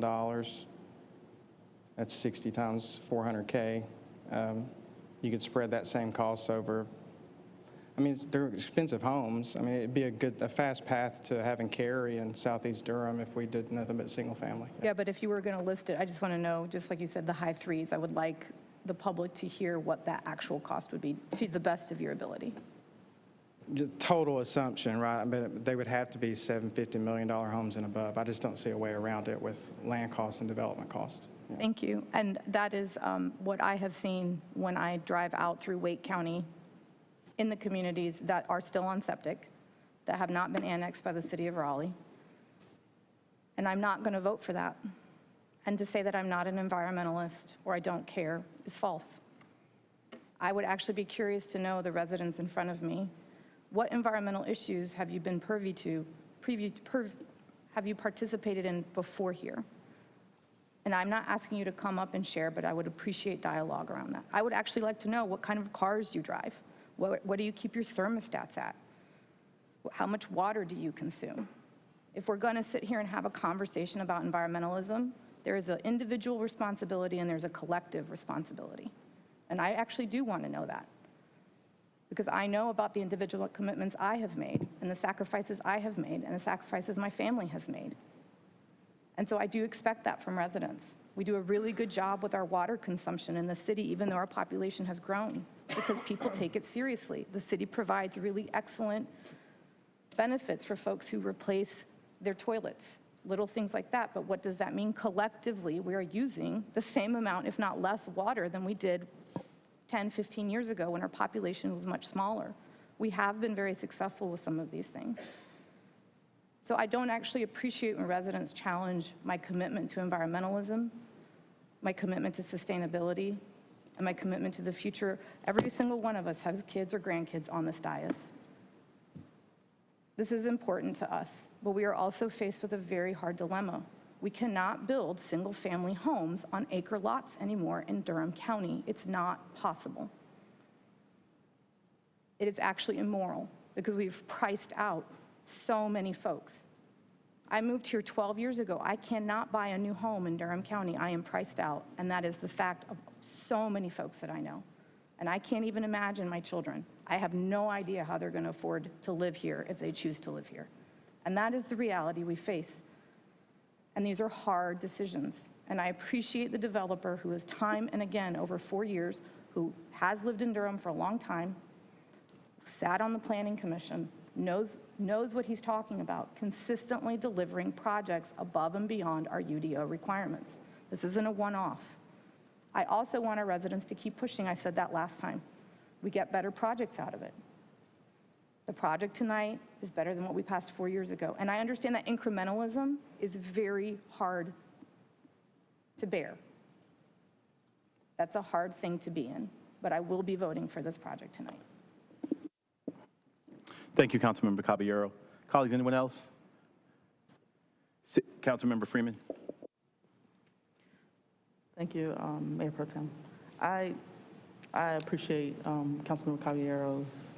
That's 60 times 400K. you could spread that same cost over. I mean, they're expensive homes. I mean, it'd be a fast path to having carry in southeast Durham if we did nothing but single family. Yeah, but if you were going to list it, I just want to know, just like you said, the high threes, I would like the public to hear what that actual cost would be to the best of your ability. Just total assumption, right? I mean, they would have to be $750 million homes and above. I just don't see a way around it with land costs and development costs. Yeah. Thank you. And that is what I have seen when I drive out through Wake County in the communities that are still on septic, that have not been annexed by the city of Raleigh. And I'm not going to vote for that. And to say that I'm not an environmentalist or I don't care is false. I would actually be curious to know, the residents in front of me, what environmental issues have you been privy to, have you participated in before here? And I'm not asking you to come up and share, but I would appreciate dialogue around that. I would actually like to know what kind of cars you drive. What do you keep your thermostats at? How much water do you consume? If we're going to sit here and have a conversation about environmentalism, there is an individual responsibility and there's a collective responsibility. And I actually do want to know that, because I know about the individual commitments I have made and the sacrifices I have made and the sacrifices my family has made. And so I do expect that from residents. We do a really good job with our water consumption in the city, even though our population has grown, because people take it seriously. The city provides really excellent benefits for folks who replace their toilets, little things like that. But what does that mean? Collectively, we are using the same amount, if not less, water than we did 10, 15 years ago when our population was much smaller. We have been very successful with some of these things. So I don't actually appreciate when residents challenge my commitment to environmentalism, my commitment to sustainability, and my commitment to the future. Every single one of us has kids or grandkids on this dais. This is important to us, but we are also faced with a very hard dilemma. We cannot build single-family homes on acre lots anymore in Durham County. It's not possible. It is actually immoral because we've priced out so many folks. I moved here 12 years ago. I cannot buy a new home in Durham County. I am priced out, and that is the fact of so many folks that I know. And I can't even imagine my children. I have no idea how they're going to afford to live here if they choose to live here. And that is the reality we face. And these are hard decisions. And I appreciate the developer who has time and again over 4 years, who has lived in Durham for a long time, sat on the Planning Commission, knows what he's talking about, consistently delivering projects above and beyond our UDO requirements. This isn't a one-off. I also want our residents to keep pushing. I said that last time. We get better projects out of it. The project tonight is better than what we passed 4 years ago. And I understand that incrementalism is very hard to bear. That's a hard thing to be in, but I will be voting for this project tonight. Thank you, Councilmember Caballero. Colleagues, anyone else? Councilmember Freeman. Thank you, Mayor Pro Tem. I appreciate Councilmember Caballero's.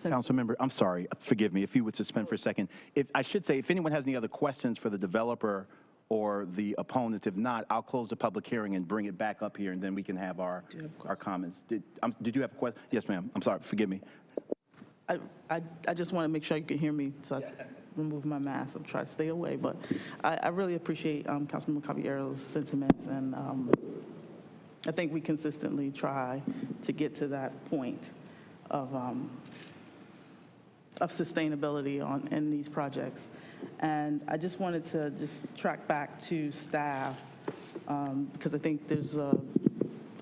Councilmember, I'm sorry, forgive me, if you would suspend for a second. I should say, if anyone has any other questions for the developer or the opponents, if not, I'll close the public hearing and bring it back up here, and then we can have our comments. Did you have a question? Yes, ma'am. I'm sorry, forgive me. I just want to make sure you can hear me, so I remove my mask. I'm trying to stay away, but I really appreciate Councilmember Caballero's sentiments, and I think we consistently try to get to that point of sustainability in these projects. And I just wanted to track back to staff, because I think there's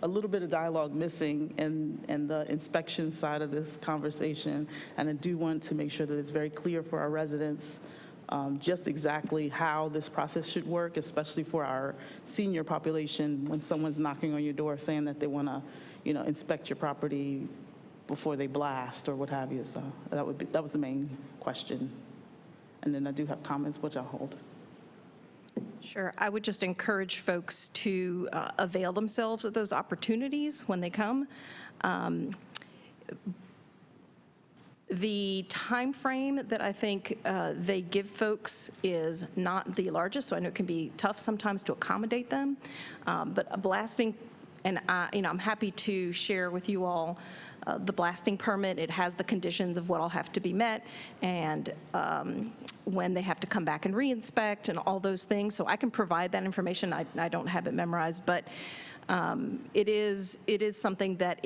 a little bit of dialogue missing in the inspection side of this conversation. And I do want to make sure that it's very clear for our residents just exactly how this process should work, especially for our senior population, when someone's knocking on your door saying that they want to, inspect your property before they blast or what have you. So that was the main question. And then I do have comments, which I'll hold. Sure. I would just encourage folks to avail themselves of those opportunities when they come. The time frame that I think they give folks is not the largest, so I know it can be tough sometimes to accommodate them. But blasting And I'm happy to share with you all the blasting permit. It has the conditions of what all have to be met and when they have to come back and re-inspect and all those things. So I can provide that information. I don't have it memorized, but it is something that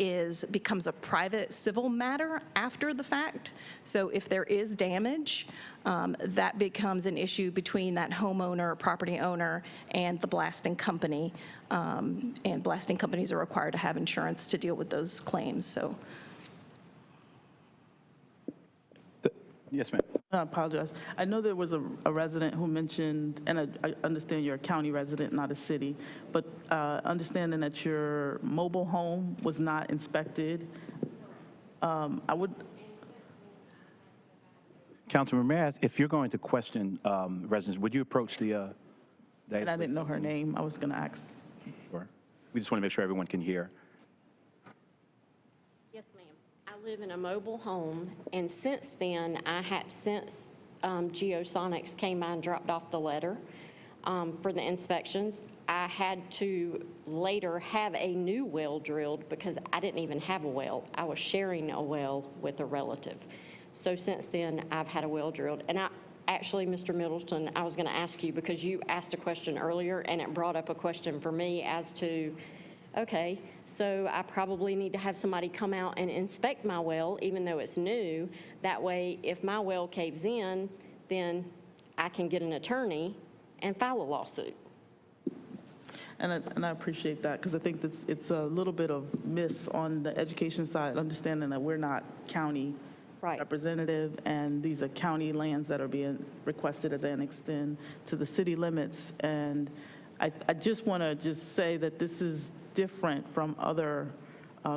becomes a private civil matter after the fact. So if there is damage, that becomes an issue between that homeowner, property owner, and the blasting company. And blasting companies are required to have insurance to deal with those claims. So. Yes, ma'am. I apologize. I know there was a resident who mentioned, and I understand you're a county resident, not a city, but understanding that your mobile home was not inspected, I would. Councilmember, may I ask, if you're going to question residents, would you approach the dais, And I didn't please? know her name. I was going to ask. Sure. We just want to make sure everyone can hear. Yes, ma'am. I live in a mobile home, and since then, since Geosonics came by and dropped off the letter for the inspections, I had to later have a new well drilled because I didn't even have a well. I was sharing a well with a relative. So since then, I've had a well drilled. And actually, Mr. Middleton, I was going to ask you because you asked a question earlier, and it brought up a question for me as to, okay, so I probably need to have somebody come out and inspect my well, even though it's new. That way, if my well caves in, then I can get an attorney and file a lawsuit. And I appreciate that because I think it's a little bit of miss on the education side, understanding that we're not county representative, and these are county lands that are being requested as annexed in to the city limits. And I just want to say that this is different from other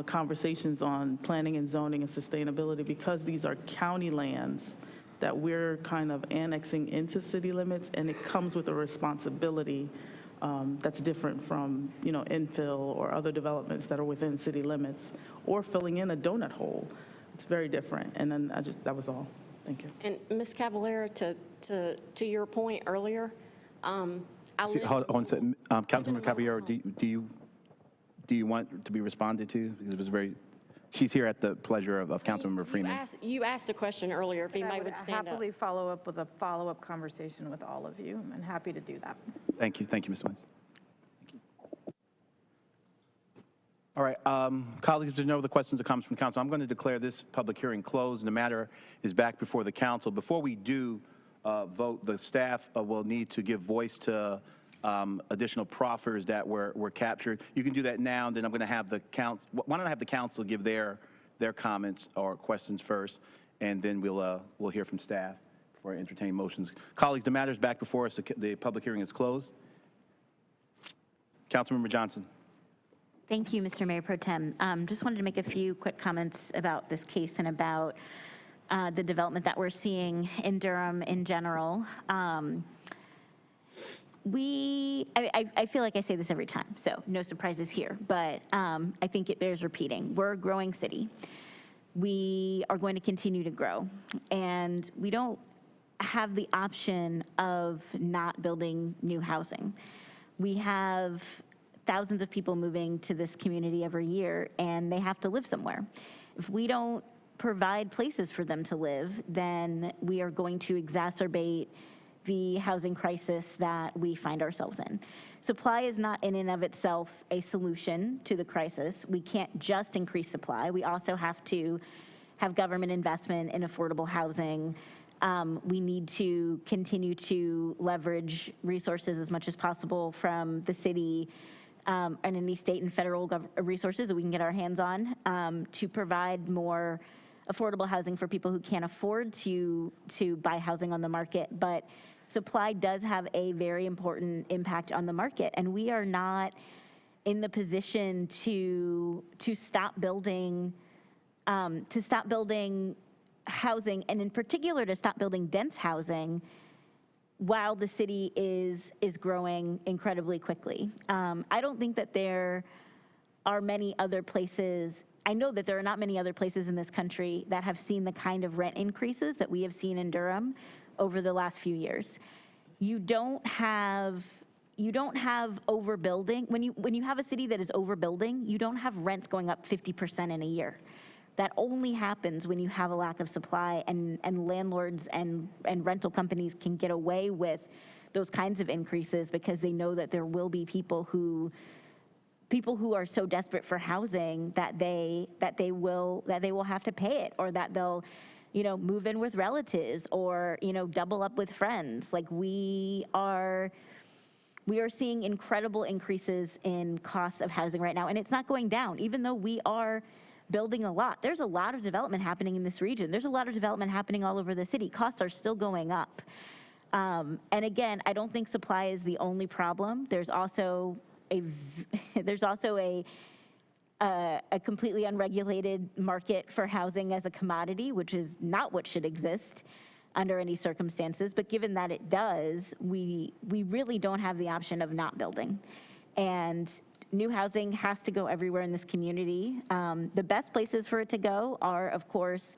conversations on planning and zoning and sustainability because these are county lands that we're kind of annexing into city limits, and it comes with a responsibility that's different from, infill or other developments that are within city limits or filling in a donut hole. It's very different. And then that was all. Thank you. And Ms. Caballero, to your point earlier, I live. Hold on a second. Councilmember Caballero, do you want to be responded to? Because it was very, she's here at the pleasure of Councilmember Freeman. You asked a question earlier, if anybody would stand up. Happily follow up with a follow-up conversation with all of you. I'm happy to do that. Thank you, Ms. Wentz. All right, colleagues, if there's no other questions or comments from council, I'm going to declare this public hearing closed, and the matter is back before the council. Before we do vote, the staff will need to give voice to additional proffers that were captured. You can do that now, and then I'm going to have the council. Why don't I have the council give their comments or questions first, and then we'll hear from staff for entertaining motions. Colleagues, the matter is back before us. The public hearing is closed. Councilmember Johnson. Thank you, Mr. Mayor Pro Tem. Just wanted to make a few quick comments about this case and about the development that we're seeing in Durham in general. I feel like I say this every time, so no surprises here, but I think it bears repeating. We're a growing city. We are going to continue to grow, and we don't have the option of not building new housing. We have thousands of people moving to this community every year, and they have to live somewhere. If we don't provide places for them to live, then we are going to exacerbate the housing crisis that we find ourselves in. Supply is not in and of itself a solution to the crisis. We can't just increase supply. We also have to have government investment in affordable housing. We need to continue to leverage resources as much as possible from the city and any state and federal resources that we can get our hands on to provide more affordable housing for people who can't afford to buy housing on the market. But supply does have a very important impact on the market, and we are not in the position to stop building housing, and in particular to stop building dense housing while the city is growing incredibly quickly. I don't think that there are many other places. I know that there are not many other places in this country that have seen the kind of rent increases that we have seen in Durham over the last few years. You don't have you don't have overbuilding. When you have a city that is overbuilding, you don't have rents going up 50% in a year. That only happens when you have a lack of supply, and landlords and rental companies can get away with those kinds of increases because they know that there will be people who are so desperate for housing that they will have to pay it, or that they'll, move in with relatives, or, double up with friends. Like we are seeing incredible increases in costs of housing right now, and it's not going down, even though we are building a lot. There's a lot of development happening in this region. There's a lot of development happening all over the city. Costs are still going up. And again, I don't think supply is the only problem. There's also a completely unregulated market for housing as a commodity, which is not what should exist under any circumstances. But given that it does, we really don't have the option of not building. And new housing has to go everywhere in this community. The best places for it to go are, of course,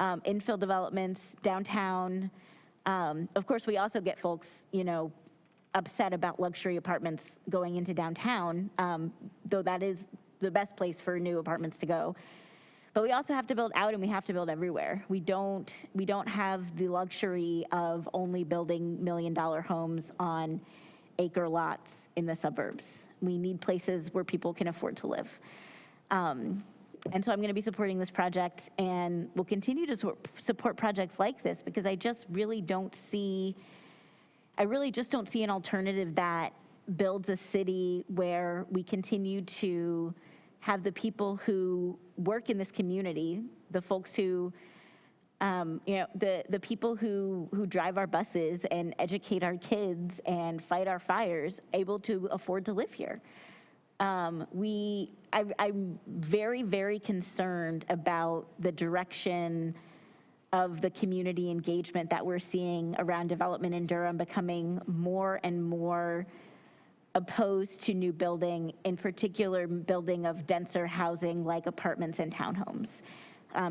infill developments, downtown. Of course, we also get folks, upset about luxury apartments going into downtown, though that is the best place for new apartments to go. But we also have to build out, and we have to build everywhere. We don't have the luxury of only building $1 million homes on acre lots in the suburbs. We need places where people can afford to live. And so I'm going to be supporting this project, and will continue to support projects like this, because I really just don't see an alternative that builds a city where we continue to have the people who work in this community, the folks who, the people who drive our buses and educate our kids and fight our fires, able to afford to live here. I'm very, very concerned about the direction of the community engagement that we're seeing around development in Durham, becoming more and more opposed to new building, in particular building of denser housing like apartments and townhomes.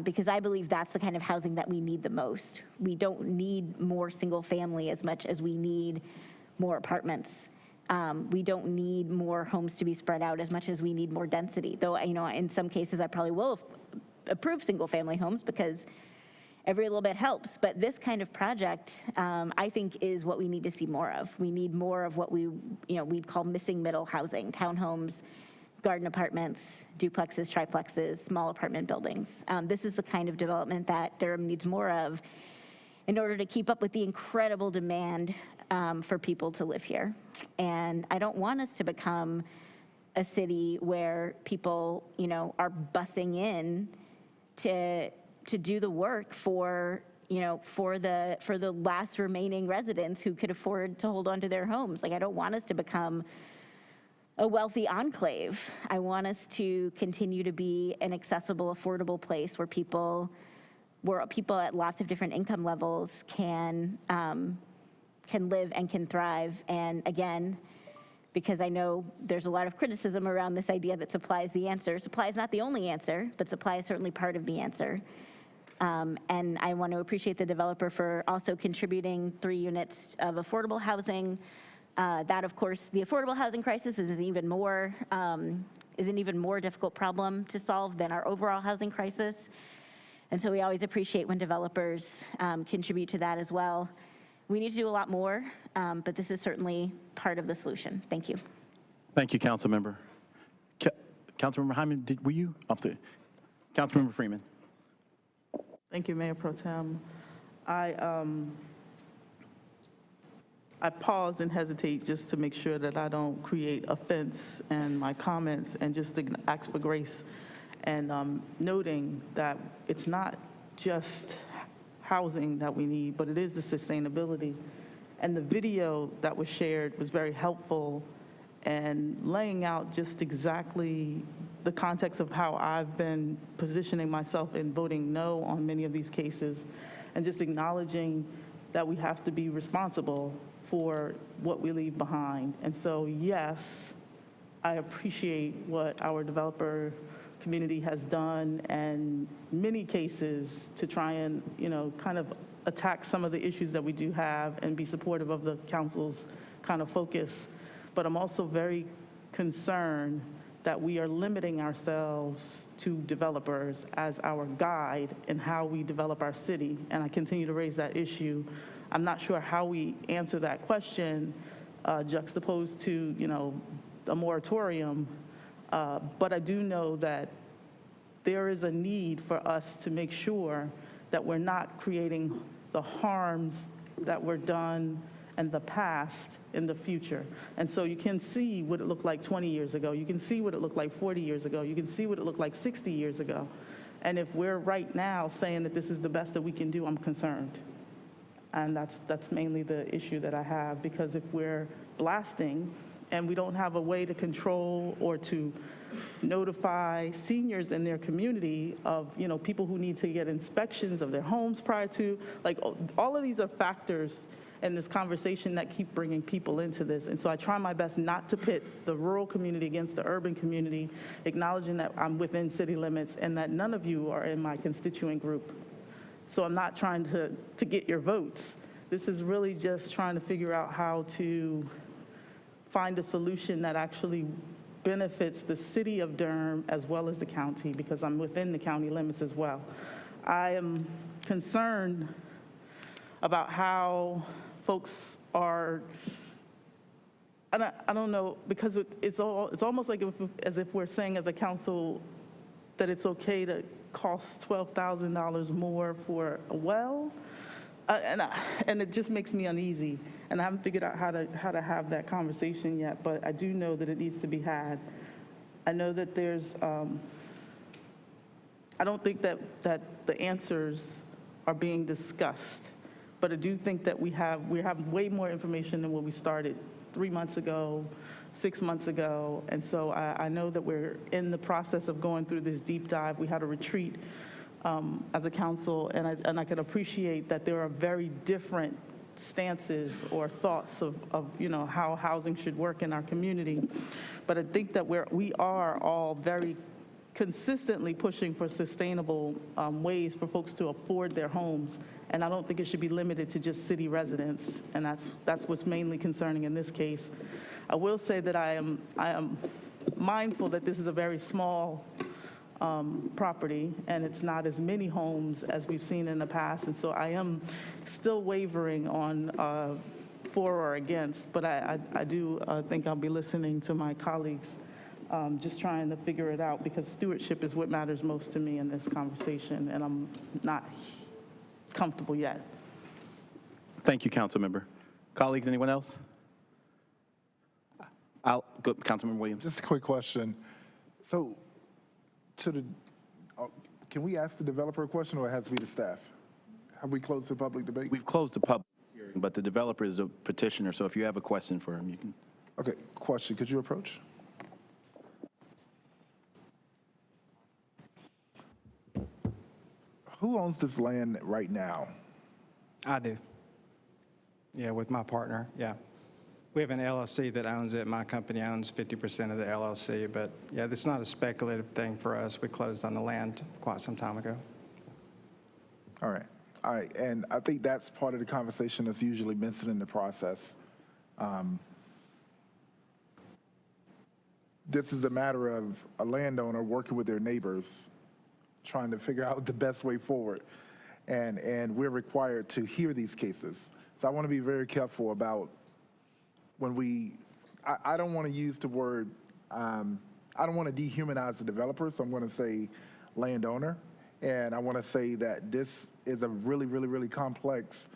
Because I believe that's the kind of housing that we need the most. We don't need more single family as much as we need more apartments. We don't need more homes to be spread out as much as we need more density. Though, in some cases I probably will approve single family homes because every little bit helps. But this kind of project, I think, is what we need to see more of. We need more of what we'd call missing middle housing: townhomes, garden apartments, duplexes, triplexes, small apartment buildings. This is the kind of development that Durham needs more of in order to keep up with the incredible demand for people to live here. And I don't want us to become a city where people, are busing in to do the work for the last remaining residents who could afford to hold on to their homes. Like, I don't want us to become a wealthy enclave. I want us to continue to be an accessible, affordable place where people at lots of different income levels can live and can thrive. And again, because I know there's a lot of criticism around this idea that supply is the answer. Supply is not the only answer, but supply is certainly part of the answer. And I want to appreciate the developer for also contributing 3 units of affordable housing. That, of course, the affordable housing crisis is an even more difficult problem to solve than our overall housing crisis. And so we always appreciate when developers contribute to that as well. We need to do a lot more, but this is certainly part of the solution. Thank you. Thank you, Councilmember. Councilmember Hyman, were you up there? Councilmember Freeman. Thank you, Mayor Pro Tem. I pause and hesitate just to make sure that I don't create offense in my comments, and just to ask for grace, and noting that it's not just housing that we need, but it is the sustainability. And the video that was shared was very helpful and laying out just exactly the context of how I've been positioning myself in voting no on many of these cases, and just acknowledging that we have to be responsible for what we leave behind. And so, yes, I appreciate what our developer community has done, and many cases to try and, kind of attack some of the issues that we do have and be supportive of the council's kind of focus. but I'm also very concerned that we are limiting ourselves to developers as our guide in how we develop our city, and I continue to raise that issue. I'm not sure how we answer that question juxtaposed to, a moratorium, but I do know that there is a need for us to make sure that we're not creating the harms that were done in the past in the future. And so you can see what it looked like 20 years ago. You can see what it looked like 40 years ago. You can see what it looked like 60 years ago. And if we're right now saying that this is the best that we can do, I'm concerned. And that's mainly the issue that I have, because if we're blasting and we don't have a way to control or to notify seniors in their community of, people who need to get inspections of their homes prior to, all of these are factors in this conversation that keep bringing people into this. And so I try my best not to pit the rural community against the urban community, acknowledging that I'm within city limits and that none of you are in my constituent group. So I'm not trying to get your votes. This is really just trying to figure out how to find a solution that actually benefits the city of Durham as well as the county, because I'm within the county limits as well. I am concerned about how folks are, and I don't know, because it's almost like as if we're saying as a council that it's okay to cost $12,000 more for a well, and it just makes me uneasy. And I haven't figured out how to have that conversation yet, but I do know that it needs to be had. I know that there's, I don't think that the answers are being discussed, but I do think that we have way more information than what we started 3 months ago, 6 months ago. And so I know that we're in the process of going through this deep dive. We had a retreat as a council, and I can appreciate that there are very different stances or thoughts of how housing should work in our community. But I think that we are all very consistently pushing for sustainable ways for folks to afford their homes. And I don't think it should be limited to just city residents. And that's what's mainly concerning in this case. I will say that I am mindful that this is a very small property, and it's not as many homes as we've seen in the past. And so I am still wavering on for or against, but I do think I'll be listening to my colleagues, just trying to figure it out, because stewardship is what matters most to me in this conversation, and I'm not comfortable yet. Thank you, Councilmember. Colleagues, anyone else? Councilmember Williams. Just a quick question. So, can we ask the developer a question, or it has to be the staff? Have we closed the public debate? We've closed the public hearing, but the developer is a petitioner, so if you have a question for him, you can. Okay, question. Could you approach? Who owns this land right now? I do. Yeah, with my partner, yeah. We have an LLC that owns it. My company owns 50% of the LLC, but yeah, this is not a speculative thing for us. We closed on the land quite some time ago. All right, and I think that's part of the conversation that's usually missing in the process. This is a matter of a landowner working with their neighbors, trying to figure out the best way forward. And we're required to hear these cases. So I want to be very careful about when I don't want to use the word, I don't want to dehumanize the developer, so I'm going to say landowner. And I want to say that this is a really, really, really complex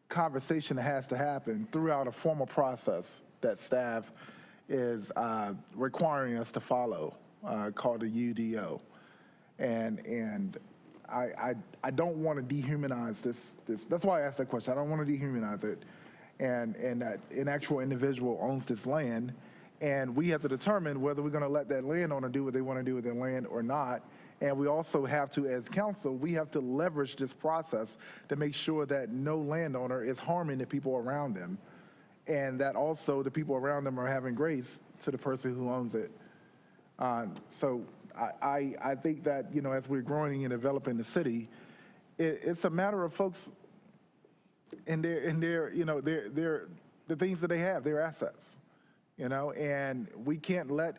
conversation that has to happen throughout a formal process that staff is requiring us to follow, called the UDO. And I don't want to dehumanize this. That's why I asked that question. I don't want to dehumanize it. And that an actual individual owns this land, and we have to determine whether we're going to let that landowner do what they want to do with their land or not. And we also have to, as council, we have to leverage this process to make sure that no landowner is harming the people around them, and that also the people around them are having grace to the person who owns it. So I think that, as we're growing and developing the city, it's a matter of folks and their the things that they have, their assets, you know, and we can't let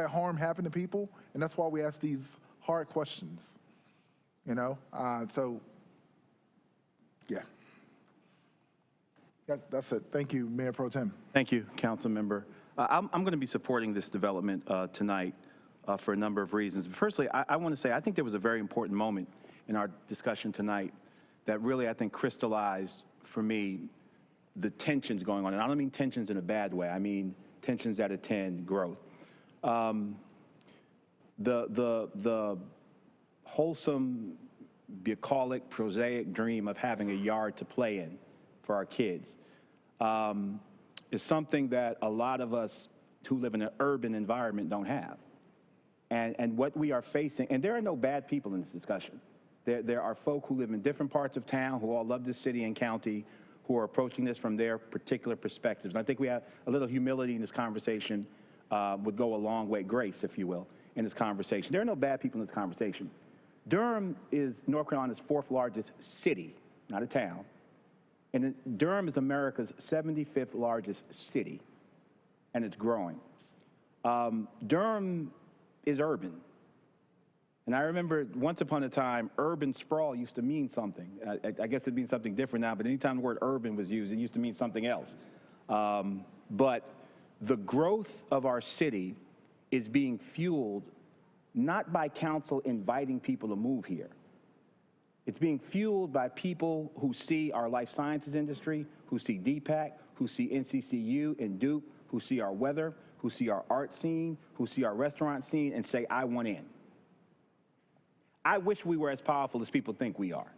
harm happen to people, and that's why we ask these hard questions, you know. So, yeah, that's it. Thank you, Mayor Pro Tem. Thank you, Council Member. I'm going to be supporting this development tonight for a number of reasons. Firstly, I want to say I think there was a very important moment in our discussion tonight that really, I think, crystallized for me the tensions going on. And I don't mean tensions in a bad way. I mean tensions that attend growth. The wholesome, bucolic, prosaic dream of having a yard to play in for our kids is something that a lot of us who live in an urban environment don't have. And what we are facing, and there are no bad people in this discussion. There are folk who live in different parts of town who all love this city and county, who are approaching this from their particular perspectives. And I think we have a little humility in this conversation would go a long way, grace, if you will, in this conversation. There are no bad people in this conversation. Durham is North Carolina's 4th largest city, not a town. And Durham is America's 75th largest city, and it's growing. Durham is urban. And I remember once upon a time, urban sprawl used to mean something. I guess it means something different now, but anytime the word urban was used, it used to mean something else. But the growth of our city is being fueled not by council inviting people to move here. It's being fueled by people who see our life sciences industry, who see DPAC, who see NCCU and Duke, who see our weather, who see our art scene, who see our restaurant scene, and say, I want in. I wish we were as powerful as people think we are,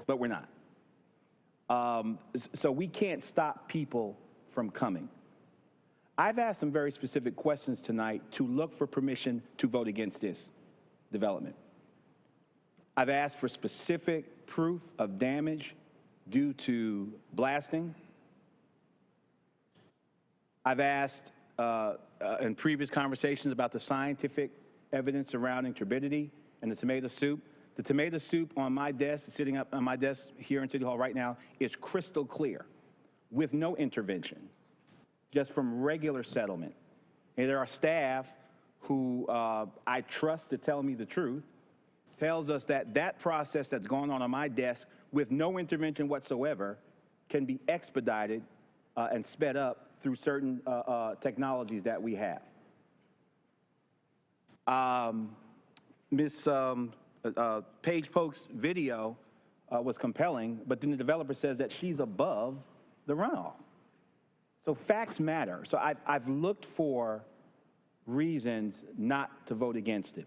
but we're not. So we can't stop people from coming. I've asked some very specific questions tonight to look for permission to vote against this development. I've asked for specific proof of damage due to blasting. I've asked in previous conversations about the scientific evidence surrounding turbidity and the tomato soup. The tomato soup on my desk, sitting up on my desk here in City Hall right now, is crystal clear with no intervention, just from regular settlement. And there are staff who I trust to tell me the truth, tells us that that process that's going on my desk with no intervention whatsoever can be expedited and sped up through certain technologies that we have. Ms. Paige Polk's video was compelling, but then the developer says that she's above the runoff. So facts matter. So I've looked for reasons not to vote against it.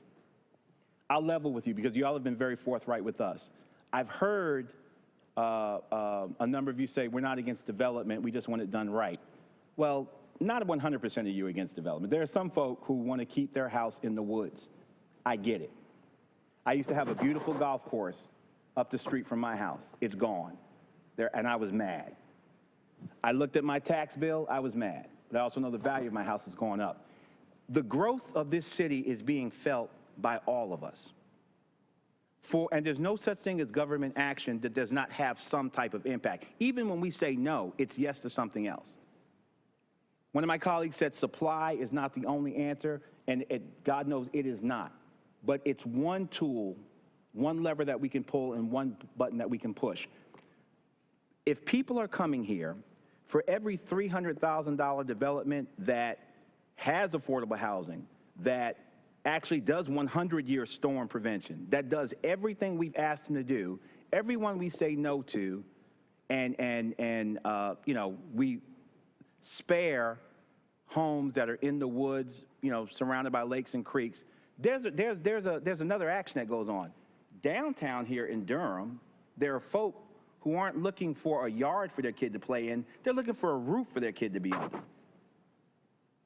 I'll level with you because you all have been very forthright with us. I've heard a number of you say we're not against development, we just want it done right. Well, not 100% of you against development. There are some folk who want to keep their house in the woods. I get it. I used to have a beautiful golf course up the street from my house. It's gone. And I was mad. I looked at my tax bill, I was mad. But I also know the value of my house has gone up. The growth of this city is being felt by all of us. And there's no such thing as government action that does not have some type of impact. Even when we say no, it's yes to something else. One of my colleagues said supply is not the only answer, and God knows it is not. But it's one tool, one lever that we can pull, and one button that we can push. If people are coming here, for every $300,000 development that has affordable housing, that actually does 100-year storm prevention, that does everything we've asked them to do, everyone we say no to, and you know, we spare homes that are in the woods, you know, surrounded by lakes and creeks. There's another action that goes on. Downtown here in Durham, there are folk who aren't looking for a yard for their kid to play in. They're looking for a roof for their kid to be on.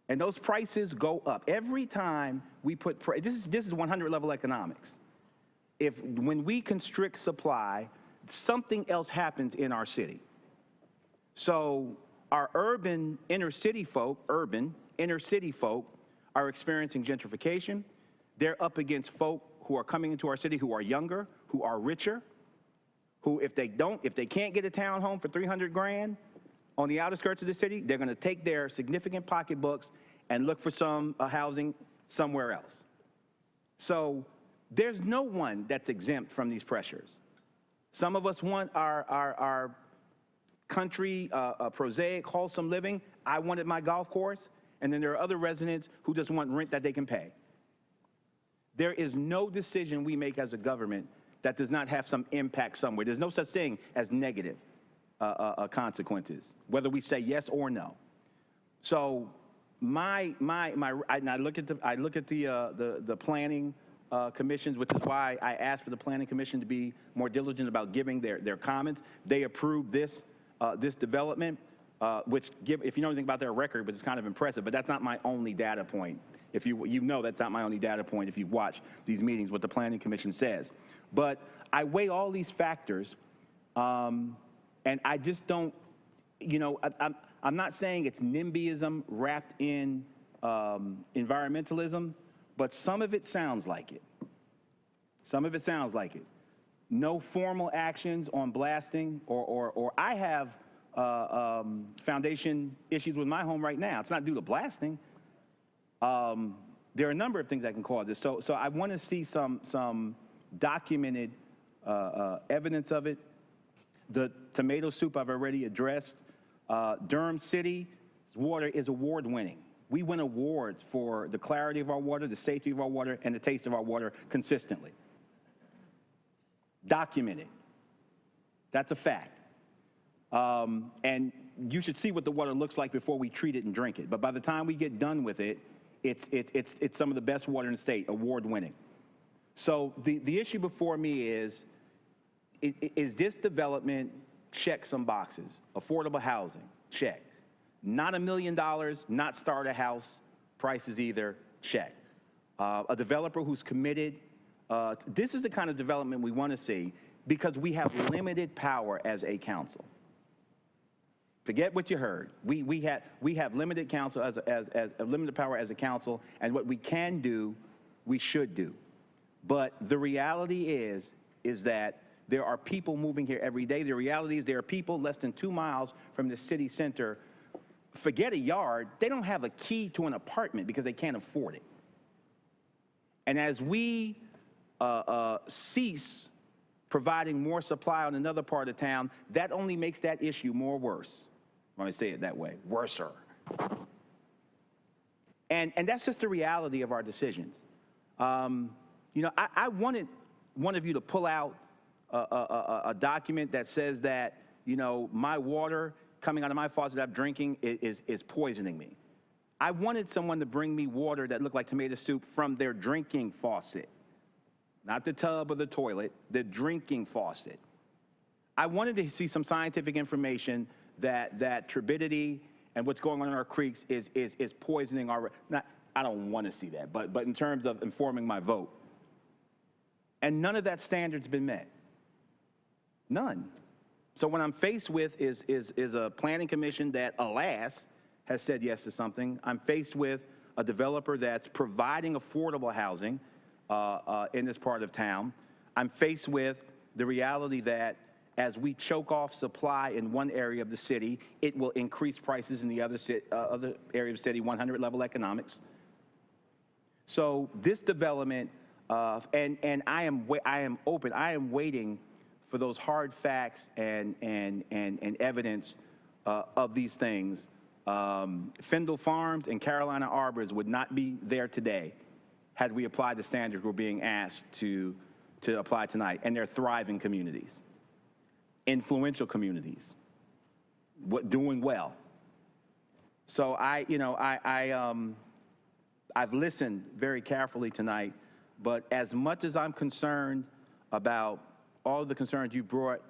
And those prices go up. Every time we put, this is 100 level economics. When we constrict supply, something else happens in our city. So our urban inner city folk are experiencing gentrification. They're up against folk who are coming into our city who are younger, who are richer, who if they can't get a townhome for $300 grand, on the outer skirts of the city, they're going to take their significant pocketbooks and look for some housing somewhere else. So there's no one that's exempt from these pressures. Some of us want our country, prosaic, wholesome living. I wanted my golf course. And then there are other residents who just want rent that they can pay. There is no decision we make as a government that does not have some impact somewhere. There's no such thing as negative consequences, whether we say yes or no. So I look at the planning commissions, which is why I asked for the planning commission to be more diligent about giving their comments. They approved this development, which if you know anything about their record, but it's kind of impressive. But that's not my only data point. If you know that's not my only data point if you've watched these meetings, what the planning commission says. But I weigh all these factors, and I just don't, I'm not saying it's NIMBYism wrapped in environmentalism, but some of it sounds like it. Some of it sounds like it. No formal actions on blasting, or I have foundation issues with my home right now. It's not due to blasting. There are a number of things that can cause this. So I want to see some documented evidence of it. The tomato soup I've already addressed. Durham City's water is award-winning. We win awards for the clarity of our water, the safety of our water, and the taste of our water consistently. Documented. That's a fact. And you should see what the water looks like before we treat it and drink it. But by the time we get done with it, it's some of the best water in the state, award-winning. So the issue before me is this development check some boxes? Affordable housing, check. Not $1 million, not start a house prices either, check. A developer who's committed. This is the kind of development we want to see because we have limited power as a council. Forget what you heard. We have limited council as limited power as a council, and what we can do, we should do. But the reality is that there are people moving here every day. The reality is there are people less than 2 miles from the city center. Forget a yard. They don't have a key to an apartment because they can't afford it. And as we cease providing more supply on another part of town, that only makes that issue more worse. Let me say it that way, worser. And that's just the reality of our decisions. I wanted one of you to pull out a document that says that, my water coming out of my faucet that I'm drinking is poisoning me. I wanted someone to bring me water that looked like tomato soup from their drinking faucet. Not the tub or the toilet, the drinking faucet. I wanted to see some scientific information that turbidity and what's going on in our creeks is poisoning our, I don't want to see that, but in terms of informing my vote. And none of that standard's been met. None. So what I'm faced with is a planning commission that, alas, has said yes to something. I'm faced with a developer that's providing affordable housing in this part of town. I'm faced with the reality that as we choke off supply in one area of the city, it will increase prices in the other area of the city, 100 level economics. So this development, and I am open, I am waiting for those hard facts and evidence of these things. Findle Farms and Carolina Arbors would not be there today had we applied the standards we're being asked to apply tonight, and they're thriving communities, influential communities, doing well. So I've listened very carefully tonight, but as much as I'm concerned about all of the concerns you brought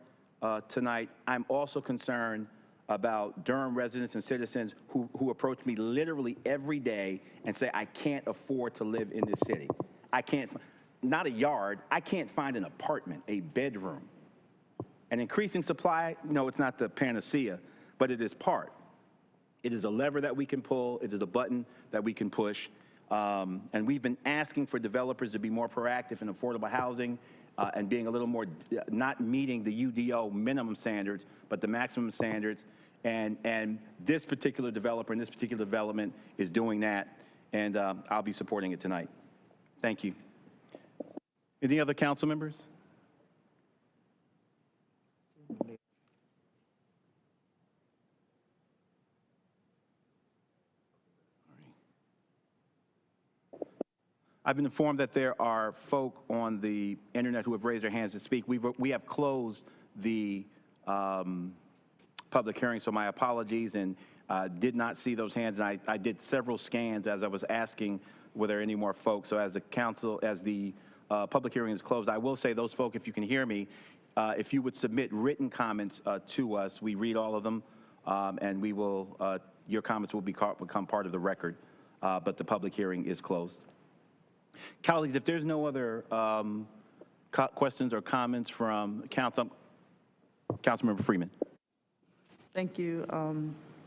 tonight, I'm also concerned about Durham residents and citizens who approach me literally every day and say, I can't afford to live in this city. I can't, not a yard, I can't find an apartment, a bedroom. And increasing supply, no, it's not the panacea, but it is part. It is a lever that we can pull. It is a button that we can push. And we've been asking for developers to be more proactive in affordable housing and being a little more, not meeting the UDO minimum standards, but the maximum standards. And this particular developer and this particular development is doing that, and I'll be supporting it tonight. Thank you. Any other council members? I've been informed that there are folk on the internet who have raised their hands to speak. We have closed the public hearing, so my apologies, and did not see those hands. And I did several scans as I was asking were there any more folks. So as the council, as the public hearing is closed, I will say those folk, if you can hear me, if you would submit written comments to us, we read all of them, and we will, your comments will become part of the record, but the public hearing is closed. Colleagues, if there's no other questions or comments from Councilmember Freeman. Thank you,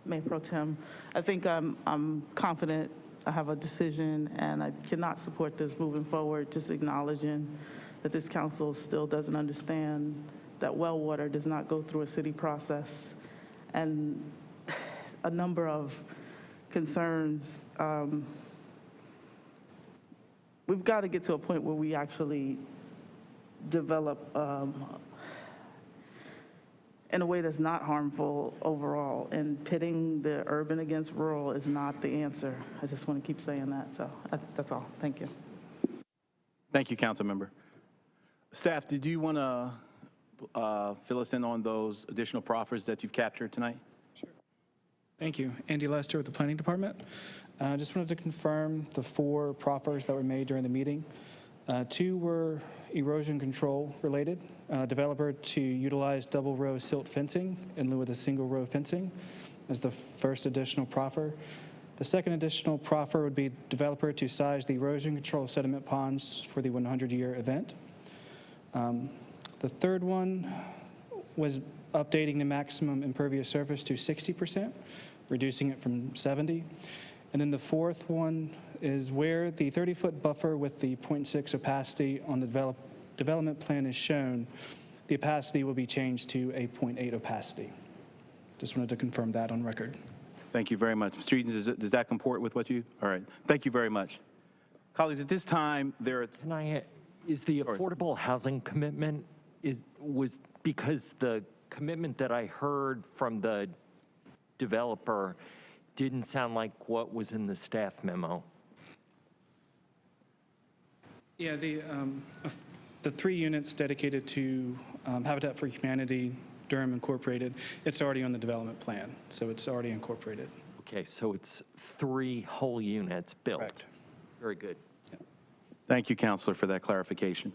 Mayor Pro Tem. I think I'm confident I have a decision, and I cannot support this moving forward, just acknowledging that this council still doesn't understand that well water does not go through a city process, and a number of concerns. We've got to get to a point where we actually develop in a way that's not harmful overall, and pitting the urban against rural is not the answer. I just want to keep saying that, so that's all. Thank you. Thank you, council member. Staff, did you want to fill us in on those additional proffers that you've captured tonight? Sure. Thank you. Andy Lester with the Planning Department. I just wanted to confirm the 4 proffers that were made during the meeting. 2 were erosion control related. Developer to utilize double row silt fencing in lieu of the single row fencing as the first additional proffer. The second additional proffer would be developer to size the erosion control sediment ponds for the 100-year event. The third one was updating the maximum impervious surface to 60%, reducing it from 70. And then the fourth one is where the 30-foot buffer with the 0.6 opacity on the development plan is shown, the opacity will be changed to a 0.8 opacity. Just wanted to confirm that on record. Thank you very much. Mr. Eaton, does that comport with what you? All right. Thank you very much. Colleagues, at this time, there are... Can I, is the affordable housing commitment, was because the commitment that I heard from the developer didn't sound like what was in the staff memo. Yeah, the 3 units dedicated to Habitat for Humanity, Durham Incorporated, it's already on the development plan, so it's already incorporated. Okay, so it's 3 whole units built. Correct. Very good. Yeah. Thank you, Counselor, for that clarification.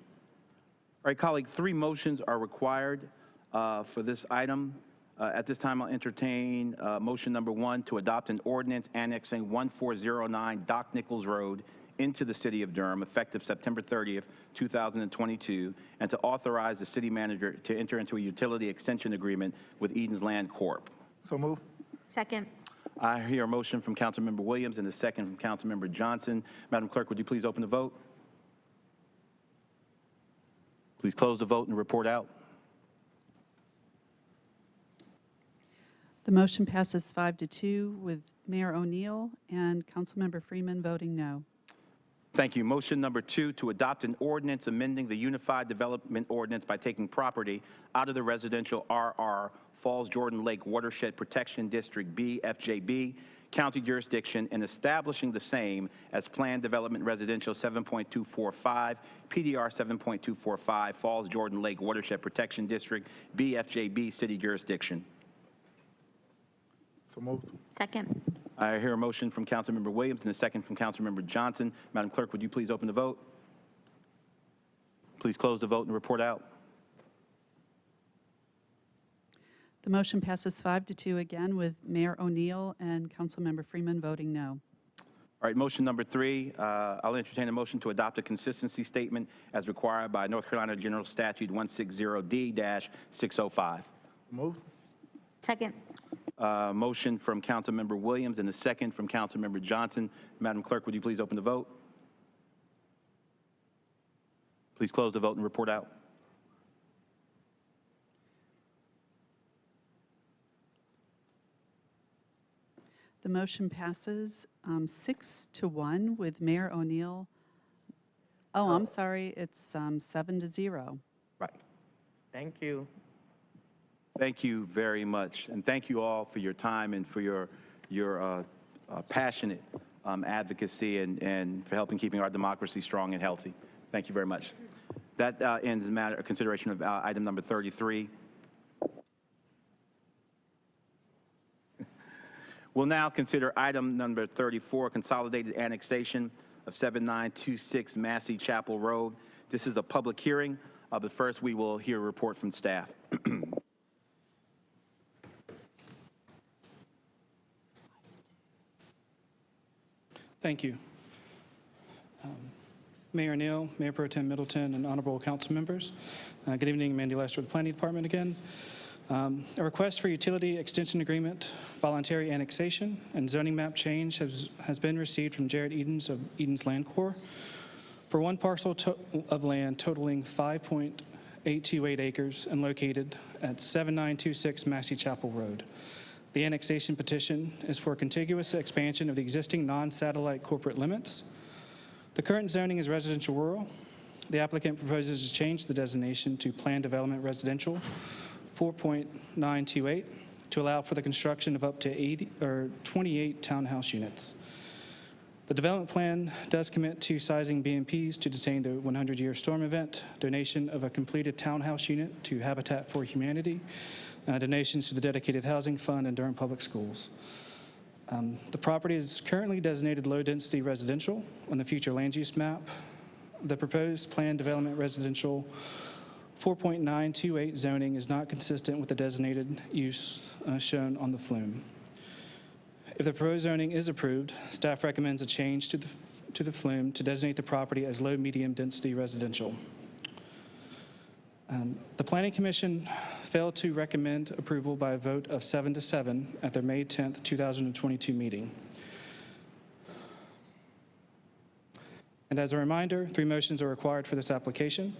All right, colleague, 3 motions are required for this item. At this time, I'll entertain motion number 1 to adopt an ordinance annexing 1409 Doc Nichols Road into the city of Durham, effective September 30th, 2022, and to authorize the city manager to enter into a utility extension agreement with Eden's Land Corp. So move. Second. I hear a motion from Councilmember Williams and a second from Councilmember Johnson. Madam Clerk, would you please open the vote? Please close the vote and report out. The motion passes 5-2 with Mayor O'Neill and Councilmember Freeman voting no. Thank you. Motion number 2 to adopt an ordinance amending the Unified Development Ordinance by taking property out of the residential RR Falls Jordan Lake Watershed Protection District BFJB county jurisdiction and establishing the same as Planned Development Residential 7.245, PDR 7.245, Falls Jordan Lake Watershed Protection District BFJB city jurisdiction. So moved. Second. I hear a motion from Councilmember Williams and a second from Councilmember Johnson. Madam Clerk, would you please open the vote? Please close the vote and report out. The motion passes 5-2 again with Mayor O'Neill and Councilmember Freeman voting no. All right, motion number 3, I'll entertain a motion to adopt a consistency statement as required by North Carolina General Statute 160D-605. Move. Second. Motion from Councilmember Williams and a second from Councilmember Johnson. Madam Clerk, would you please open the vote? Please close the vote and report out. The motion passes 6-1 with Mayor O'Neill. Oh, I'm sorry, it's 7-0. Right. Thank you. Thank you very much, and thank you all for your time and for your passionate advocacy and for helping keeping our democracy strong and healthy. Thank you very much. That ends the matter consideration of item number 33. We'll now consider item number 34, Consolidated Annexation of 7926 Massey Chapel Road. This is a public hearing, but first we will hear a report from staff. Thank you. Mayor Neal, Mayor Pro Tem Middleton, and honorable council members. Good evening, Mandy Lester with the Planning Department again. A request for utility extension agreement, voluntary annexation, and zoning map change has been received from Jared Edens of Edens Land Corps for one parcel of land totaling 5.828 acres and located at 7926 Massey Chapel Road. The annexation petition is for contiguous expansion of the existing non-satellite corporate limits. The current zoning is residential rural. The applicant proposes to change the designation to Planned Development Residential 4.928 to allow for the construction of up to 28 townhouse units. The development plan does commit to sizing BMPs to detain the 100-year storm event, donation of a completed townhouse unit to Habitat for Humanity, donations to the Dedicated Housing Fund and Durham Public Schools. The property is currently designated low-density residential on the future land use map. The proposed planned development residential 4.928 zoning is not consistent with the designated use shown on the flume. If the proposed zoning is approved, staff recommends a change to the flume to designate the property as low-medium density residential. The Planning Commission failed to recommend approval by a vote of 7-7 at their May 10th, 2022 meeting. And as a reminder, 3 motions are required for this application.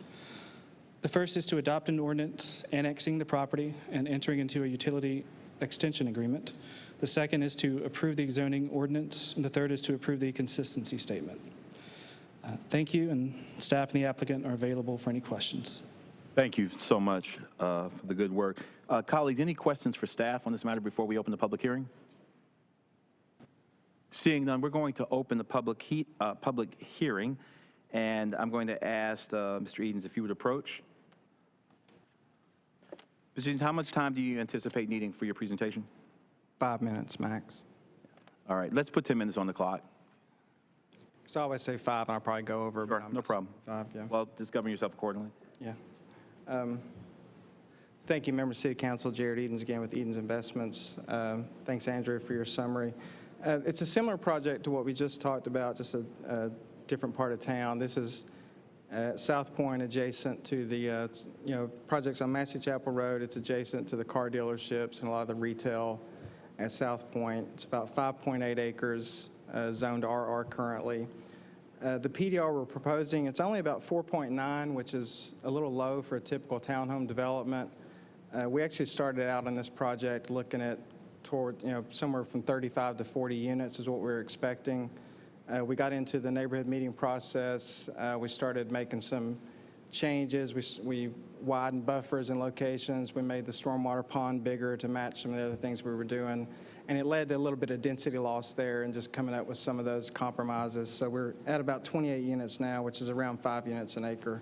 The first is to adopt an ordinance annexing the property and entering into a utility extension agreement. The second is to approve the zoning ordinance, and the third is to approve the consistency statement. Thank you, and staff and the applicant are available for any questions. Thank you so much for the good work. Colleagues, any questions for staff on this matter before we open the public hearing? Seeing none, we're going to open the public hearing, and I'm going to ask Mr. Edens if you would approach. Mr. Edens, how much time do you anticipate needing for your presentation? 5 minutes max. All right, let's put 10 minutes on the clock. So I always say 5, and I'll probably go over. Sure, no problem. 5, yeah. Well, just govern yourself accordingly. Yeah. Thank you, Member City Council. Jared Edens again with Edens Investments. Thanks, Andrew, for your summary. It's a similar project to what we just talked about, just a different part of town. This is South Point, adjacent to the projects on Massey Chapel Road. It's adjacent to the car dealerships and a lot of the retail at South Point. It's about 5.8 acres, zoned RR currently. The PDR we're proposing, it's only about 4.9, which is a little low for a typical townhome development. We actually started out on this project looking at somewhere from 35 to 40 units is what we were expecting. We got into the neighborhood meeting process. We started making some changes. We widened buffers and locations. We made the stormwater pond bigger to match some of the other things we were doing. And it led to a little bit of density loss there and just coming up with some of those compromises. So we're at about 28 units now, which is around 5 units an acre.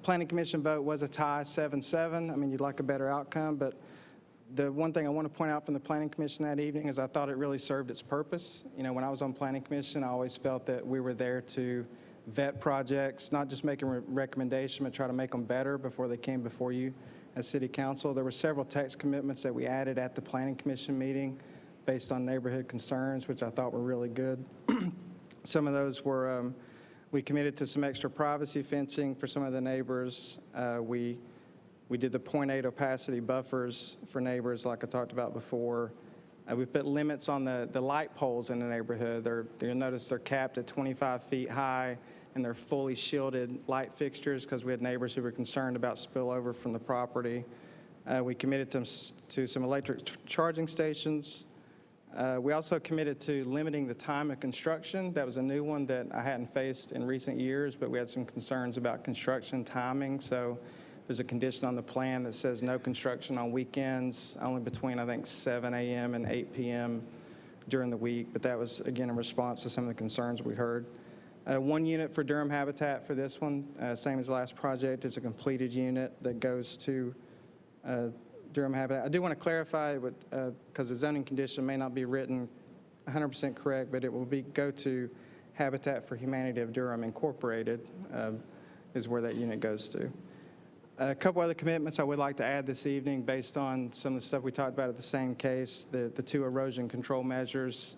Planning Commission vote was a tie, 7-7. I mean, you'd like a better outcome, but the one thing I want to point out from the Planning Commission that evening is I thought it really served its purpose. You know, when I was on Planning Commission, I always felt that we were there to vet projects, not just make a recommendation, but try to make them better before they came before you as City Council. There were several text commitments that we added at the Planning Commission meeting based on neighborhood concerns, which I thought were really good. Some of those were, we committed to some extra privacy fencing for some of the neighbors. We did the 0.8 opacity buffers for neighbors like I talked about before. We put limits on the light poles in the neighborhood. You'll notice they're capped at 25 feet high, and they're fully shielded light fixtures because we had neighbors who were concerned about spillover from the property. We committed to some electric charging stations. We also committed to limiting the time of construction. That was a new one that I hadn't faced in recent years, but we had some concerns about construction timing. So there's a condition on the plan that says no construction on weekends, only between, I think, 7 a.m. and 8 p.m. during the week. But that was, again, in response to some of the concerns we heard. 1 unit for Durham Habitat for this one, same as the last project. It's a completed unit that goes to Durham Habitat. I do want to clarify, because the zoning condition may not be written 100% correct, but it will go to Habitat for Humanity of Durham Incorporated is where that unit goes to. A couple other commitments I would like to add this evening based on some of the stuff we talked about at the same case, the 2 erosion control measures.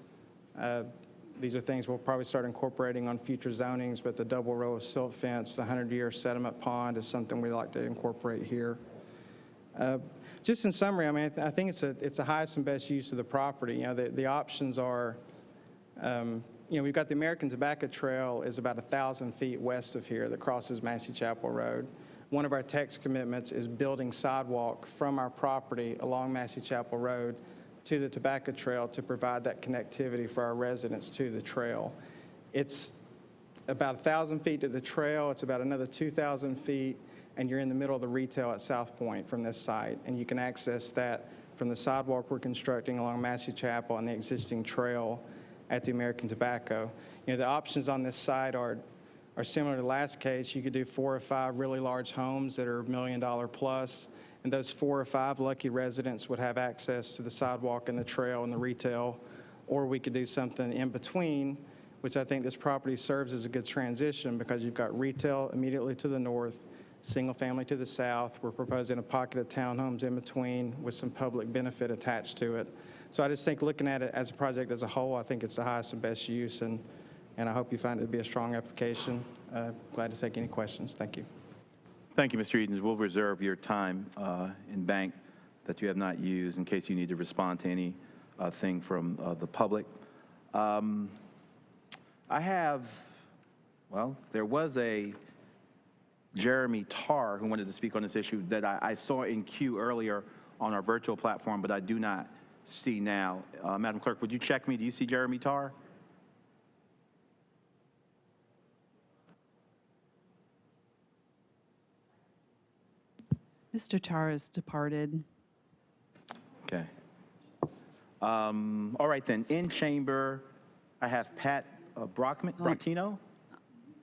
These are things we'll probably start incorporating on future zonings, but the double row of silt fence, the 100-year sediment pond is something we'd like to incorporate here. Just in summary, I mean, I think it's the highest and best use of the property. You know, the options are, you know, we've got the American Tobacco Trail is about 1,000 feet west of here that crosses Massey Chapel Road. One of our text commitments is building sidewalk from our property along Massey Chapel Road to the Tobacco Trail to provide that connectivity for our residents to the trail. It's about 1,000 feet to the trail. It's about another 2,000 feet, and you're in the middle of the retail at South Point from this site. And you can access that from the sidewalk we're constructing along Massey Chapel and the existing trail at the American Tobacco. You know, the options on this site are similar to the last case. You could do 4 or 5 really large homes that are $1 million plus. And those 4 or 5 lucky residents would have access to the sidewalk and the trail and the retail. Or we could do something in between, which I think this property serves as a good transition because you've got retail immediately to the north, single family to the south. We're proposing a pocket of townhomes in between with some public benefit attached to it. So I just think looking at it as a project as a whole, I think it's the highest and best use, and I hope you find it to be a strong application. Glad to take any questions. Thank you. Thank you, Mr. Edens. We'll reserve your time in bank that you have not used in case you need to respond to any thing from the public. I have, well, there was a Jeremy Tarr who wanted to speak on this issue that I saw in queue earlier on our virtual platform, but I do not see now. Madam Clerk, would you check me? Do you see Jeremy Tarr? Mr. Tarr has departed. Okay. All right, then. In chamber, I have Pat Brockino.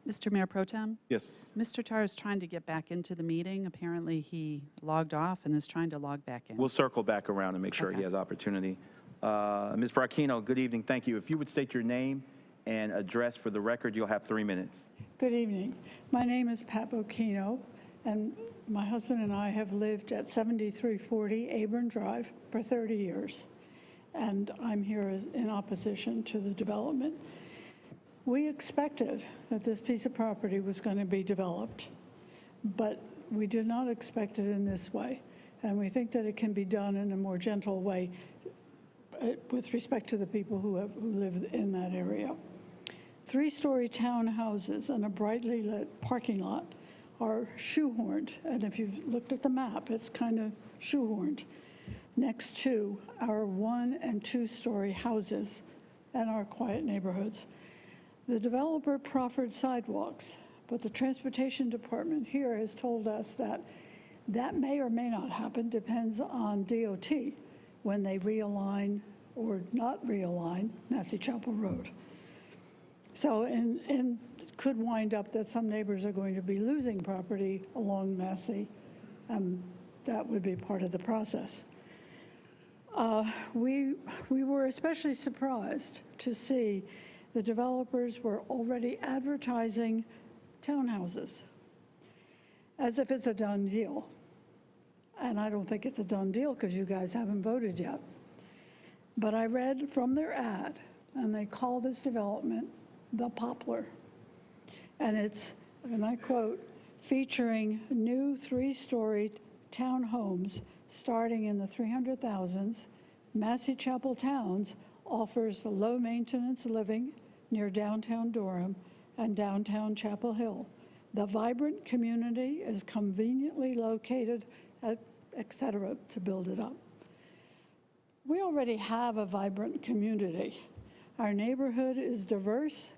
Mr. Mayor Pro Tem? Yes. Mr. Tarr is trying to get back into the meeting. Apparently, he logged off and is trying to log back in. We'll circle back around and make sure he has opportunity. Ms. Brockino, good evening. Thank you. If you would state your name and address for the record, you'll have 3 minutes. Good evening. My name is Pat Brockino, and my husband and I have lived at 7340 Dearborn Drive for 30 years, and I'm here in opposition to the development. We expected that this piece of property was going to be developed, but we did not expect it in this way, and we think that it can be done in a more gentle way with respect to the people who live in that area. 3-story townhouses and a brightly lit parking lot are shoehorned, and if you've looked at the map, it's kind of shoehorned next to our 1- and 2-story houses and our quiet neighborhoods. The developer proffered sidewalks, but the transportation department here has told us that that may or may not happen, depends on DOT when they realign or not realign Massey Chapel Road. So, and it could wind up that some neighbors are going to be losing property along Massey. That would be part of the process. We were especially surprised to see the developers were already advertising townhouses as if it's a done deal. And I don't think it's a done deal because you guys haven't voted yet. But I read from their ad, and they call this development The Poplar. And it's, and I quote, featuring new 3-story townhomes starting in the 300,000s. Massey Chapel Towns offers low-maintenance living near downtown Durham and downtown Chapel Hill. The vibrant community is conveniently located at et cetera to build it up. we already have a vibrant community. Our neighborhood is diverse.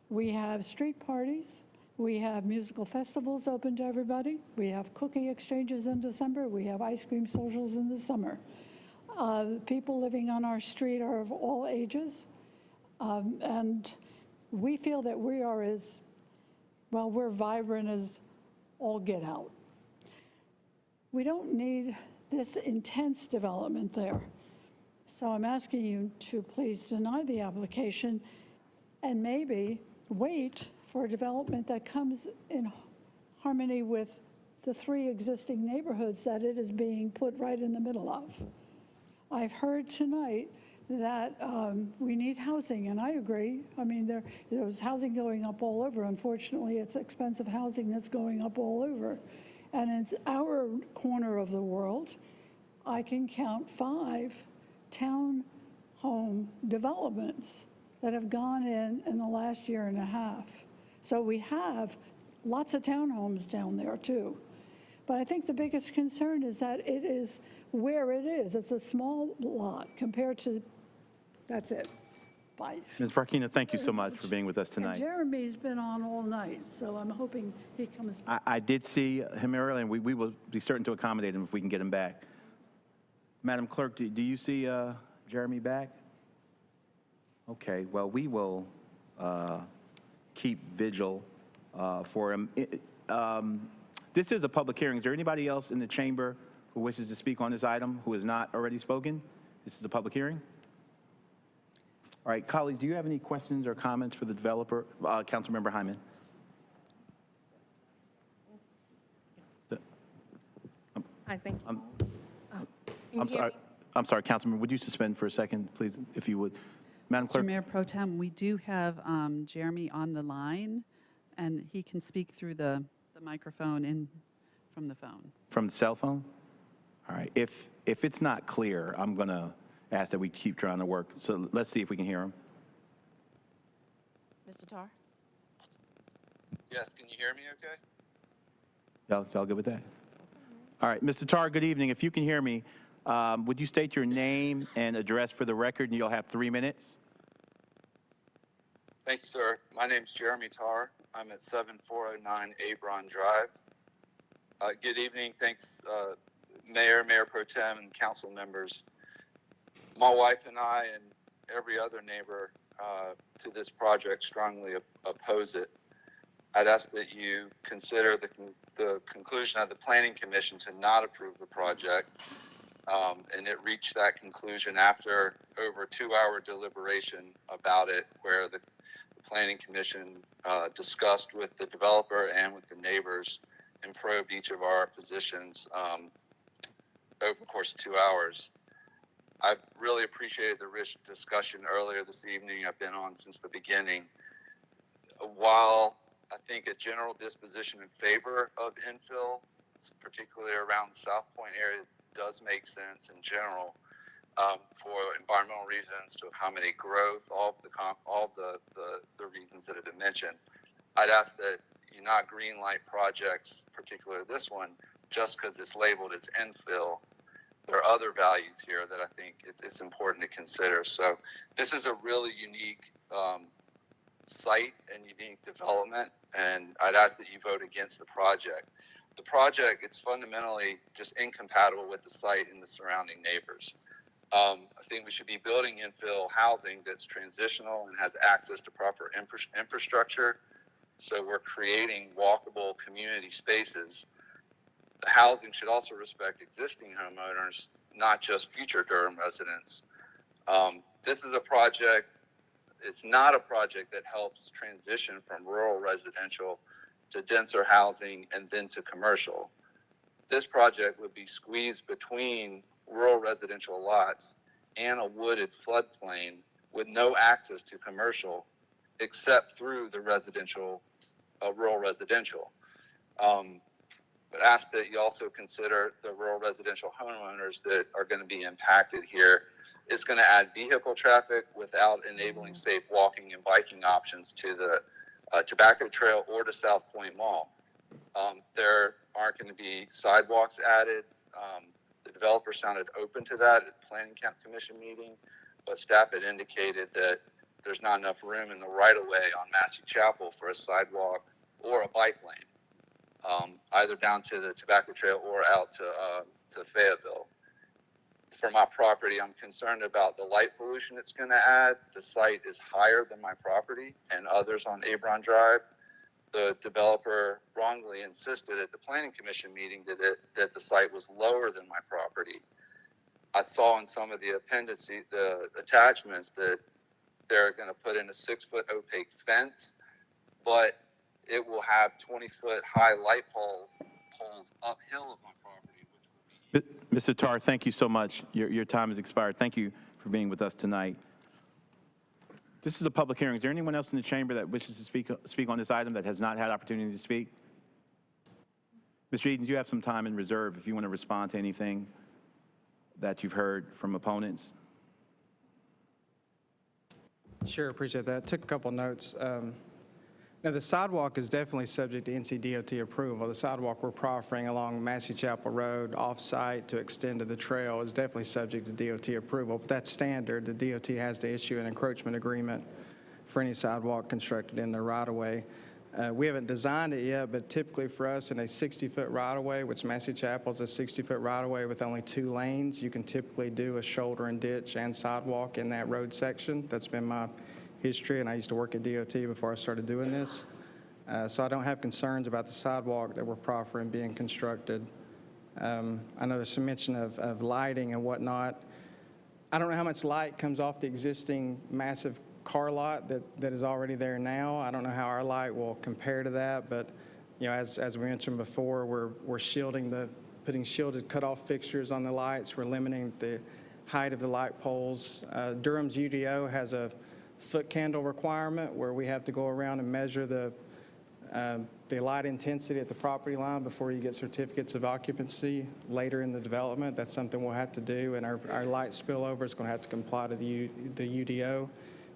We have street parties. We have musical festivals open to everybody. We have cookie exchanges in December. We have ice cream socials in the summer. People living on our street are of all ages. And we feel that we are as, well, we're vibrant as all get out. We don't need this intense development there. So I'm asking you to please deny the application and maybe wait for a development that comes in harmony with the 3 existing neighborhoods that it is being put right in the middle of. I've heard tonight that we need housing, and I agree. I mean, there's housing going up all over. Unfortunately, it's expensive housing that's going up all over. And in our corner of the world, I can count 5 townhome developments that have gone in the last year and a half. So we have lots of townhomes down there too. But I think the biggest concern is that it is where it is. It's a small lot compared to, that's it. Bye. Ms. Barkina, thank you so much for being with us And tonight. Jeremy's been on all night, so I'm hoping he comes back. I did see him earlier, and we will be certain to accommodate him if we can get him back. Madam Clerk, do you see Jeremy back? Okay, well, we will keep vigil for him. This is a public hearing. Is there anybody else in the chamber who wishes to speak on this item who has not already spoken? This is a public hearing. All right, colleagues, do you have any questions or comments for the developer? Councilmember Hyman. I think. I'm sorry, Councilman, would you suspend for a second, please, if you would? Madam Mr. Clerk. Mayor Pro Tem, we do have Jeremy on the line, and he can speak through the microphone in from the phone. From the cell phone? All right, if it's not clear, I'm going to ask that we keep trying to work. So let's see if we can hear him. Mr. Tar? Yes, can you hear me okay? Y'all good with that? All right, Mr. Tar, good evening. If you can hear me, would you state your name and address for the record, and you'll have 3 minutes? Thank you, sir. My name's Jeremy Tar. I'm at 7409 Abron Drive. Good evening. Thanks, Mayor Pro Tem, and council members. My wife and I and every other neighbor to this project strongly oppose it. I'd ask that you consider the conclusion of the Planning Commission to not approve the project. And it reached that conclusion after over 2-hour deliberation about it, where the Planning Commission discussed with the developer and with the neighbors and probed each of our positions over the course of 2 hours. I've really appreciated the rich discussion earlier this evening. I've been on since the beginning. While I think a general disposition in favor of infill, particularly around the South Point area, does make sense in general for environmental reasons, to accommodate growth, all the reasons that have been mentioned. I'd ask that you not green light projects, particularly this one, just because it's labeled as infill. There are other values here that I think it's important to consider. So this is a really unique site and unique development, and I'd ask that you vote against the project. The project, it's fundamentally just incompatible with the site and the surrounding neighbors. I think we should be building infill housing that's transitional and has access to proper infrastructure. So we're creating walkable community spaces. The housing should also respect existing homeowners, not just future Durham residents. This is a project, it's not a project that helps transition from rural residential to denser housing and then to commercial. This project would be squeezed between rural residential lots and a wooded floodplain with no access to commercial except through the residential, rural residential. But ask that you also consider the rural residential homeowners that are going to be impacted here. It's going to add vehicle traffic without enabling safe walking and biking options to the Tobacco Trail or to South Point Mall. There aren't going to be sidewalks added. The developer developer sounded open to that at the Planning Commission meeting, but staff had indicated that there's not enough room in the right-of-way on Massey Chapel for a sidewalk or a bike lane, either down to the Tobacco Trail or out to Fayetteville. For my property, I'm concerned about the light pollution it's going to add. The site is higher than my property and others on Abron Drive. The developer wrongly insisted at the Planning Commission meeting that the site was lower than my property. I saw in some of the the attachments that they're going to put in a 6-foot opaque fence, but it will have 20-foot high light poles uphill of my property. Mr. Tar, thank you so much. Your time has expired. Thank you for being with us tonight. This is a public hearing. Is there anyone else in the chamber that wishes to speak on this item that has not had opportunity to speak? Mr. Edens, you have some time in reserve if you want to respond to anything that you've heard from opponents. Sure, appreciate that. Took a couple notes. Now, the sidewalk is definitely subject to NCDOT approval. The sidewalk we're proffering along Massey Chapel Road off-site to extend to the trail is definitely subject to DOT approval, but that's standard. The DOT has to issue an encroachment agreement for any sidewalk constructed in the right-of-way. We haven't designed it yet, but typically for us in a 60-foot right-of-way, which Massey Chapel is a 60-foot right-of-way with only 2 lanes, you can typically do a shoulder and ditch and sidewalk in that road section. That's been my history, and I used to work at DOT before I started doing this. So I don't have concerns about the sidewalk that we're proffering being constructed. I know there's some mention of lighting and whatnot. I don't know how much light comes off the existing massive car lot that is already there now. I don't know how our light will compare to that, but you know, as we mentioned before, we're putting shielded cutoff fixtures on the lights. We're limiting the height of the light poles. Durham's UDO has a foot candle requirement where we have to go around and measure the light intensity at the property line before you get certificates of occupancy later in the development. That's something we'll have to do, and our light spillover is going to have to comply to the UDO,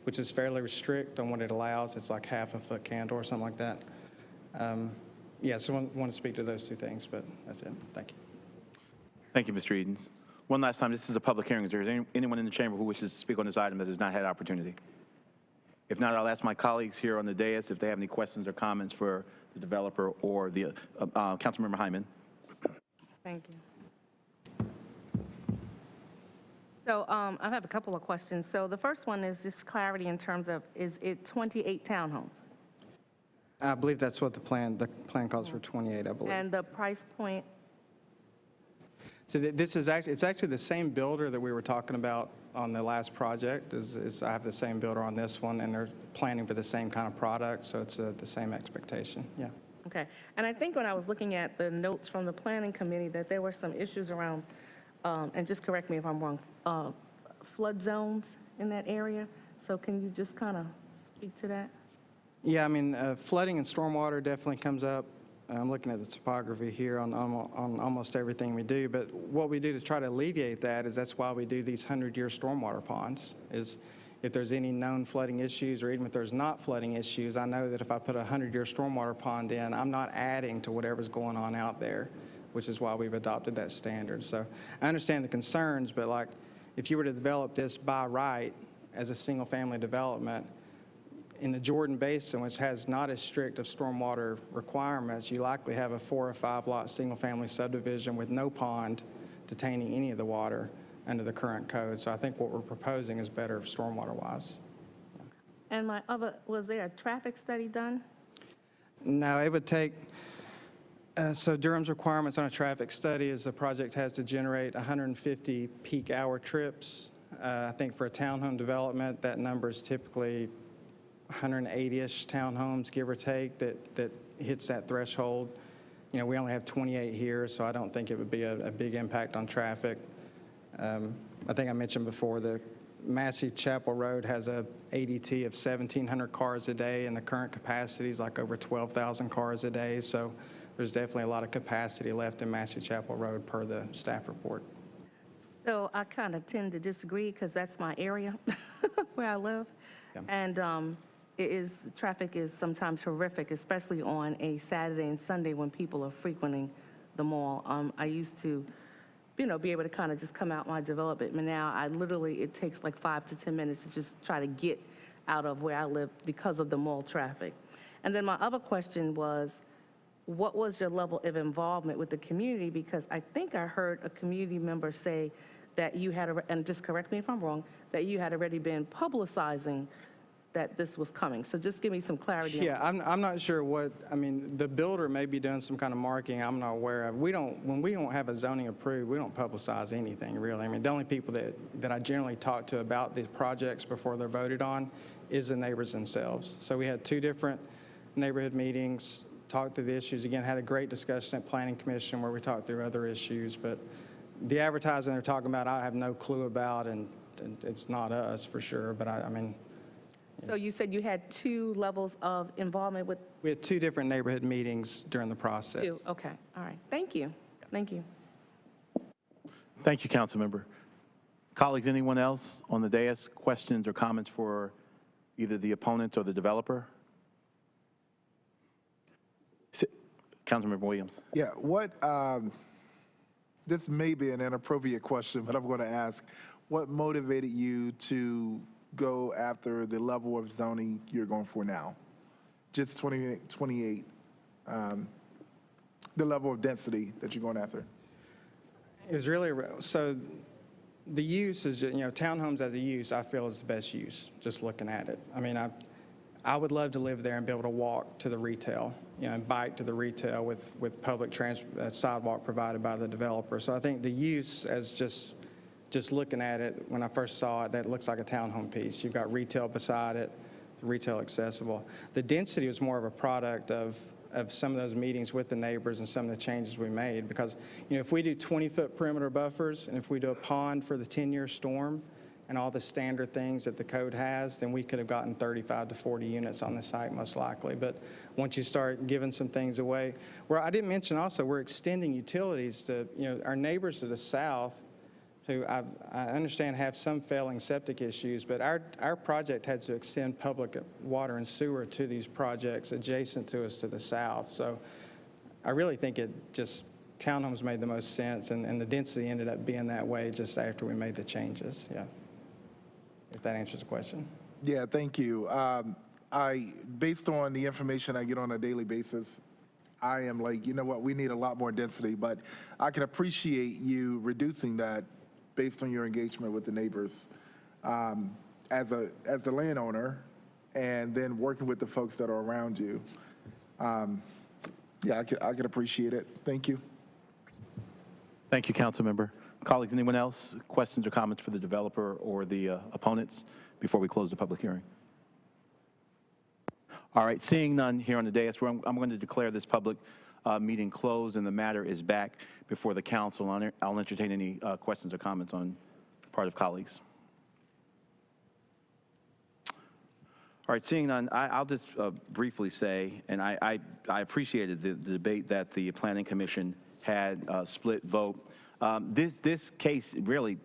which is fairly strict on what it allows. It's like half a foot candle or something like that. Yeah, so I want to speak to those 2 things, but that's it. Thank you. Thank you, Mr. Edens. One last time, this is a public hearing. Is there anyone in the chamber who wishes to speak on this item that has not had opportunity? If not, I'll ask my colleagues here on the dais if they have any questions or comments for the developer or the Councilmember Hyman. Thank you. So I have a couple of questions. So the first one is just clarity in terms of, is it 28 townhomes? I believe that's what the plan calls for, 28, I believe. And the price point? So this is it's actually the same builder that we were talking about on the last project. I have the same builder on this one, and they're planning for the same kind of product, so it's the same expectation. Yeah. Okay. And I think when I was looking at the notes from the planning committee that there were some issues around, and just correct me if I'm wrong, flood zones in that area. So can you just kind of speak to that? Yeah, I mean, flooding and stormwater definitely comes up. I'm looking at the topography here on almost everything we do, but what we do to try to alleviate that is that's why we do these 100-year stormwater ponds, is if there's any known flooding issues, or even if there's not flooding issues, I know that if I put a 100-year stormwater pond in, I'm not adding to whatever's going on out there, which is why we've adopted that standard. So I understand the concerns, but like if you were to develop this by right as a single-family development, in the Jordan Basin, which has not as strict of stormwater requirements, you likely have a 4 or 5 lot single-family subdivision with no pond detaining any of the water under the current code. So I think what we're proposing is better stormwater-wise. And was there a traffic study done? No, it would take, so Durham's requirements on a traffic study is the project has to generate 150 peak hour trips. I think for a townhome development, that number is typically 180-ish townhomes, give or take, that hits that threshold. You know, we only have 28 here, so I don't think it would be a big impact on traffic. I think I mentioned before, the Massey Chapel Road has a ADT of 1,700 cars a day, and the current capacity is like over 12,000 cars a day. So there's definitely a lot of capacity left in Massey Chapel Road per the staff report. So I kind of tend to disagree because that's my area where I live. Yeah. And traffic is sometimes horrific, especially on a Saturday and Sunday when people are frequenting the mall. I used to be able to kind of just come out my development. But now it takes like 5 to 10 minutes to just try to get out of where I live because of the mall traffic. And then my other question was, what was your level of involvement with the community? Because I think I heard a community member say that you had, and just correct me if I'm wrong, that you had already been publicizing that this was coming. So just give me some clarity. Yeah, I'm not sure the builder may be doing some kind of marketing I'm not aware of. When we don't have a zoning approved, we don't publicize anything really. The only people that I generally talk to about these projects before they're voted on is the neighbors themselves. So we had 2 different neighborhood meetings, talked through the issues. Again, had a great discussion at Planning Commission where we talked through other issues, but the advertising they're talking about, I have no clue about, and it's not us for sure, but So you said you had 2 levels of involvement with? We had 2 different neighborhood meetings during the process. 2, okay, all right. Thank you. Thank you. Thank you, Councilmember. Colleagues, anyone else on the dais, questions or comments for either the opponent or the developer? Councilmember Williams. Yeah, this may be an inappropriate question, but I'm going to ask, what motivated you to go after the level of zoning you're going for now? Just 28, the level of density that you're going after. It was really, so the use is, townhomes as a use, I feel is the best use, just looking at it. I would love to live there and be able to walk to the retail, and bike to the retail with public sidewalk provided by the developer. So I think the use as just looking at it, when I first saw it, that looks like a townhome piece. You've got retail beside it, retail accessible. The density was more of a product of some of those meetings with the neighbors and some of the changes we made. Because, if we do 20-foot perimeter buffers and if we do a pond for the 10-year storm and all the standard things that the code has, then we could have gotten 35 to 40 units on the site most likely. But once you start giving some things away, where I didn't mention also, we're extending utilities to, our neighbors to the south, who I understand have some failing septic issues, but our project had to extend public water and sewer to these projects adjacent to us to the south. So I really think townhomes made the most sense, and the density ended up being that way just after we made the changes, yeah. If that answers the question. Yeah, thank you. Based on the information I get on a daily basis, I am like, you know what, we need a lot more density, but I can appreciate you reducing that based on your engagement with the neighbors as the landowner, and then working with the folks that are around you. Yeah, I could appreciate it. Thank you. Thank you, Councilmember. Colleagues, anyone else? Questions or comments for the developer or the opponents before we close the public hearing? All right, seeing none here on the dais, I'm going to declare this public meeting closed and the matter is back before the council. I'll entertain any questions or comments on the part of colleagues. All right, seeing none, I'll just briefly say, and I appreciated the debate that the Planning Commission had split vote. This case, really,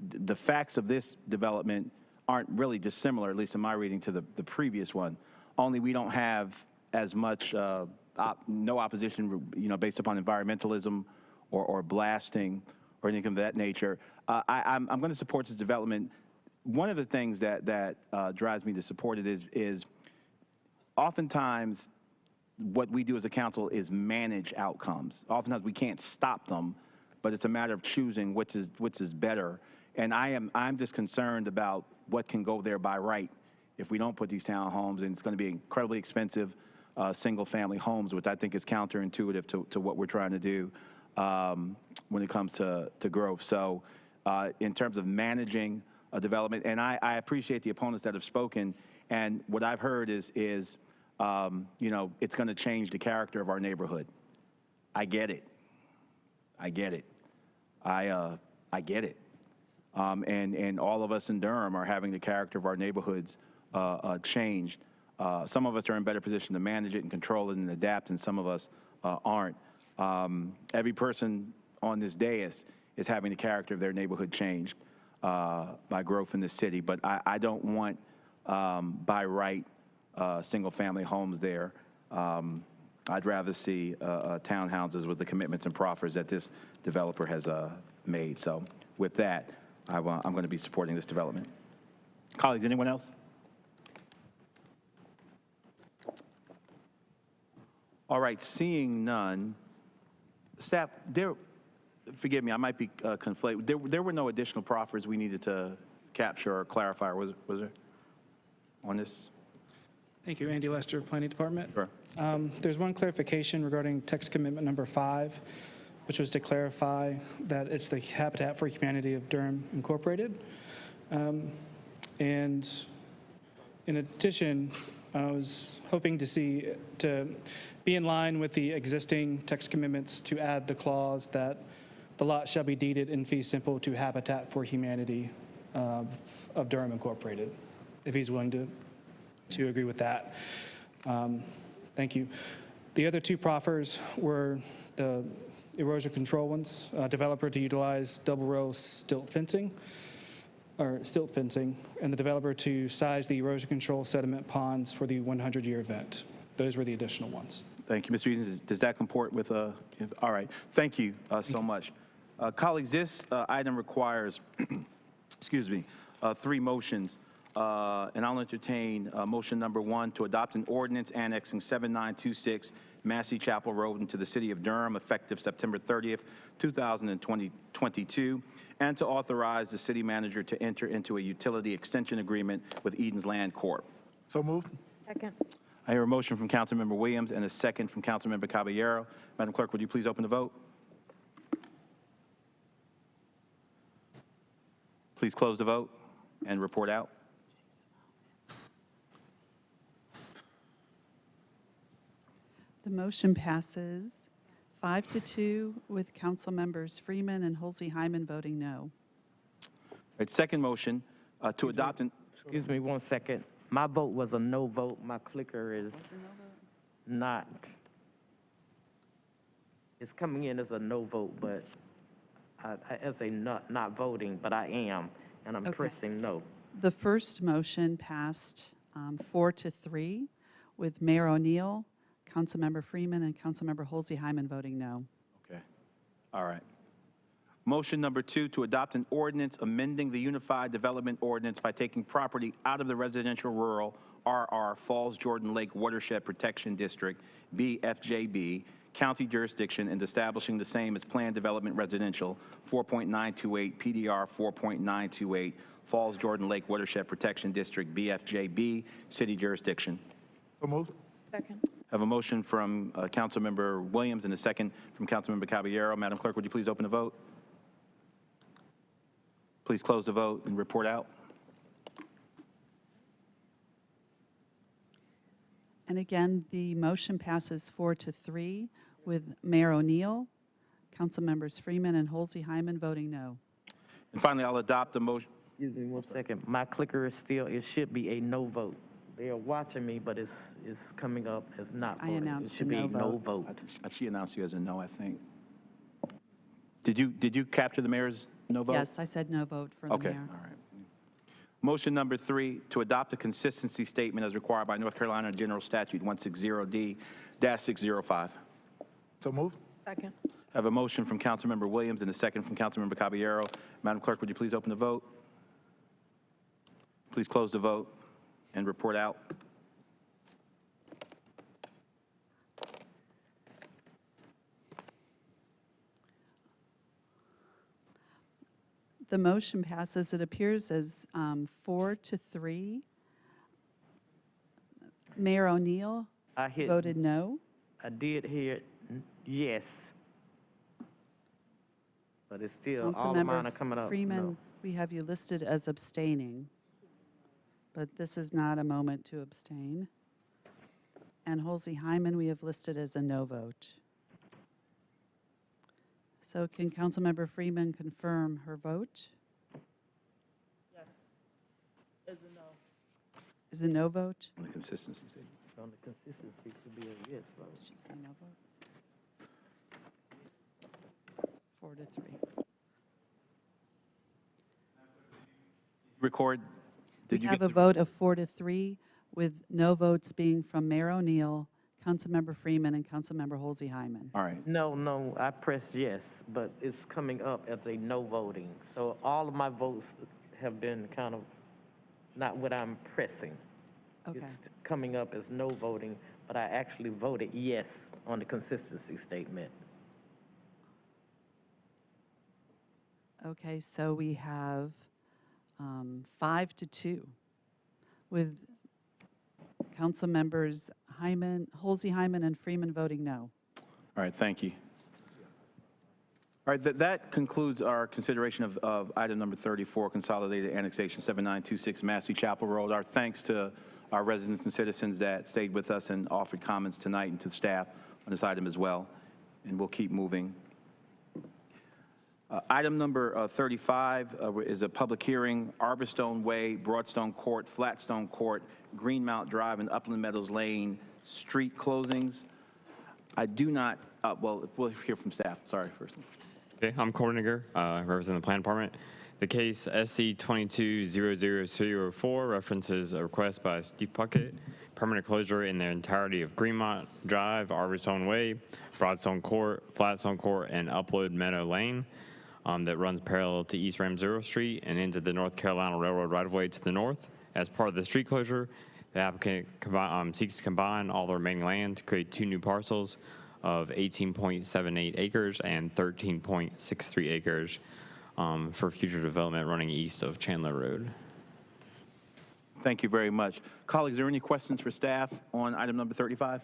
the facts of this development aren't really dissimilar, at least in my reading, to the previous one. Only we don't have as much, no opposition, based upon environmentalism or blasting or anything of that nature. I'm going to support this development. One of the things that drives me to support it is oftentimes what we do as a council is manage outcomes. Oftentimes we can't stop them, but it's a matter of choosing which is better. And I'm just concerned about what can go there by right if we don't put these townhomes, and it's going to be incredibly expensive single-family homes, which I think is counterintuitive to what we're trying to do when it comes to growth. So in terms of managing a development, and I appreciate the opponents that have spoken, and what I've heard is it's going to change the character of our neighborhood. I get it. I get it. I get it. And all of us in Durham are having the character of our neighborhoods changed. Some of us are in better position to manage it and control it and adapt, and some of us aren't. Every person on this dais is having the character of their neighborhood changed by growth in the city. But I don't want, by right, single-family homes there. I'd rather see townhouses with the commitments and proffers that this developer has made. So with that, I'm going to be supporting this development. Colleagues, anyone else? All right, seeing none. Staff, forgive me, I might be conflated. There were no additional proffers we needed to capture or clarify, was there, on this? Thank you, Andy Lester, Planning Department. Sure. There's one clarification regarding text commitment number 5, which was to clarify that it's the Habitat for Humanity of Durham Incorporated. And in addition, I was hoping to be in line with the existing text commitments to add the clause that the lot shall be deeded in fee simple to Habitat for Humanity of Durham Incorporated, if he's willing to agree with that. Thank you. The other 2 proffers were the erosion control ones, developer to utilize double row stilt fencing, and the developer to size the erosion control sediment ponds for the 100-year event. Those were the additional ones. Thank you, Mr. Eaton. Does that comport with, all right, thank you so much. Colleagues, this item requires, excuse me, 3 motions. And I'll entertain motion number 1 to adopt an ordinance annexing 7926 Massey Chapel Road into the city of Durham effective September 30th, 2022, and to authorize the city manager to enter into a utility extension agreement with Eden's Land Corp. So moved. Second. I hear a motion from Councilmember Williams and a second from Councilmember Caballero. Madam Clerk, would you please open the vote? Please close the vote and report out. The motion passes 5-2 with Council members Freeman and Holsey-Hyman voting no. All right, second motion to adopt an... Excuse me 1 second. My vote was a no vote. My clicker is not. It's coming in as a no vote, but as a not voting, but I am, and I'm pressing no. The first motion passed 4-3 with Mayor O'Neill, Councilmember Freeman, and Councilmember Holsey-Hyman voting no. Okay. All right. Motion number 2 to adopt an ordinance amending the Unified Development Ordinance by taking property out of the residential rural RR Falls Jordan Lake Watershed Protection District, BFJB, county jurisdiction and establishing the same as Planned Development Residential 4.928 PDR 4.928 Falls Jordan Lake Watershed Protection District, BFJB, city jurisdiction. So moved. Second. I have a motion from Councilmember Williams and a second from Councilmember Caballero. Madam Clerk, would you please open the vote? Please close the vote and report out. And again, the motion passes 4-3 with Mayor O'Neill, Councilmembers Freeman and Holsey-Hyman voting no. And finally, I'll adopt the motion. Excuse me 1 second. My clicker is still, it should be a no vote. They are watching me, but it's coming up as not voting. I announced it should a be no a no vote. vote. She announced you as a no, I think. Did you capture the mayor's no vote? Yes, I said no vote for the Okay, mayor. all right. Motion number 3 to adopt a consistency statement as required by North Carolina General Statute 160D-605. So moved. Second. I have a motion from Councilmember Williams and a second from Councilmember Caballero. Madam Clerk, would you please open the vote? Please close the vote and report out. The motion passes. It appears as 4-3. Mayor O'Neill voted no. I did hear yes. But it's still, all of mine are coming up. Freeman, no. we have you listed as abstaining, but this is not a moment to abstain. And Holsey-Hyman, we have listed as a no vote. So can Councilmember Freeman confirm her vote? Yes. Is a no. Is a no vote? On the consistency statement. On the consistency, it could be a yes vote. Did she say no vote? 4-3. Record. Did We you have get a the vote of 4-3 with no votes being from Mayor O'Neill, Councilmember Freeman and Councilmember Halsey Hyman. All right. No, I pressed yes, but it's coming up as a no voting. So all of my votes have been kind of not what I'm pressing. Okay. It's coming up as no voting, but I actually voted yes on the consistency statement. Okay, so we have 5-2 with Council members Halsey, Hyman, and Freeman voting no. All right, thank you. All right, that concludes our consideration of item number 34, Consolidated Annexation 7926 Massey Chapel Road. Our thanks to our residents and citizens that stayed with us and offered comments tonight, and to the staff on this item as well. And we'll keep moving. Item number 35 is a public hearing, Arborstone Way, Broadstone Court, Flatstone Court, Greenmount Drive, and Upland Meadows Lane street closings. I do not, well, we'll hear from staff. Sorry, first. Okay, I'm Korniger, representing the Plan Department. The case SC 22-00304 references a request by Steve Puckett, permanent closure in their entirety of Greenmount Drive, Arborstone Way, Broadstone Court, Flatstone Court, and Upland Meadow Lane that runs parallel to East Ramsboro Street and into the North Carolina Railroad right-of-way to the north. As part of the street closure, the applicant seeks to combine all the remaining land to create 2 new parcels of 18.78 acres and 13.63 acres for future development running east of Chandler Road. Thank you very much. Colleagues, are there any questions for staff on item number 35?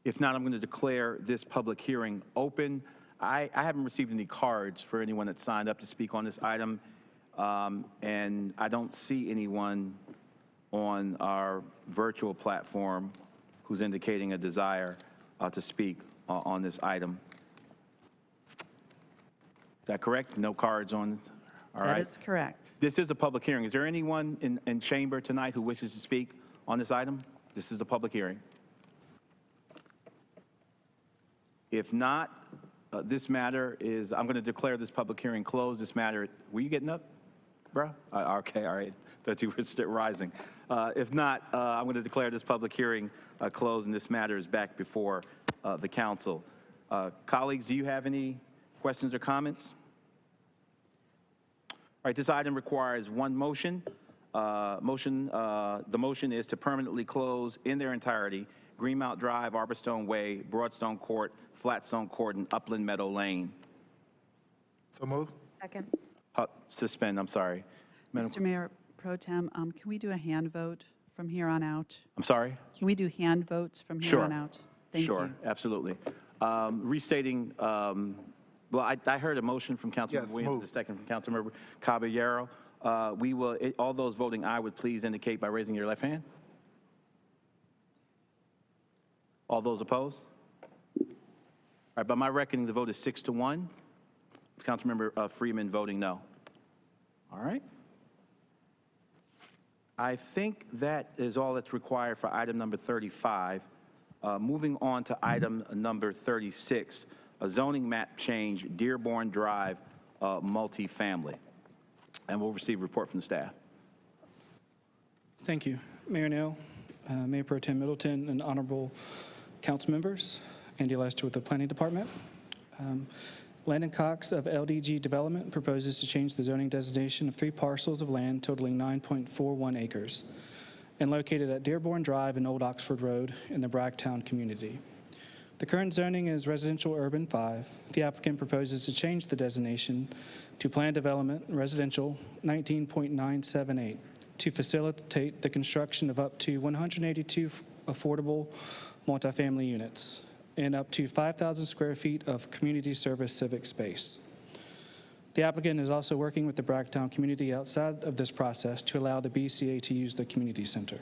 If not, I'm going to declare this public hearing open. I haven't received any cards for anyone that signed up to speak on this item, and I don't see anyone on our virtual platform who's indicating a desire to speak on this item. Is that correct? No cards on this? All right. That is correct. This is a public hearing. Is there anyone in chamber tonight who wishes to speak on this item? This is a public hearing. If not, this matter is, I'm going to declare this public hearing closed. This matter, were you getting up, bro? Okay, all right. Thought you were still rising. If not, I'm going to declare this public hearing closed, and this matter is back before the council. Colleagues, do you have any questions or comments? All right, this item requires one motion. The motion is to permanently close in their entirety Greenmount Drive, Arborstone Way, Broadstone Court, Flatstone Court, and Upland Meadow Lane. So move. Second. Suspend, I'm sorry. Mr. Mayor Pro Tem, can we do a hand vote from here on out? I'm sorry? Can we do hand votes from here on out? Thank Sure, you. absolutely. Restating, well, I heard a motion from Councilmember Williams, a second from Councilmember Caballero. We will, all those voting aye would please indicate by raising your left hand. All those opposed? All right, by my reckoning, the vote is 6-1. With Councilmember Freeman voting no. All right. I think that is all that's required for item number 35. Moving on to item number 36, a zoning map change, Dearborn Drive multifamily. And we'll receive a report from the staff. Thank you, Mayor Neal, Mayor Pro Tem Middleton, and honorable council members. Andy Lester with the Planning Department. Landon Cox of LDG Development proposes to change the zoning designation of 3 parcels of land totaling 9.41 acres and located at Dearborn Drive and Old Oxford Road in the Bragtown community. The current zoning is residential urban 5. The applicant proposes to change the designation to planned development residential 19.978 to facilitate the construction of up to 182 affordable multifamily units and up to 5,000 square feet of community service civic space. The applicant is also working with the Bragtown community outside of this process to allow the BCA to use the community center.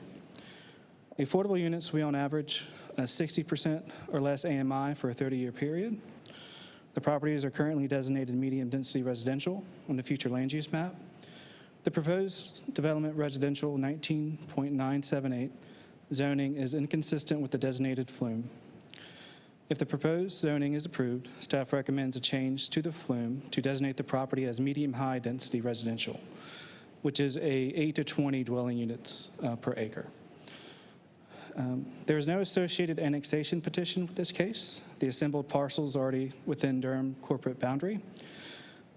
The affordable units will be on average 60% or less AMI for a 30-year period. The properties are currently designated medium density residential on the future land use map. The proposed development residential 19.978 zoning is inconsistent with the designated flume. If the proposed zoning is approved, staff recommends a change to the flume to designate the property as medium-high density residential, which is 8 to 20 dwelling units per acre. There is no associated annexation petition with this case. The assembled parcel is already within Durham corporate boundary.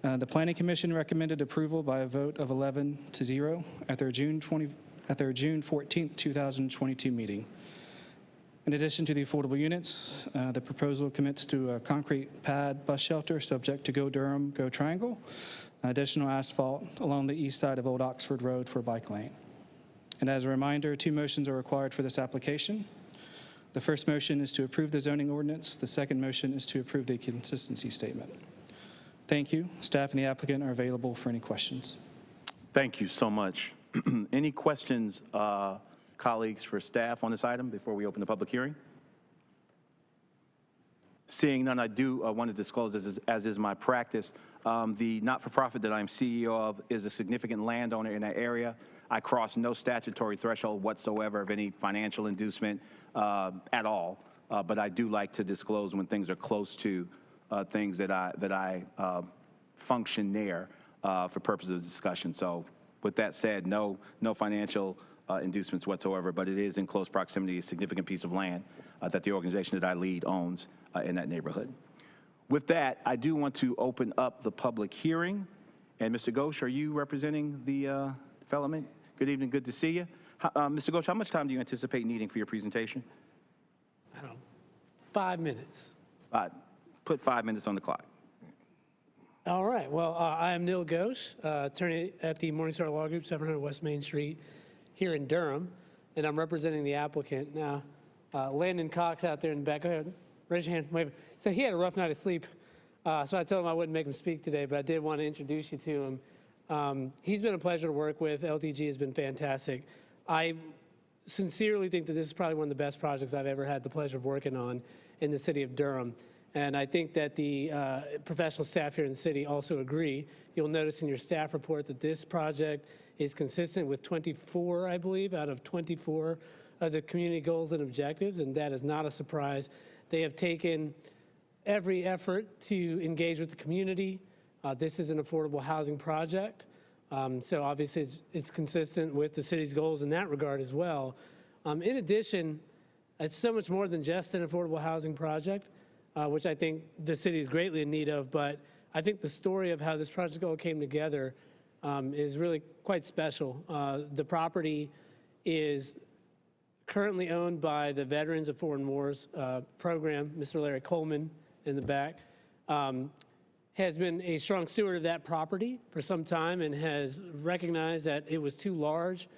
The Planning Commission recommended approval by a vote of 11-0 at their June 14, 2022 meeting. In addition to the affordable units, the proposal commits to a concrete pad bus shelter subject to Go Durham, Go Triangle, additional asphalt along the east side of Old Oxford Road for a bike lane. And as a reminder, 2 motions are required for this application. The first motion is to approve the zoning ordinance. The second motion is to approve the consistency statement. Thank you. Staff and the applicant are available for any questions. Thank you so much. Any questions, colleagues, for staff on this item before we open the public hearing? Seeing none, I do want to disclose, as is my practice, the not-for-profit that I'm CEO of is a significant landowner in that area. I cross no statutory threshold whatsoever of any financial inducement at all, but I do like to disclose when things are close to things that I function near for purposes of discussion. So with that said, no financial inducements whatsoever, but it is in close proximity, a significant piece of land that the organization that I lead owns in that neighborhood. With that, I do want to open up the public hearing. And Mr. Ghosh, are you representing the development? Good evening, good to see you. Mr. Ghosh, how much time do you anticipate needing for your presentation? I don't know, 5 minutes. Put 5 minutes on the clock. All right, well, I am Neil Ghosh, attorney at the Morningstar Law Group, 700 West Main Street here in Durham, and I'm representing the applicant. Now, Landon Cox out there in the back, go ahead, raise your hand, wave. So he had a rough night of sleep, so I told him I wouldn't make him speak today, but I did want to introduce you to him. He's been a pleasure to work with. LTG has been fantastic. I sincerely think that this is probably one of the best projects I've ever had the pleasure of working on in the city of Durham. And I think that the professional staff here in the city also agree. You'll notice in your staff report that this project is consistent with 24, I believe, out of 24 of the community goals and objectives, and that is not a surprise. They have taken every effort to engage with the community. This is an affordable housing project, so obviously it's consistent with the city's goals in that regard as well. In addition, it's so much more than just an affordable housing project, which I think the city is greatly in need of, but I think the story of how this project all came together is really quite special. The property is currently owned by the Veterans of Foreign Wars program, Mr. Larry Coleman in the back, has been a strong steward of that property for some time and has recognized that it was too large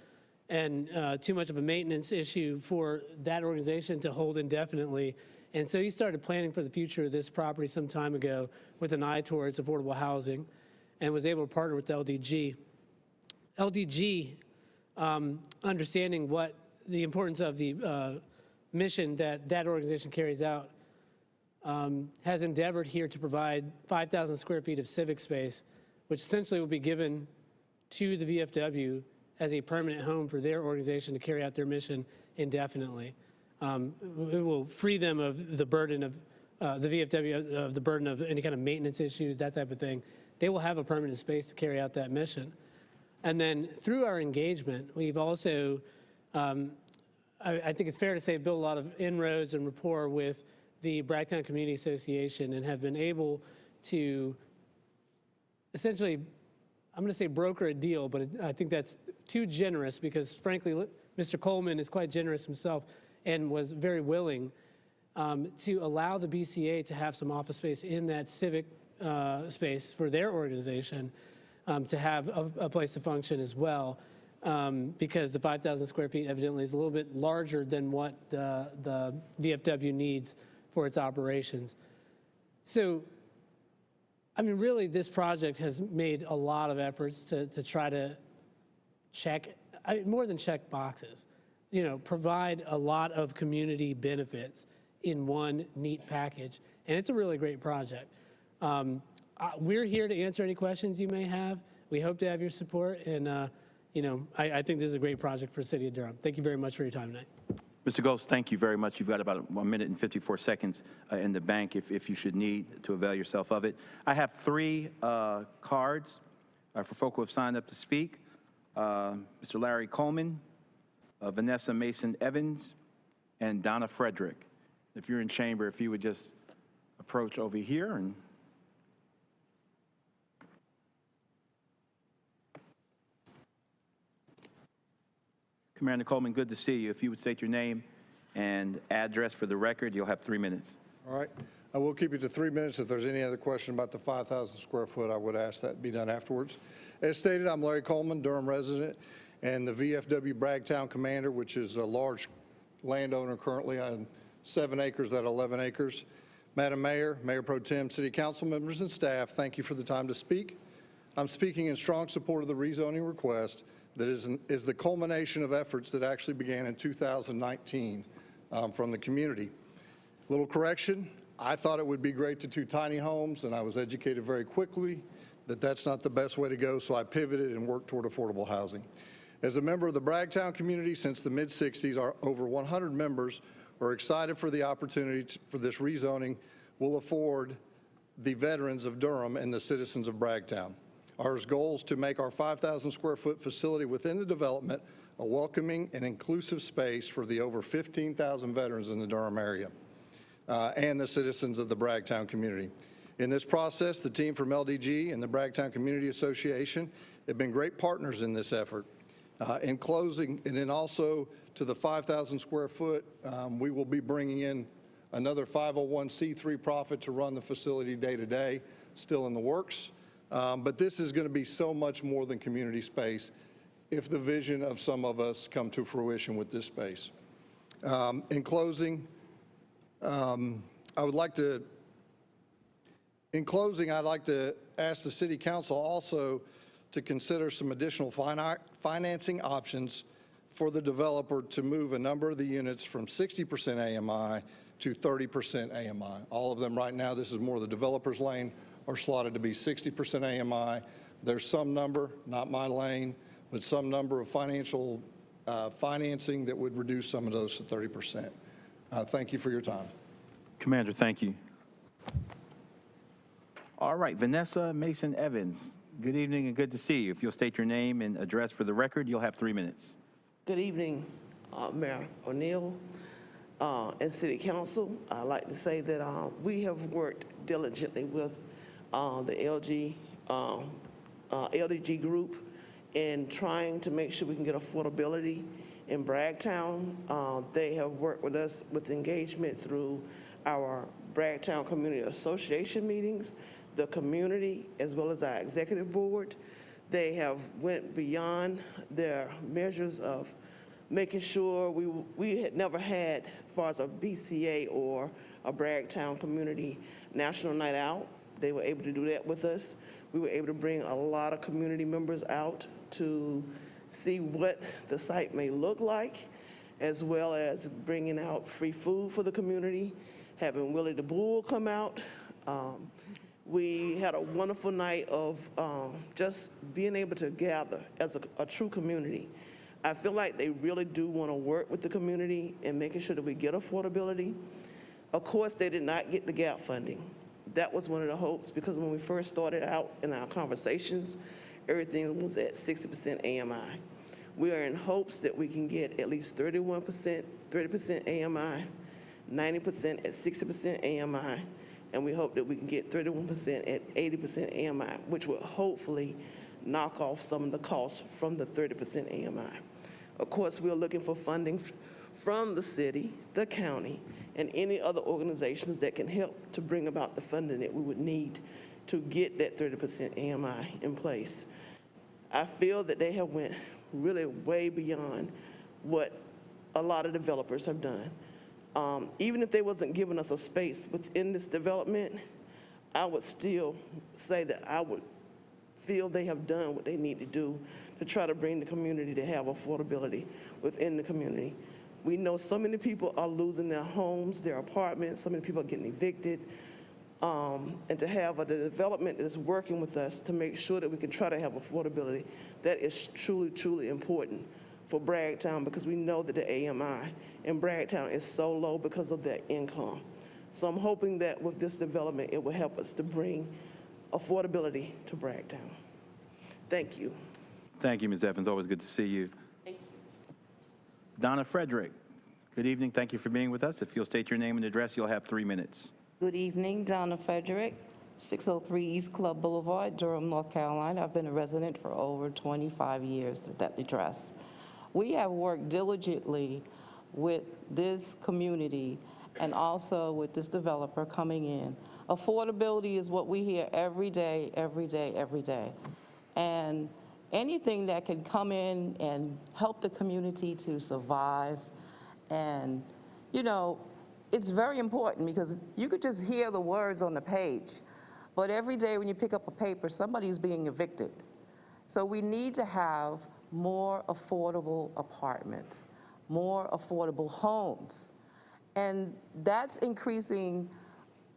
and too much of a maintenance issue for that organization to hold indefinitely. And so he started planning for the future of this property some time ago with an eye towards affordable housing and was able to partner with LDG. LDG, understanding what the importance of the mission that that organization carries out, has endeavored here to provide 5,000 square feet of civic space, which essentially will be given to the VFW as a permanent home for their organization to carry out their mission indefinitely. It will free them of the burden of the VFW, of the burden of any kind of maintenance issues, that type of thing. They will have a permanent space to carry out that mission. And then through our engagement, we've also, I think it's fair to say, built a lot of inroads and rapport with the Bragtown Community Association and have been able to essentially, I'm going to say broker a deal, but I think that's too generous because frankly, Mr. Coleman is quite generous himself and was very willing to allow the BCA to have some office space in that civic space for their organization to have a place to function as well, because the 5,000 square feet evidently is a little bit larger than what the VFW needs for its operations. So, I mean, really, this project has made a lot of efforts to try to check, more than check boxes, you know, provide a lot of community benefits in one neat package. And it's a really great project. We're here to answer any questions you may have. We hope to have your support. And, you know, I think this is a great project for the city of Durham. Thank you very much for your time tonight. Mr. Ghost, thank you very much. You've got about 1 minute and 54 seconds in the bank if you should need to avail yourself of it. I have 3 cards for folk who have signed up to speak. Mr. Larry Coleman, Vanessa Mason Evans, and Donna Frederick. If you're in chamber, if you would just approach over here and Commander Coleman, good to see you. If you would state your name and address for the record, you'll have 3 minutes. All right. I will keep it to 3 minutes. If there's any other question about the 5,000 square foot, I would ask that be done afterwards. As stated, I'm Larry Coleman, Durham resident, and the VFW Bragtown commander, which is a large landowner currently on 7 acres out of 11 acres. Madam Mayor, Mayor Pro Tem, City Council members and staff, thank you for the time to speak. I'm speaking in strong support of the rezoning request that is the culmination of efforts that actually began in 2019 from the community. Little correction, I thought it would be great to do tiny homes, and I was educated very quickly that that's not the best way to go, so I pivoted and worked toward affordable housing. As a member of the Bragtown community since the mid-60s, our over 100 members are excited for the opportunity for this rezoning will afford the veterans of Durham and the citizens of Bragtown. Our goal is to make our 5,000 square foot facility within the development a welcoming and inclusive space for the over 15,000 veterans in the Durham area and the citizens of the Bragtown community. In this process, the team from LDG and the Bragtown Community Association have been great partners in this effort. In closing, and then also to the 5,000 square foot, we will be bringing in another 501c3 profit to run the facility day to day, still in the works. But this is going to be so much more than community space if the vision of some of us come to fruition with this space. In closing, I'd like to ask the City Council also to consider some additional financing options for the developer to move a number of the units from 60% AMI to 30% AMI. All of them right now, this is more the developer's lane, are slotted to be 60% AMI. There's some number, not my lane, but some number of financing that would reduce some of those to 30%. Thank you for your time. Commander, thank you. All right, Vanessa Mason Evans, good evening and good to see you. If you'll state your name and address for the record, you'll have 3 minutes. Good evening, Mayor O'Neill and City Council. I'd like to say that we have worked diligently with the LDG group in trying to make sure we can get affordability in Bragtown. They have worked with us with engagement through our Bragtown Community Association meetings, the community, as well as our executive board. They have went beyond their measures of making sure we had never had, as far as a BCA or a Bragtown Community National Night Out. They were able to do that with us. We were able to bring a lot of community members out to see what the site may look like, as well as bringing out free food for the community, having Willie the Bull come out. We had a wonderful night of just being able to gather as a true community. I feel like they really do want to work with the community and making sure that we get affordability. Of course, they did not get the gap funding. That was one of the hopes, because when we first started out in our conversations, everything was at 60% AMI. We are in hopes that we can get at least 31%, 30% AMI, 90% at 60% AMI, and we hope that we can get 31% at 80% AMI, which will hopefully knock off some of the costs from the 30% AMI. Of course, we're looking for funding from the city, the county, and any other organizations that can help to bring about the funding that we would need to get that 30% AMI in place. I feel that they have went really way beyond what a lot of developers have done. Even if they wasn't giving us a space within this development, I would still say that I would feel they have done what they need to do to try to bring the community to have affordability within the community. We know so many people are losing their homes, their apartments, so many people are getting evicted, and to have a development that is working with us to make sure that we can try to have affordability, that is truly, truly important for Bragtown, because we know that the AMI in Bragtown is so low because of their income. So I'm hoping that with this development, it will help us to bring affordability to Bragtown. Thank you. Thank you, Ms. Evans. Always good to see you. Donna Frederick, Good evening. Thank you for being with us. If you'll state your name and address, you'll have 3 minutes. Good evening, Donna Frederick, 603 East Club Boulevard, Durham, North Carolina. I've been a resident for over 25 years at that address. We have worked diligently with this community and also with this developer coming in. Affordability is what we hear every day, every day, every day. And anything that can come in and help the community to survive. And, you know, it's very important because you could just hear the words on the page, but every day when you pick up a paper, somebody's being evicted. So we need to have more affordable apartments, more affordable homes. And that's increasing,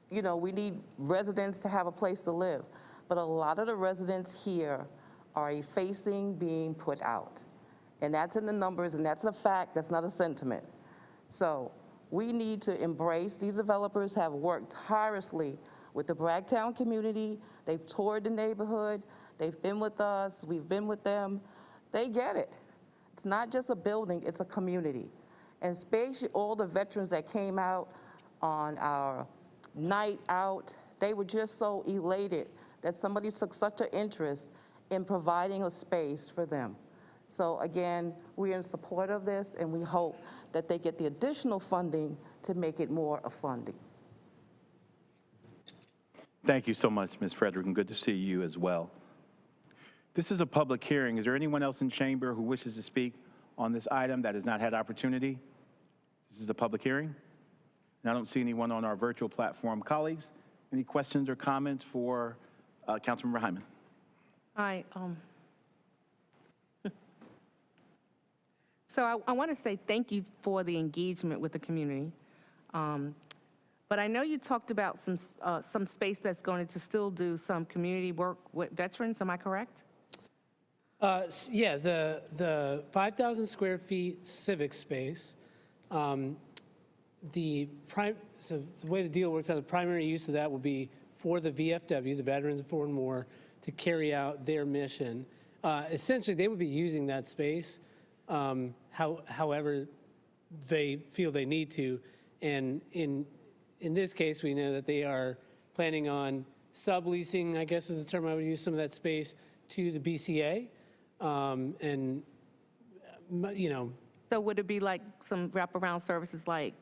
you know, we need residents to have a place to live. But a lot of the residents here are facing being put out. And that's in the numbers, and that's a fact, that's not a sentiment. So we need to embrace, these developers have worked tirelessly with the Bragtown community. They've toured the neighborhood. They've been with us. We've been with them. They get it. It's not just a building, it's a community. And especially all the veterans that came out on our night out, they were just so elated that somebody took such an interest in providing a space for them. So again, we're in support of this, and we hope that they get the additional funding to make it more a funding. Thank you so much, Ms. Frederick, and good to see you as well. This is a public hearing. Is there anyone else in chamber who wishes to speak on this item that has not had opportunity? This is a public hearing. And I don't see anyone on our virtual platform. Colleagues, any questions or comments for Councilmember Hyman? Hi. So I want to say thank you for the engagement with the community. But I know you talked about some space that's going to still do some community work with veterans. Am I correct? Yeah, the 5,000 square feet civic space. So the way the deal works out, the primary use of that will be for the VFW, the Veterans of 4 and More, to carry out their mission. Essentially, they would be using that space however they feel they need to. And in this case, we know that they are planning on subleasing, I guess is the term I would use, some of that space to the BCA. And, you know. So would it be like some wraparound services like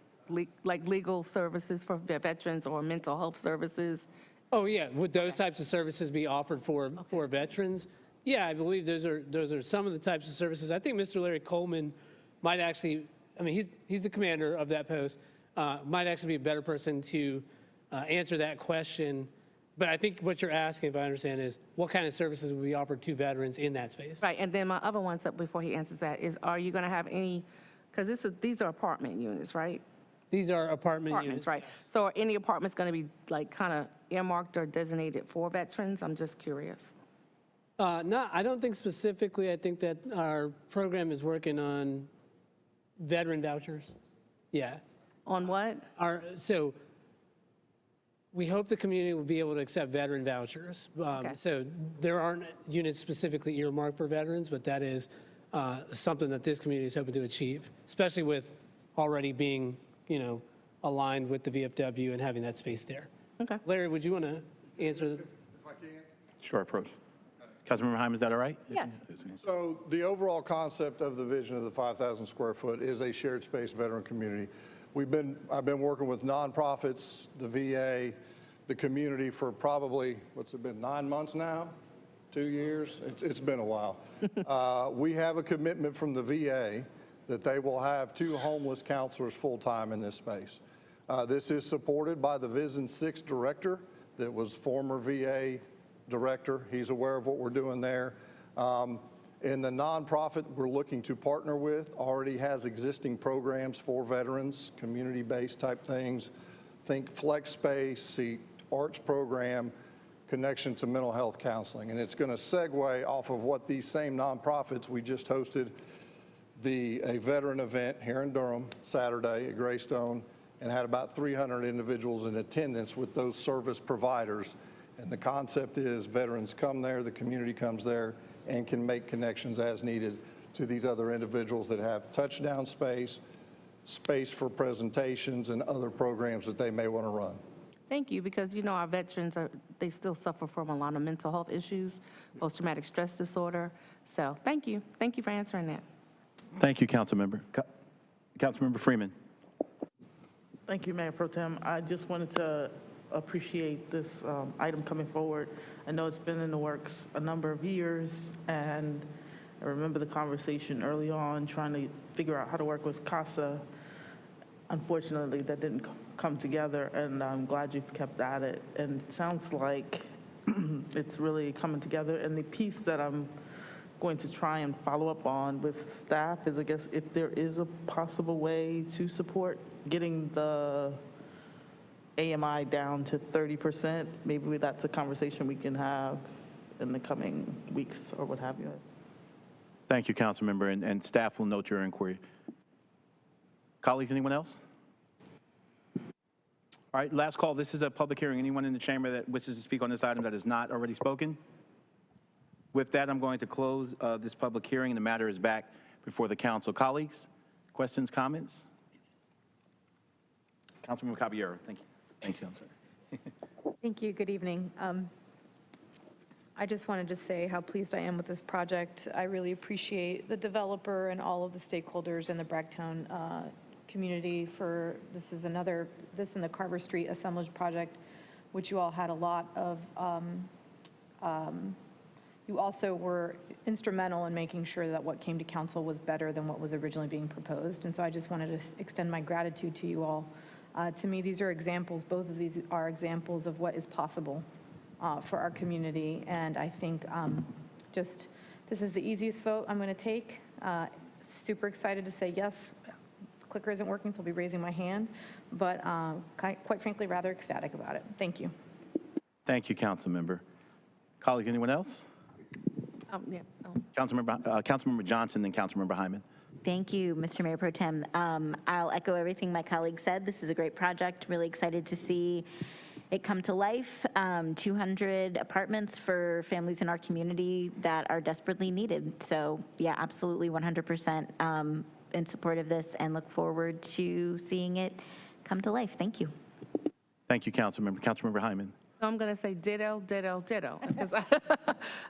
legal services for veterans or mental health services? Oh, yeah. Would those types of services be offered for veterans? Yeah, I believe those are some of the types of services. I think Mr. Larry Coleman might actually, I mean, he's the commander of that post, might actually be a better person to answer that question. But I think what you're asking, if I understand, is what kind of services will be offered to veterans in that space? Right, and then my other one, before he answers that, is are you going to have any, because these are apartment units, right? These are apartments, units, right? Yes. So are any apartments going to be like kind of earmarked or designated for veterans? I'm just curious. No, I don't think specifically. I think that our program is working on veteran vouchers. Yeah. On what? So we hope the community will be able to accept veteran vouchers. Okay. So there aren't units specifically earmarked for veterans, but that is something that this community is hoping to achieve, especially with already being, you know, aligned with the VFW and having that space there. Okay. Larry, would you want to answer? If I can. Sure, approach. Councilmember Hyman, is that all right? Yes. So the overall concept of the vision of the 5,000 square foot is a shared space veteran community. I've been working with nonprofits, the VA, the community for probably, what's it been, 9 months now? 2 years? It's been a while. We have a commitment from the VA that they will have 2 homeless counselors full-time in this space. This is supported by the Vision 6 director that was former VA director. He's aware of what we're doing there. And the nonprofit we're looking to partner with already has existing programs for veterans, community-based type things. Think flex space, the arts program, connection to mental health counseling. And it's going to segue off of what these same nonprofits, we just hosted a veteran event here in Durham Saturday at Greystone and had about 300 individuals in attendance with those service providers. And the concept is veterans come there, the community comes there, and can make connections as needed to these other individuals that have touchdown space, space for presentations and other programs that they may want to run. Thank you, because you know our veterans they still suffer from a lot of mental health issues, post-traumatic stress disorder. So thank you for answering that. Thank you, Councilmember. Councilmember Freeman. Thank you, Mayor Pro Tem. I just wanted to appreciate this item coming forward. I know it's been in the works a number of years, and I remember the conversation early on trying to figure out how to work with CASA. Unfortunately, that didn't come together, and I'm glad you've kept at it. And it sounds like it's really coming together. And the piece that I'm going to try and follow up on with staff is, I guess, if there is a possible way to support getting the AMI down to 30%, maybe that's a conversation we can have in the coming weeks or what have you. Thank you, Councilmember, and staff will note your inquiry. Colleagues, anyone else? All right, last call. This is a public hearing. Anyone in the chamber that wishes to speak on this item that has not already spoken? With that, I'm going to close this public hearing, and the matter is back before the council. Colleagues, questions, comments? Councilmember Caballero, thank you. Thank you, I'm sorry. Thank you. Good evening. I just wanted to say how pleased I am with this project. I really appreciate the developer and all of the stakeholders in the Bragtown community for this and the Carver Street assemblage project, which you all had a lot of. You also were instrumental in making sure that what came to council was better than what was originally being proposed. And so I just wanted to extend my gratitude to you all. To me, these are examples, both of these are examples of what is possible for our community. And I think this is the easiest vote I'm going to take. Super excited to say yes. The clicker isn't working, so I'll be raising my hand. But quite frankly, rather ecstatic about it. Thank you. Thank you, Councilmember. Colleagues, anyone else? Councilmember Johnson, then Councilmember Hyman. Thank you, Mr. Mayor Pro Tem. I'll echo everything my colleague said. This is a great project. Really excited to see it come to life. 200 apartments for families in our community that are desperately needed. So yeah, absolutely 100% in support of this and look forward to seeing it come to life. Thank you. Thank you, Councilmember. Councilmember Hyman. So I'm going to say ditto, ditto, ditto,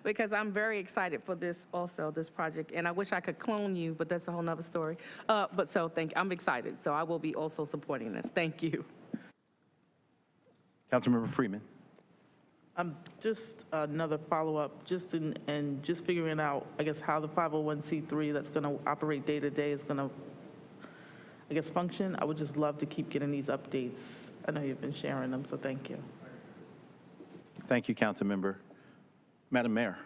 because I'm very excited for this also, this project. And I wish I could clone you, but that's a whole nother story. But so thank you. I'm excited. So I will be also supporting this. Thank you. Councilmember Freeman. Just another follow-up, just figuring out, I guess, how the 501c3 that's going to operate day to day is going to, I guess, function. I would just love to keep getting these updates. I know you've been sharing them, so thank you. Thank you, Councilmember. Madam Mayor.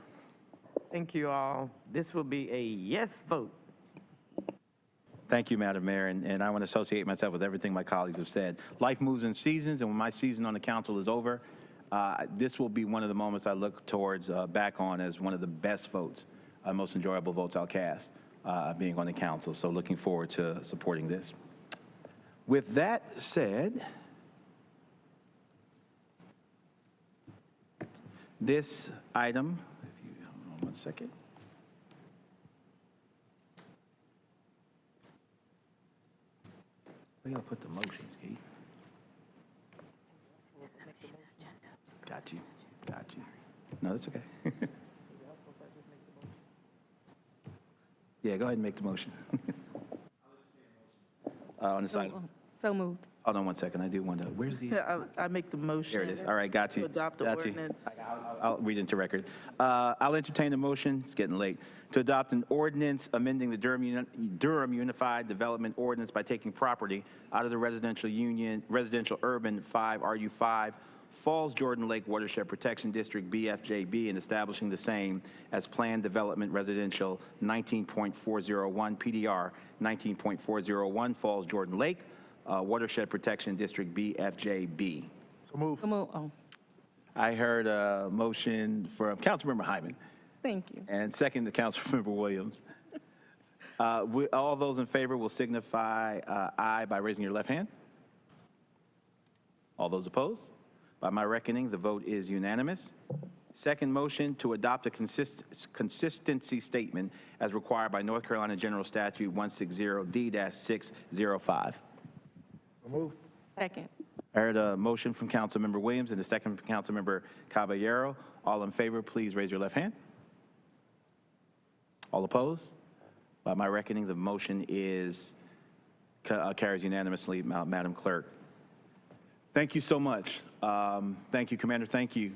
Thank you all. This will be a yes vote. Thank you, Madam Mayor, and I want to associate myself with everything my colleagues have said. Life moves in seasons, and when my season on the council is over, this will be one of the moments I look towards back on as one of the best votes, most enjoyable votes I'll cast being on the council. So looking forward to supporting this. With that said, this item, if you hold on one second. We gotta put the motions, Keith. Got you. No, that's okay. Yeah, go ahead and make the motion. On this item. So moved. Hold on one second. I do want to. Where's the? Yeah, I make the motion. There it is. All right, got you. To adopt the ordinance. I'll read into record. I'll entertain a motion. It's getting late. To adopt an ordinance amending the Durham Unified Development Ordinance by taking property out of the residential urban 5 RU5 Falls Jordan Lake Watershed Protection District BFJB and establishing the same as Planned Development Residential 19.401 PDR 19.401 Falls Jordan Lake Watershed Protection District BFJB. So move. Oh, I heard a motion from Councilmember Hyman. thank you. And second to Councilmember Williams. All those in favor will signify aye by raising your left hand. All those opposed? By my reckoning, the vote is unanimous. Second motion, to adopt a consistency statement as required by North Carolina General Statute 160D-605. Move. Second. I heard a motion from Councilmember Williams and a second from Councilmember Caballero. All in favor, please raise your left hand. All opposed? By my reckoning, the motion is carries unanimously, Madam Clerk. Thank you so much. Thank you, Commander. Thank you.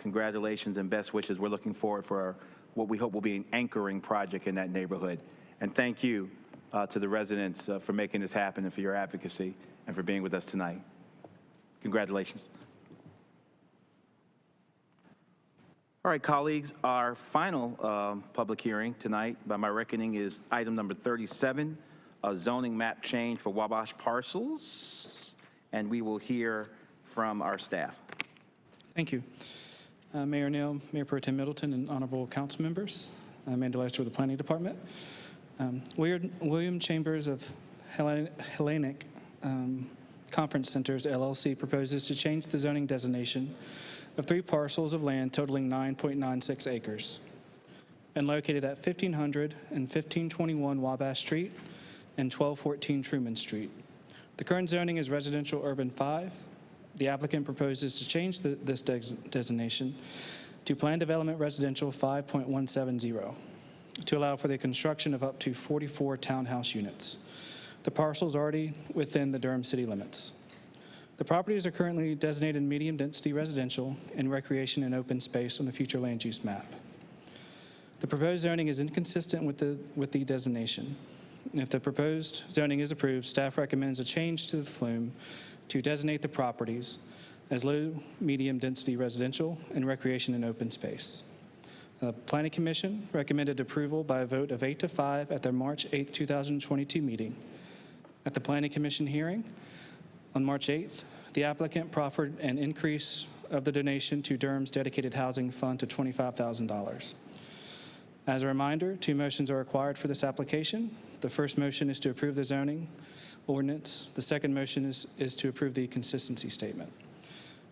Congratulations and best wishes. We're looking forward for what we hope will be an anchoring project in that neighborhood. And thank you to the residents for making this happen and for your advocacy and for being with us tonight. Congratulations. All right, colleagues, our final public hearing tonight, by my reckoning, is item number 37, a zoning map change for Wabash Parcels. And we will hear from our staff. Thank you. Mayor Neal, Mayor Pro Tem Middleton, and honorable council members. Amanda Lester with the Planning Department. William Chambers of Hellenic Conference Centers, LLC, proposes to change the zoning designation of 3 parcels of land totaling 9.96 acres and located at 1500 and 1521 Wabash Street and 1214 Truman Street. The current zoning is residential urban 5. The applicant proposes to change this designation to Plan Development Residential 5.170 to allow for the construction of up to 44 townhouse units. The parcel is already within the Durham city limits. The properties are currently designated medium-density residential and recreation and open space on the future land use map. The proposed zoning is inconsistent with the designation. If the proposed zoning is approved, staff recommends a change to the flume to designate the properties as low, medium-density residential and recreation and open space. The Planning Commission recommended approval by a vote of 8-5 at their March 8, 2022 meeting. At the Planning Commission hearing on March 8th, the applicant proffered an increase of the donation to Durham's dedicated housing fund to $25,000. As a reminder, 2 motions are required for this application. The first motion is to approve the zoning ordinance. The second motion is to approve the consistency statement.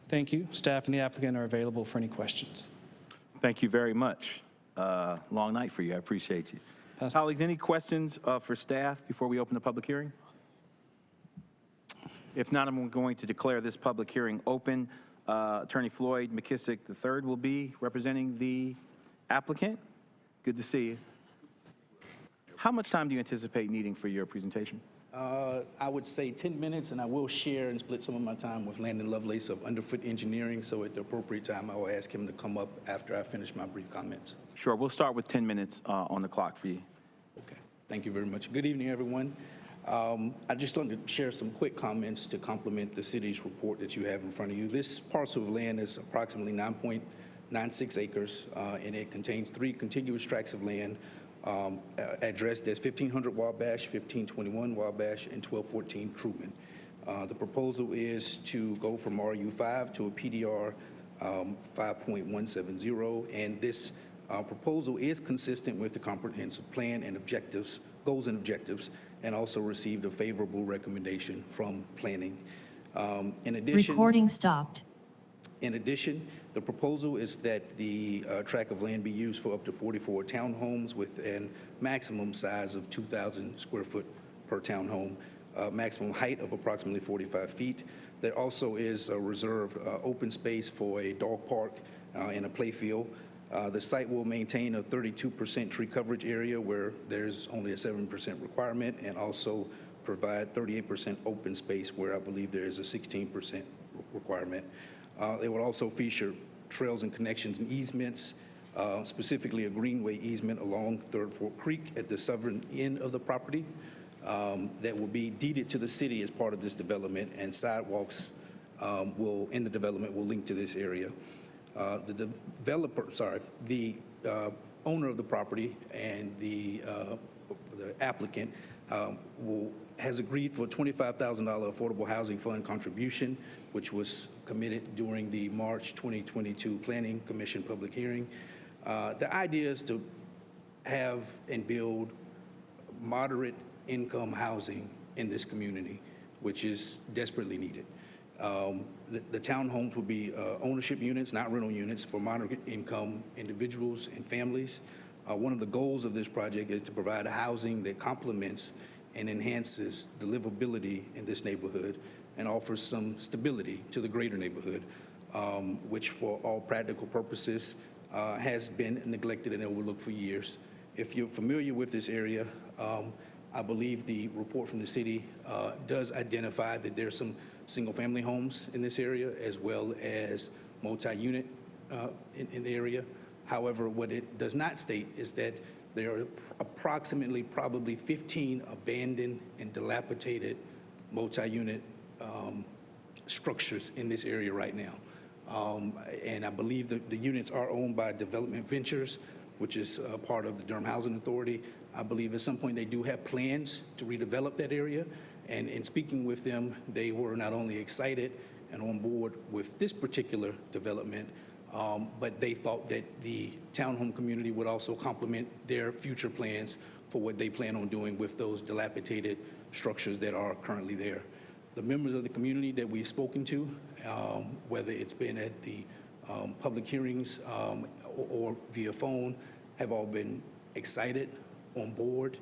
Thank you. Staff and the applicant are available for any questions. Thank you very much. Long night for you. I appreciate you. Colleagues, any questions for staff before we open the public hearing? If not, I'm going to declare this public hearing open. Attorney Floyd McKissick III will be representing the applicant. Good to see you. How much time do you anticipate needing for your presentation? I would say 10 minutes, and I will share and split some of my time with Landon Lovelace of Underfoot Engineering, so at the appropriate time, I will ask him to come up after I finish my brief comments. Sure, we'll start with 10 minutes on the clock for you. Okay, thank you very much. Good evening, everyone. I just wanted to share some quick comments to complement the city's report that you have in front of you. This parcel of land is approximately 9.96 acres, and it contains 3 contiguous tracts of land addressed as 1500 Wabash, 1521 Wabash, and 1214 Truman. The proposal is to go from RU5 to a PDR 5.170, and this proposal is consistent with the comprehensive plan and objectives, goals and objectives, and also received a favorable recommendation from planning. In addition, recording stopped. In addition, the proposal is that the tract of land be used for up to 44 townhomes with a maximum size of 2,000 square foot per townhome, maximum height of approximately 45 feet. There also is a reserved open space for a dog park and a playfield. The site will maintain a 32% tree coverage area where there's only a 7% requirement, and also provide 38% open space where I believe there is a 16% requirement. It will also feature trails and connections and easements, specifically a greenway easement along Third Fork Creek at the southern end of the property that will be deeded to the city as part of this development, and sidewalks in the development will link to this area. The owner of the property and the applicant has agreed for a $25,000 Affordable Housing Fund contribution, which was committed during the March 2022 Planning Commission public hearing. The idea is to have and build moderate income housing in this community, which is desperately needed. The townhomes would be ownership units, not rental units, for moderate income individuals and families. One of the goals of this project is to provide housing that complements and enhances the livability in this neighborhood and offers some stability to the greater neighborhood, which for all practical purposes has been neglected and overlooked for years. If you're familiar with this area, I believe the report from the city does identify that there's some single-family homes in this area as well as multi-unit in the area. However, what it does not state is that there are approximately probably 15 abandoned and dilapidated multi-unit structures in this area right now. And I believe that the units are owned by Development Ventures, which is part of the Durham Housing Authority. I believe at some point they do have plans to redevelop that area. And in speaking with them, they were not only excited and on board with this particular development, but they thought that the townhome community would also complement their future plans for what they plan on doing with those dilapidated structures that are currently there. The members of the community that we've spoken to, whether it's been at the public hearings or via phone, have all been excited, on board.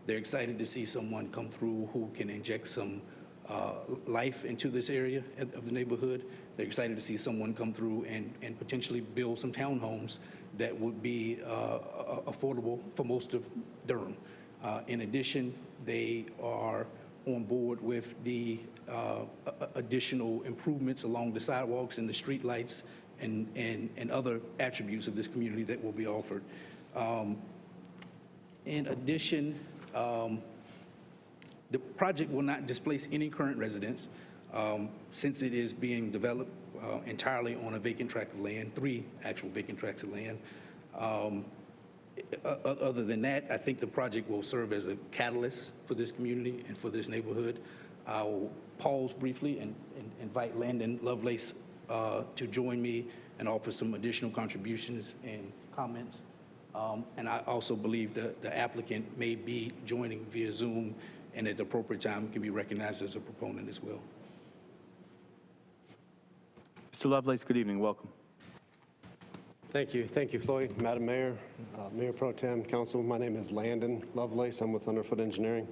They're excited to see someone come through who can inject some life into this area of the neighborhood. They're excited to see someone come through and potentially build some townhomes that would be affordable for most of Durham. In addition, they are on board with the additional improvements along the sidewalks and the street lights and other attributes of this community that will be offered. In addition, the project will not displace any current residents since it is being developed entirely on a vacant tract of land, 3 actual vacant tracts of land. Other than that, I think the project will serve as a catalyst for this community and for this neighborhood. I'll pause briefly and invite Landon Lovelace to join me and offer some additional contributions and comments. And I also believe that the applicant may be joining via Zoom and at the appropriate time can be recognized as a proponent as well. Mr. Lovelace, good evening. Welcome. Thank you. Thank you, Floyd. Madam Mayor, Mayor Pro Tem, Council, my name is Landon Lovelace. I'm with Underfoot Engineering.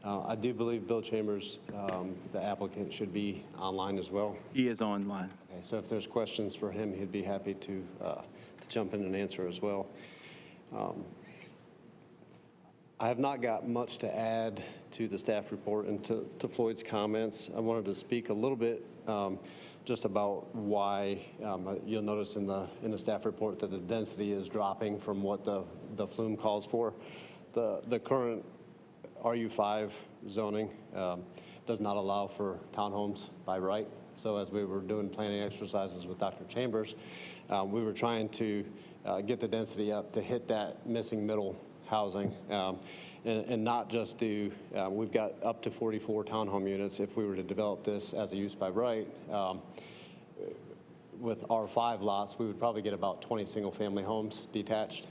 I do believe Bill Chambers, the applicant, should be online as well. He is online. Okay, so if there's questions for him, he'd be happy to jump in and answer as well. I have not got much to add to the staff report and to Floyd's comments. I wanted to speak a little bit just about why you'll notice in the staff report that the density is dropping from what the flume calls for. The current RU5 zoning does not allow for townhomes by right. So as we were doing planning exercises with Dr. Chambers, we were trying to get the density up to hit that missing middle housing and not just do, we've got up to 44 townhome units. If we were to develop this as a use by right, with R5 lots, we would probably get about 20 single family homes detached.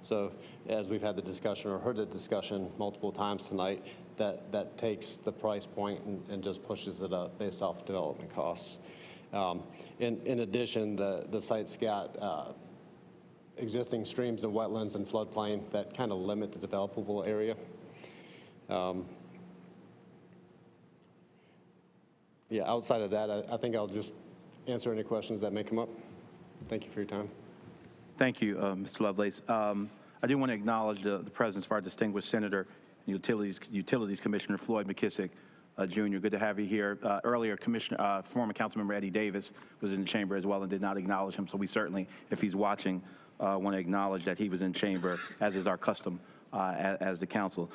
So as we've had the discussion or heard the discussion multiple times tonight, that takes the price point and just pushes it up based off development costs. In addition, the site's got existing streams and wetlands and floodplain that kind of limit the developable area. Yeah, outside of that, I think I'll just answer any questions that may come up. Thank you for your time. Thank you, Mr. Lovelace. I do want to acknowledge the presence of our distinguished Senator, Utilities Commissioner Floyd McKissick, Jr. Good to have you here. Earlier, former Councilmember Eddie Davis was in the chamber as well and did not acknowledge him. So we certainly, if he's watching, want to acknowledge that he was in chamber, as is our custom as the council.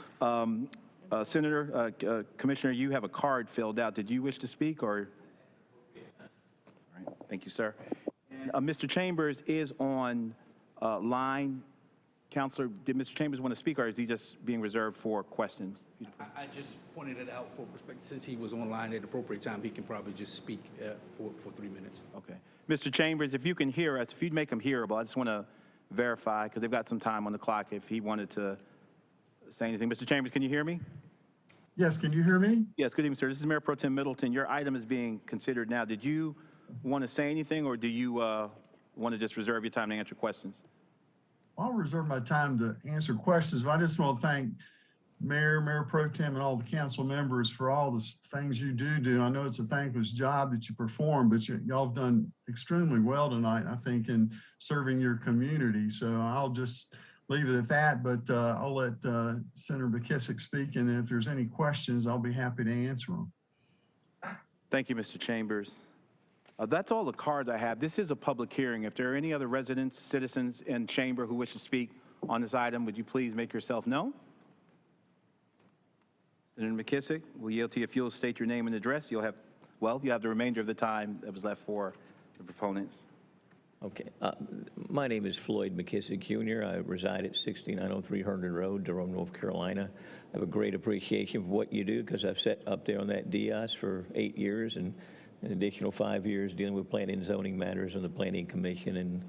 Senator, Commissioner, you have a card filled out. Did you wish to speak or? All right, thank you, sir. And, Mr. Chambers is on line. Counselor, did Mr. Chambers want to speak, or is he just being reserved for questions? I just pointed it out for perspective. Since he was online at the appropriate time, he can probably just speak for 3 minutes. Okay. Mr. Chambers, if you can hear us, if you'd make him hearable, I just want to verify, because they've got some time on the clock, if he wanted to say anything. Mr. Chambers, can you hear me? Yes, can you hear me? Yes, good evening, sir. This is Mayor Pro Tem Middleton. Your item is being considered now. Did you want to say anything, or do you want to just reserve your time to answer questions? I'll reserve my time to answer questions, but I just want to thank Mayor Pro Tem, and all the council members for all the things you do. I know it's a thankless job that you perform, but y'all have done extremely well tonight, I think, in serving your community. So I'll just leave it at that, but I'll let Senator McKissick speak, and if there's any questions, I'll be happy to answer them. Thank you, Mr. Chambers. That's all the cards I have. This is a public hearing. If there are any other residents, citizens in chamber who wish to speak on this item, would you please make yourself known? Senator McKissick, we'll yield to you if you'll state your name and address. You have the remainder of the time that was left for the proponents. Okay. My name is Floyd McKissick, Jr. I reside at 6903 Herndon Road, Durham, North Carolina. I have a great appreciation for what you do because I've sat up there on that dais for 8 years and an additional 5 years dealing with planning and zoning matters on the Planning Commission and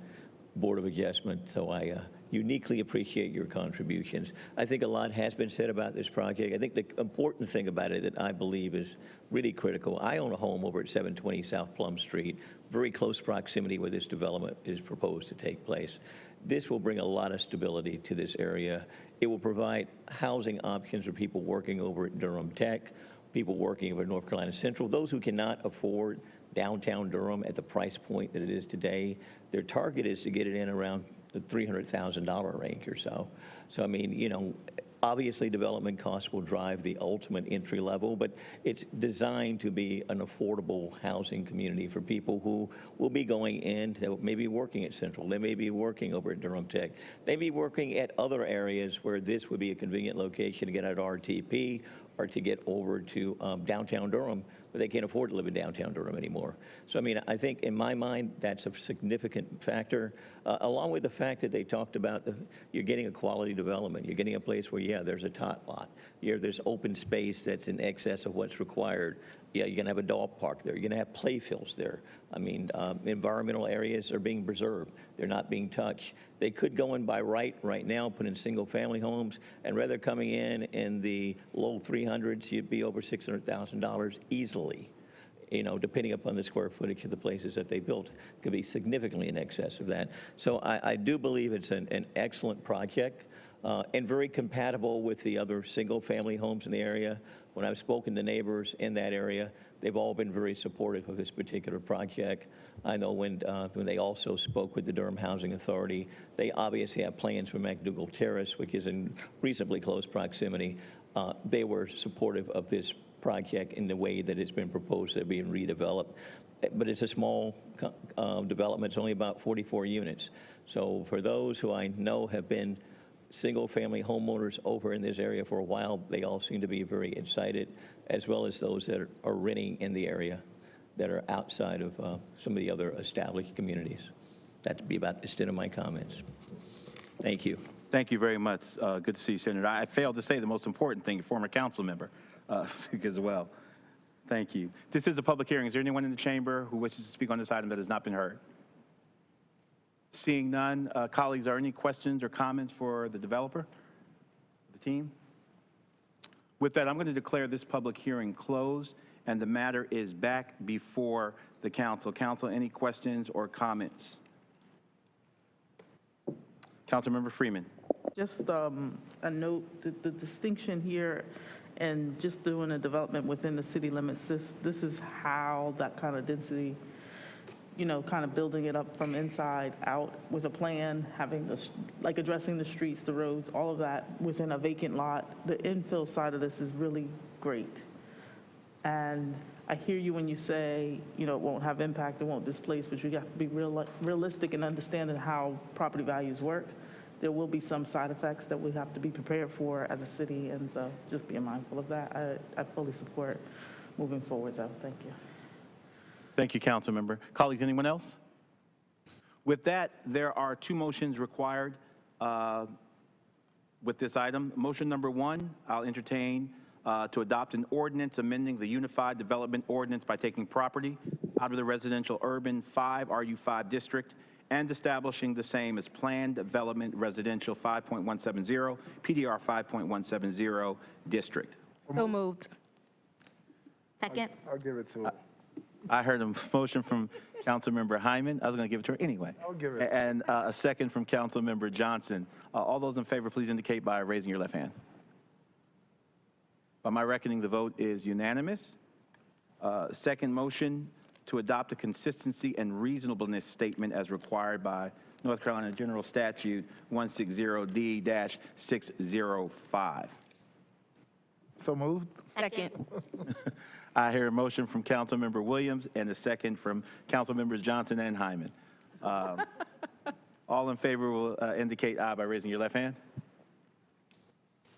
Board of Adjustment. So I uniquely appreciate your contributions. I think a lot has been said about this project. I think the important thing about it that I believe is really critical, I own a home over at 720 South Plum Street, very close proximity where this development is proposed to take place. This will bring a lot of stability to this area. It will provide housing options for people working over at Durham Tech, people working over at North Carolina Central, those who cannot afford downtown Durham at the price point that it is today. Their target is to get it in around the $300,000 range or so. So, I mean, you know, obviously development costs will drive the ultimate entry level, but it's designed to be an affordable housing community for people who will be going in, they may be working at Central, they may be working over at Durham Tech, they may be working at other areas where this would be a convenient location to get out of RTP or to get over to downtown Durham, but they can't afford to live in downtown Durham anymore. So, I mean, I think in my mind, that's a significant factor, along with the fact that they talked about you're getting a quality development. You're getting a place where, yeah, there's a tot lot. There's open space that's in excess of what's required. Yeah, you're gonna have a dog park there. You're gonna have play fields there. I mean, environmental areas are being preserved. They're not being touched. They could go in by right now, put in single family homes, and rather coming in the low 300s, you'd be over $600,000 easily. You know, depending upon the square footage of the places that they built, could be significantly in excess of that. So I do believe it's an excellent project and very compatible with the other single family homes in the area. When I've spoken to neighbors in that area, they've all been very supportive of this particular project. I know when they also spoke with the Durham Housing Authority, they obviously have plans for McDougal Terrace, which is in reasonably close proximity. They were supportive of this project in the way that it's been proposed to be redeveloped. But it's a small development. It's only about 44 units. So for those who I know have been single-family homeowners over in this area for a while, they all seem to be very excited, as well as those that are renting in the area that are outside of some of the other established communities. That'd be about the extent of my comments. Thank you. Thank you very much. Good to see you, Senator. I failed to say the most important thing, former council member as well. Thank you. This is a public hearing. Is there anyone in the chamber who wishes to speak on this item that has not been heard? Seeing none, colleagues, are any questions or comments for the developer, the team? With that, I'm going to declare this public hearing closed, and the matter is back before the council. Council, any questions or comments? Councilmember Freeman. Just a note, the distinction here and just doing a development within the city limits, this is how that kind of density, you know, kind of building it up from inside out with a plan, having this, like addressing the streets, the roads, all of that within a vacant lot. The infill side of this is really great. And I hear you when you say, you know, it won't have impact, it won't displace, but you have to be realistic in understanding how property values work. There will be some side effects that we have to be prepared for as a city, and so just being mindful of that. I fully support moving forward, though. Thank you. Thank you, council member. Colleagues, anyone else? With that, there are two motions required with this item. Motion number one, I'll entertain to adopt an ordinance amending the Unified Development Ordinance by taking property out of the residential urban 5 RU5 district and establishing the same as Planned Development Residential 5.170, PDR 5.170 district. So moved. Second. I'll give it to her. I heard a motion from Councilmember Hyman. I was going to give it to her anyway. I'll give it. And a second from Councilmember Johnson. All those in favor, please indicate by raising your left hand. By my reckoning, the vote is unanimous. Second motion, to adopt a consistency and reasonableness statement as required by North Carolina General Statute 160D-605. So moved. Second. I hear a motion from Councilmember Williams and a second from Councilmembers Johnson and Hyman. All in favor will indicate aye by raising your left hand.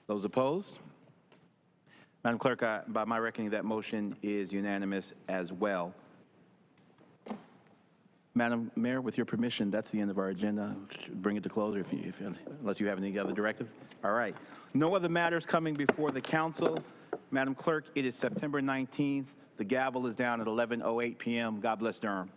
Those opposed? Madam Clerk, by my reckoning, that motion is unanimous as well. Madam Mayor, with your permission, that's the end of our agenda. Bring it to closure unless you have any other directive. All right. No other matters coming before the council. Madam Clerk, it is September 19th. The gavel is down at 11:08 p.m. God bless Durham.